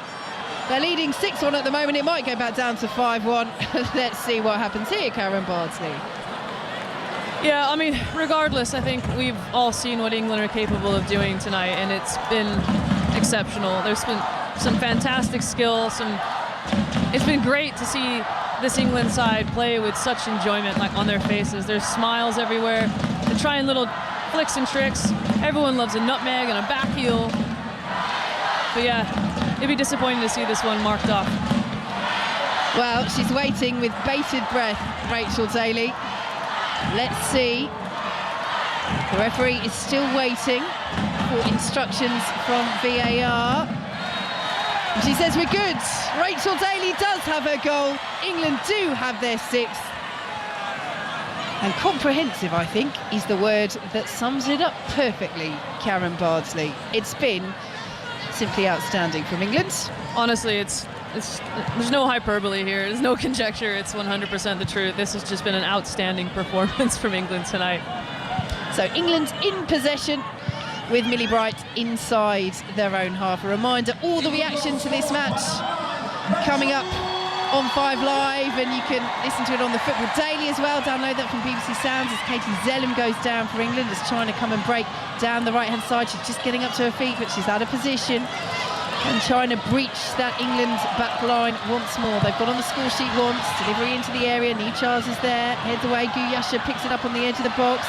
they're leading 6-1 at the moment. It might go back down to 5-1. Let's see what happens here, Karen Bardsley. Yeah, I mean, regardless, I think we've all seen what England are capable of doing tonight, and it's been exceptional. There's been some fantastic skill. It's been great to see this England side play with such enjoyment, like, on their faces. There's smiles everywhere. They're trying little flicks and tricks. Everyone loves a nutmeg and a back heel. But yeah, it'd be disappointing to see this one marked off. Well, she's waiting with bated breath, Rachel Daly. Let's see. The referee is still waiting for instructions from VAR. She says we're good. Rachel Daly does have her goal. England do have their 6th. And comprehensive, I think, is the word that sums it up perfectly, Karen Bardsley. It's been simply outstanding from England. Honestly, there's no hyperbole here. There's no conjecture. It's 100% the truth. This has just been an outstanding performance from England tonight. So England in possession, with Millie Bright inside their own half. A reminder, all the reaction to this match coming up on 5 Live, and you can listen to it on the Football Daily as well. Download that from BBC Sounds as Katie Zellum goes down for England as China come and break down the right-hand side. She's just getting up to her feet, but she's out of position. And China breach that England back line once more. They've got on the score sheet once, delivery into the area, Nii Charles is there, heads away, Gu Yasha picks it up on the edge of the box.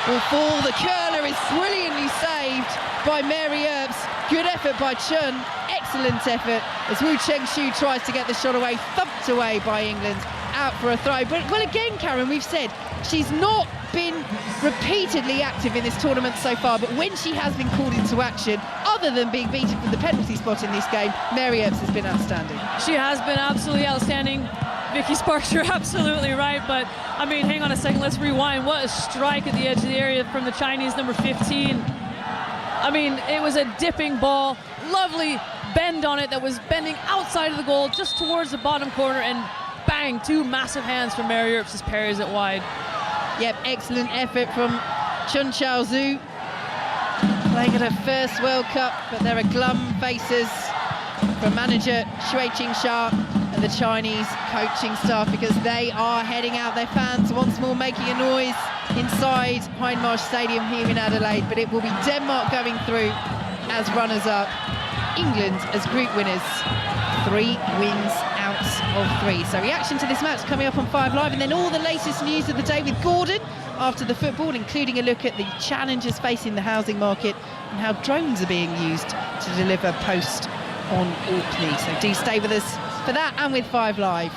Will fall, the curler is brilliantly saved by Mary Earps. Good effort by Chun, excellent effort as Wu Cheng-shu tries to get the shot away, thumped away by England, out for a throw. But, well, again, Karen, we've said she's not been repeatedly active in this tournament so far, but when she has been called into action, other than being beaten from the penalty spot in this game, Mary Earps has been outstanding. She has been absolutely outstanding. Vicky Sparks, you're absolutely right, but I mean, hang on a second, let's rewind. What a strike at the edge of the area from the Chinese number 15. I mean, it was a dipping ball, lovely bend on it that was bending outside of the goal, just towards the bottom corner, and bang, 2 massive hands from Mary Earps as parries it wide. Yep, excellent effort from Chun Chao-Zhu, playing at her first World Cup, but there are glum faces from manager Shui Qing-sha and the Chinese coaching staff, because they are heading out. Their fans once more making a noise inside Hindmarsh Stadium here in Adelaide, but it will be Denmark going through as runners-up, England as group winners. 3 wins out of 3. So reaction to this match coming up on 5 Live, and then all the latest news of the day with Gordon after the football, including a look at the challenges facing the housing market and how drones are being used to deliver post on Orkney. So do stay with us for that and with 5 Live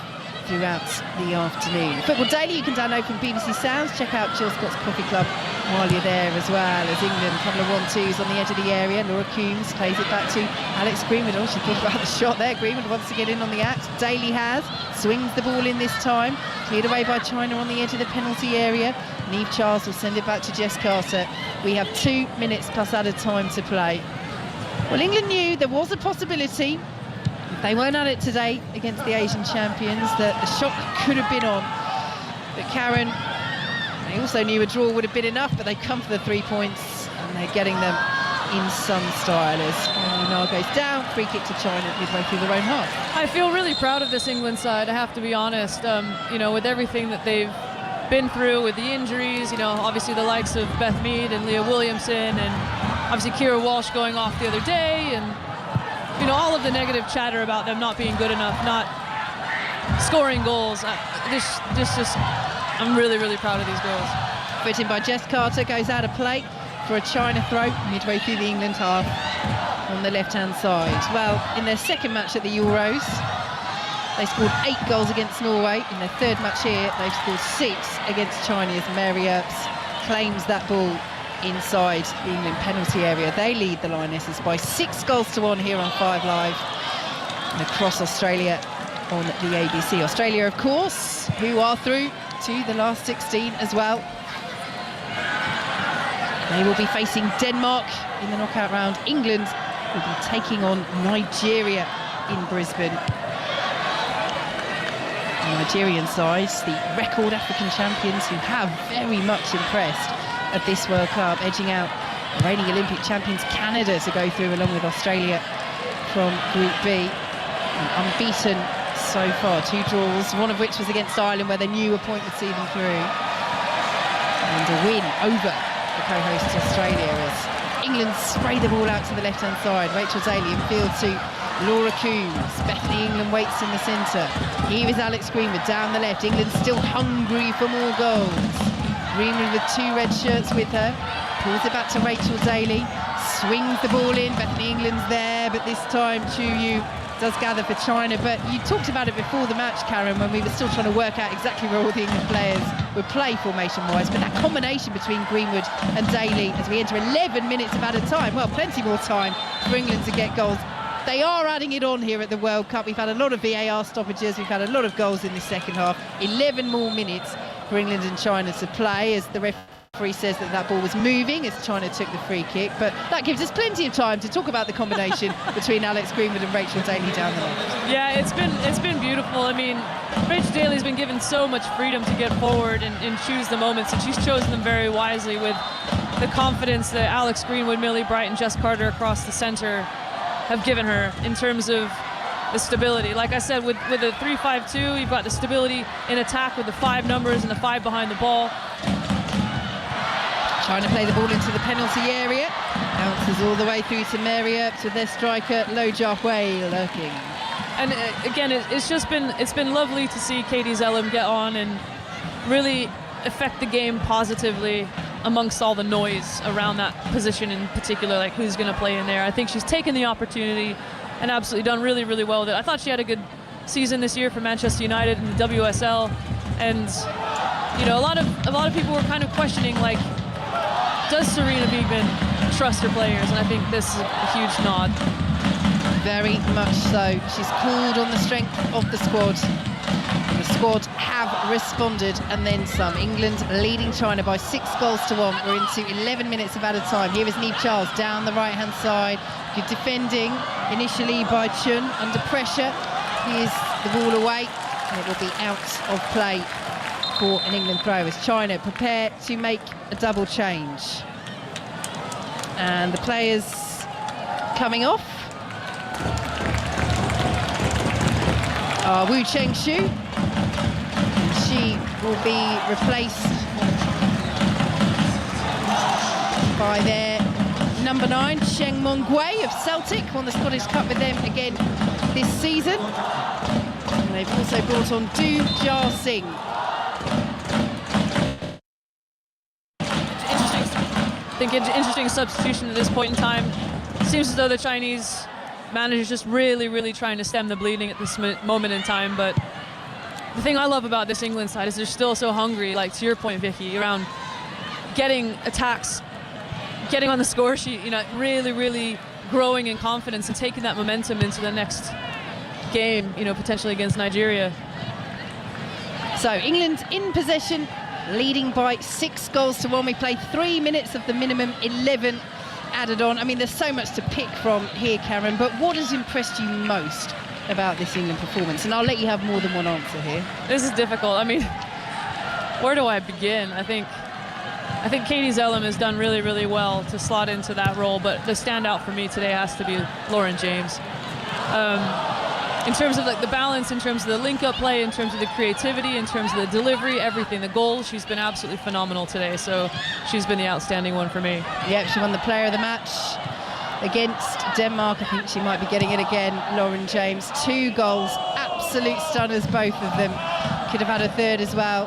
throughout the afternoon. Football Daily you can download from BBC Sounds. Check out Jill Scott's Coffee Club while you're there, as well as England. A couple of 1-2s on the edge of the area. Laura Coombs plays it back to Alex Greenwood. Oh, she thought about the shot there. Greenwood wants to get in on the act. Daly has. Swings the ball in this time. Cleared away by China on the edge of the penalty area. Niamh Charles will send it back to Jess Carter. We have 2 minutes plus added time to play. Well, England knew there was a possibility, if they weren't at it today against the Asian champions, that the shock could have been on. But Karen, they also knew a draw would have been enough, but they've come for the 3 points and they're getting them in some style as Now goes down, free kick to China midway through their own half. I feel really proud of this England side, I have to be honest. You know, with everything that they've been through, with the injuries, you know, obviously the likes of Beth Mead and Leah Williamson, and obviously Kira Walsh going off the other day, and you know, all of the negative chatter about them not being good enough, not scoring goals. I'm really, really proud of these girls. Put in by Jess Carter, goes out of play for a China throw midway through the England half on the left-hand side. Well, in their second match at the Euros, they scored 8 goals against Norway. In their third match here, they've scored 6 against China as Mary Earps claims that ball inside the England penalty area. They lead the Lionesses by 6-1 here on 5 Live and across Australia on the ABC. Australia, of course, who are through to the last 16 as well. They will be facing Denmark in the knockout round. England will be taking on Nigeria in Brisbane. The Nigerian side, the record African champions who have very much impressed at this World Cup, edging out reigning Olympic champions Canada to go through along with Australia from Group B. And unbeaten so far, 2 draws, one of which was against Ireland where they knew a point would see them through. And a win over the co-hosts Australia as England spray the ball out to the left-hand side. Rachel Daly in field to Laura Coombs. Bethany England waits in the centre. Here is Alex Greenwood down the left. England still hungry for more goals. Greenwood with 2 red shirts with her. Pulls it back to Rachel Daly. Swings the ball in. Bethany England's there, but this time Chu does gather for China. But you talked about it before the match, Karen, when we were still trying to work out exactly where all the England players would play formation-wise. But that combination between Greenwood and Daly as we enter 11 minutes of added time. Well, plenty more time for England to get goals. They are adding it on here at the World Cup. We've had a lot of VAR stoppages. We've had a lot of goals in the second half. 11 more minutes for England and China to play as the referee says that ball was moving as China took the free kick. But that gives us plenty of time to talk about the combination between Alex Greenwood and Rachel Daly down the left. Yeah, it's been beautiful. I mean, Rachel Daly's been given so much freedom to get forward and choose the moments, and she's chosen them very wisely with the confidence that Alex Greenwood, Millie Bright and Jess Carter across the centre have given her in terms of the stability. Like I said, with the 3-5-2, you've got the stability in attack with the 5 numbers and the 5 behind the ball. Trying to play the ball into the penalty area. Bounces all the way through to Mary Earps with their striker Lo Jia Hui lurking. And again, it's been lovely to see Katie Zellum get on and really affect the game positively amongst all the noise around that position in particular, like who's going to play in there. I think she's taken the opportunity and absolutely done really, really well with it. I thought she had a good season this year for Manchester United in the WSL, and you know, a lot of people were kind of questioning, like, does Sarina Wiegman trust her players? And I think this is a huge nod. Very much so. She's called on the strength of the squad. The squad have responded and then some. England leading China by 6-1. We're into 11 minutes of added time. Here is Niamh Charles down the right-hand side. Good defending initially by Chun under pressure. Here's the ball away and it will be out of play for an England throw as China prepare to make a double change. And the players coming off are Wu Cheng-shu. She will be replaced by their number 9, Sheng Mong-gui of Celtic, won the Scottish Cup with them again this season. And they've also brought on Du Jia Singh. I think an interesting substitution at this point in time. Seems as though the Chinese Manager's just really, really trying to stem the bleeding at this moment in time. But the thing I love about this England side is they're still so hungry, like to your point, Vicky, around getting attacks, getting on the score sheet, really, really growing in confidence and taking that momentum into the next game, potentially against Nigeria. So England in possession, leading by 6-1. We played 3 minutes of the minimum 11 added on. I mean, there's so much to pick from here, Karen, but what has impressed you most about this England performance? And I'll let you have more than one answer here. This is difficult. I mean, where do I begin? I think Katie Zellum has done really, really well to slot into that role, but the standout for me today has to be Lauren James. In terms of the balance, in terms of the link-up play, in terms of the creativity, in terms of the delivery, everything, the goals, she's been absolutely phenomenal today. So she's been the outstanding one for me. Yep, she won the player of the match against Denmark. I think she might be getting it again, Lauren James. 2 goals, absolute stunners, both of them. Could have had a third as well.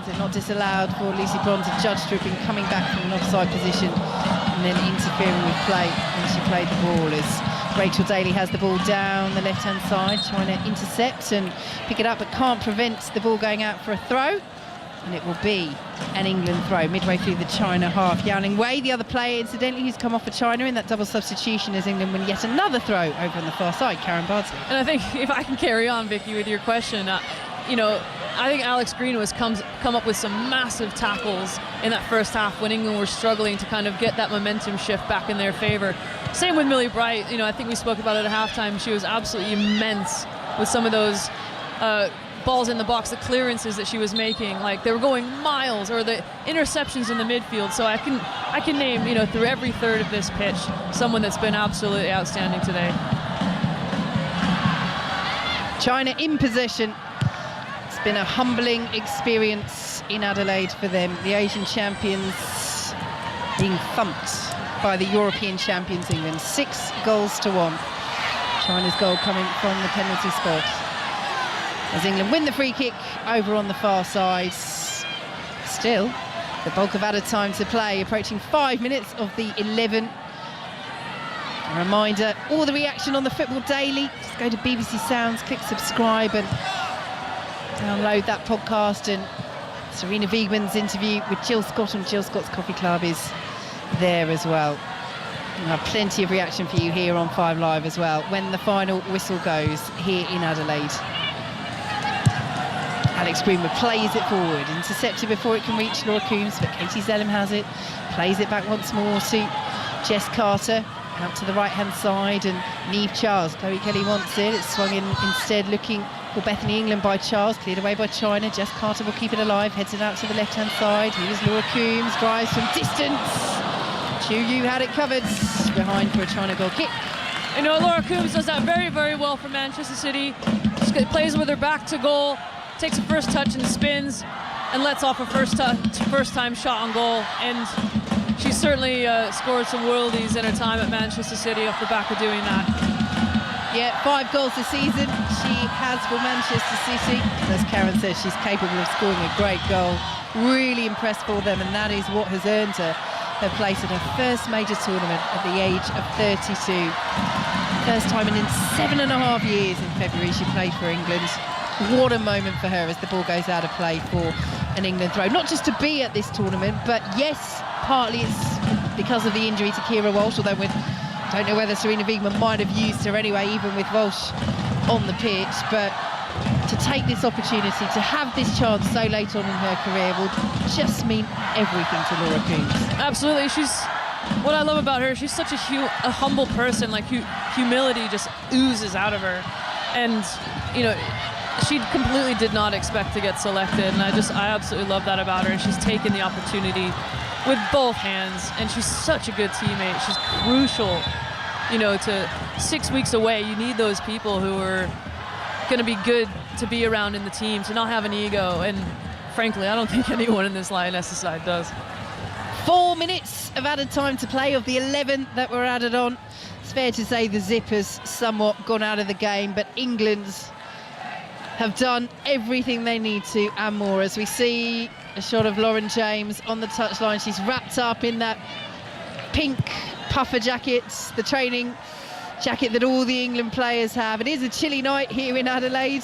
Is it not disallowed for Lucy Bronze, a judge to have been coming back from an offside position and then interfering with play when she played the ball as Rachel Daly has the ball down the left-hand side, trying to intercept and pick it up, but can't prevent the ball going out for a throw. And it will be an England throw midway through the China half. Yaoling Wei, the other player, incidentally, who's come off for China in that double substitution as England win yet another throw over on the far side. Karen Bardsley. And I think if I can carry on, Vicky, with your question, I think Alex Green has come up with some massive tackles in that first half when England were struggling to kind of get that momentum shift back in their favour. Same with Millie Bright. I think we spoke about it at halftime. She was absolutely immense with some of those balls in the box, the clearances that she was making. Like, they were going miles, or the interceptions in the midfield. So I can name, through every third of this pitch, someone that's been absolutely outstanding today. China in possession. It's been a humbling experience in Adelaide for them. The Asian champions being thumped by the European champions England. 6-1. China's goal coming from the penalty spot as England win the free kick over on the far side. Still, the bulk of added time to play, approaching 5 minutes of the 11. A reminder, all the reaction on the Football Daily. Just go to BBC Sounds, click subscribe and download that podcast. And Serena Wiegmann's interview with Jill Scott on Jill Scott's Coffee Club is there as well. We'll have plenty of reaction for you here on 5 Live as well when the final whistle goes here in Adelaide. Alex Greenwood plays it forward, intercepted before it can reach Laura Coombs, but Katie Zellum has it, plays it back once more to Jess Carter, out to the right-hand side, and Niamh Charles. Chloe Kelly wants it, it's swung in instead, looking for Bethany England by Charles, cleared away by China. Jess Carter will keep it alive, heads it out to the left-hand side. Here's Laura Coombs, drives from distance. Chu Yu had it covered, behind for a China goal kick. Laura Coombs does that very, very well for Manchester City. She plays with her back to goal, takes a first touch and spins, and lets off a first-time shot on goal. And she certainly scored some worldies in her time at Manchester City off the back of doing that. Yeah, 5 goals this season she has for Manchester City. As Karen says, she's capable of scoring a great goal. Really impressed for them, and that is what has earned her place at her first major tournament at the age of 32. First time in 7.5 years in February she played for England. What a moment for her as the ball goes out of play for an England throw. Not just to be at this tournament, but yes, partly it's because of the injury to Kira Walsh, although we don't know whether Serena Wiegmann might have used her anyway, even with Walsh on the pitch. But to take this opportunity, to have this chance so late on in her career will just mean everything to Laura Coombs. Absolutely. What I love about her, she's such a humble person. Like, humility just oozes out of her. And, she completely did not expect to get selected, and I absolutely love that about her. And she's taken the opportunity with both hands, and she's such a good teammate. She's crucial, to 6 weeks away. You need those people who are going to be good to be around in the team, to not have an ego, and frankly, I don't think anyone in this Lionesses side does. 4 minutes of added time to play of the 11 that were added on. It's fair to say the zip has somewhat gone out of the game, but England's have done everything they need to and more. As we see a shot of Lauren James on the touchline, she's wrapped up in that pink puffer jacket, the training jacket that all the England players have. It is a chilly night here in Adelaide,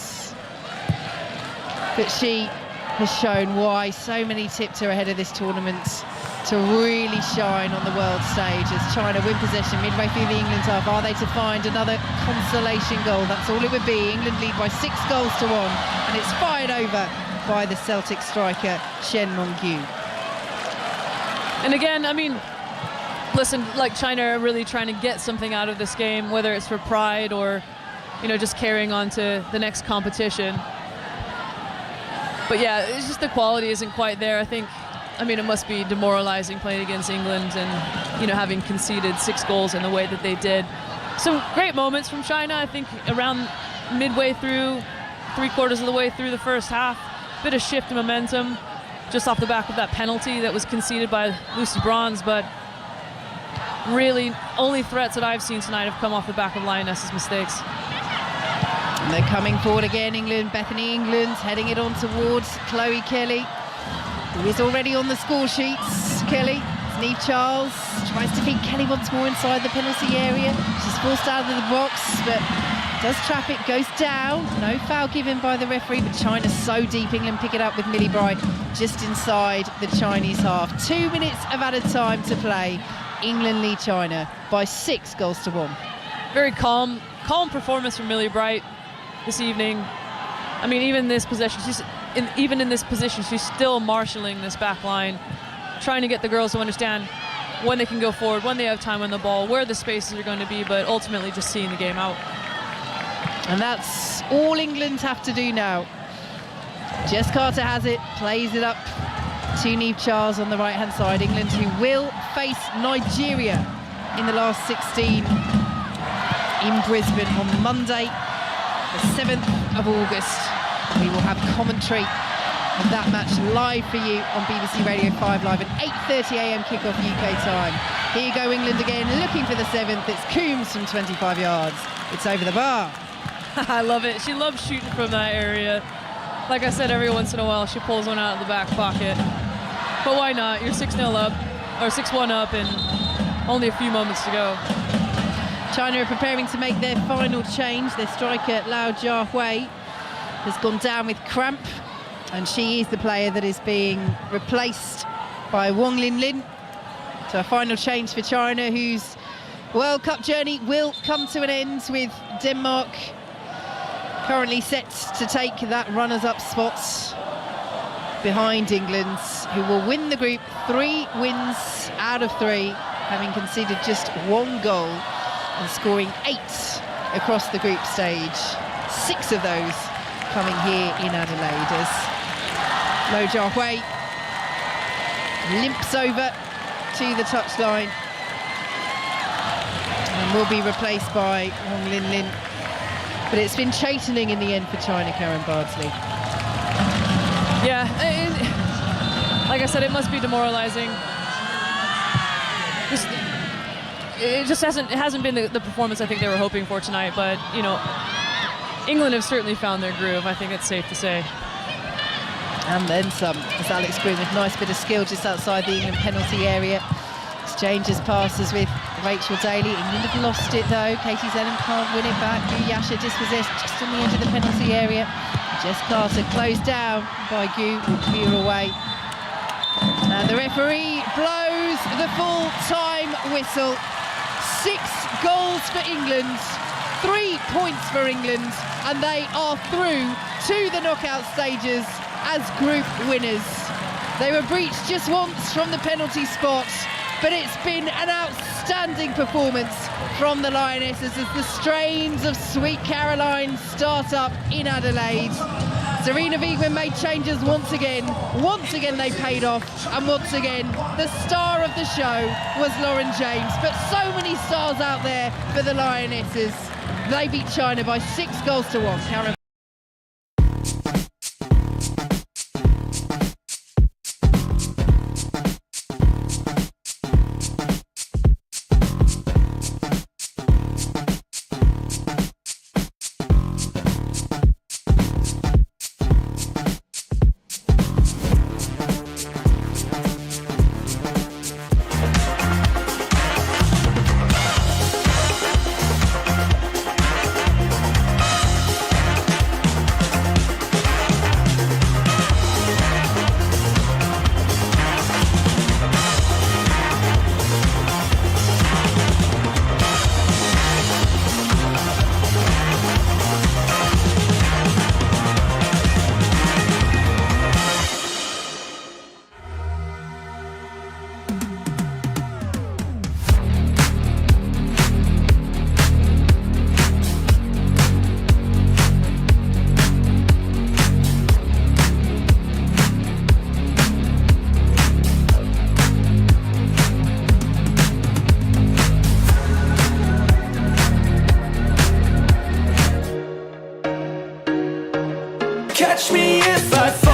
but she has shown why so many tipped her ahead of this tournament to really shine on the world stage as China win possession midway through the England half. Are they to find another consolation goal? That's all it would be. England lead by 6 goals to 1, and it's fired over by the Celtic striker Shen Mongyu. And again, I mean, listen, like China are really trying to get something out of this game, whether it's for pride or, you know, just carrying on to the next competition. But yeah, it's just the quality isn't quite there. I mean, it must be demoralizing playing against England and, you know, having conceded 6 goals in the way that they did. Some great moments from China, I think, around midway through, 3/4 of the way through the first half. Bit of shift in momentum just off the back of that penalty that was conceded by Lucy Bronze, but really only threats that I've seen tonight have come off the back of Lionesses' mistakes. And they're coming forward again, England. Bethany England heading it on towards Chloe Kelly, who is already on the score sheets. Kelly, Niamh Charles tries to feed Kelly once more inside the penalty area. She's forced out of the box, but does trap it, goes down. No foul given by the referee, but China's so deep. England pick it up with Millie Bright just inside the Chinese half. 2 minutes of added time to play. England lead China by 6 goals to 1. Very calm performance from Millie Bright this evening. I mean, even in this position, she's still marshalling this back line, trying to get the girls to understand when they can go forward, when they have time on the ball, where the spaces are going to be, but ultimately just seeing the game out. And that's all England have to do now. Jess Carter has it, plays it up to Niamh Charles on the right-hand side. England, who will face Nigeria in the last 16 in Brisbane on Monday, the 7th of August. We will have commentary of that match live for you on BBC Radio 5 Live at 8:30 a.m. kickoff UK time. Here you go, England again, looking for the 7th. It's Coombs from 25 yards. It's over the bar. I love it. She loves shooting from that area. Like I said, every once in a while she pulls one out of the back pocket. But why not? You're 6-0 up, or 6-1 up, and only a few moments to go. China are preparing to make their final change. Their striker, Lao Jiahui, has gone down with cramp, and she is the player that is being replaced by Wang Linlin. So a final change for China, whose World Cup journey will come to an end with Denmark currently set to take that runners-up spot behind England, who will win the group 3 wins out of 3, having conceded just 1 goal and scoring 8 across the group stage. 6 of those coming here in Adelaide as Lo Jiahui limps over to the touchline and will be replaced by Wang Linlin. But it's been chastening in the end for China, Karen Bardsley. Yeah, like I said, it must be demoralizing. It hasn't been the performance I think they were hoping for tonight, but, you know, England have certainly found their groove, I think it's safe to say. And then some, as Alex Green with a nice bit of skill just outside the England penalty area. Exchanges passes with Rachel Daly. England have lost it though. Katie Zenham can't win it back. Gu Yasha dispossessed just on the edge of the penalty area. Jess Carter closed down by Gu, will clear away. And the referee blows the full-time whistle. 6 goals for England, 3 points for England, and they are through to the knockout stages as group winners. They were breached just once from the penalty spot, but it's been an outstanding performance from the Lionesses as the strains of Sweet Caroline start up in Adelaide. Serena Wiegman made changes once again. Once again they paid off, and once again the star of the show was Lauren James. But so many stars out there for the Lionesses. They beat China by 6 goals to 1. Karen. Catch me if I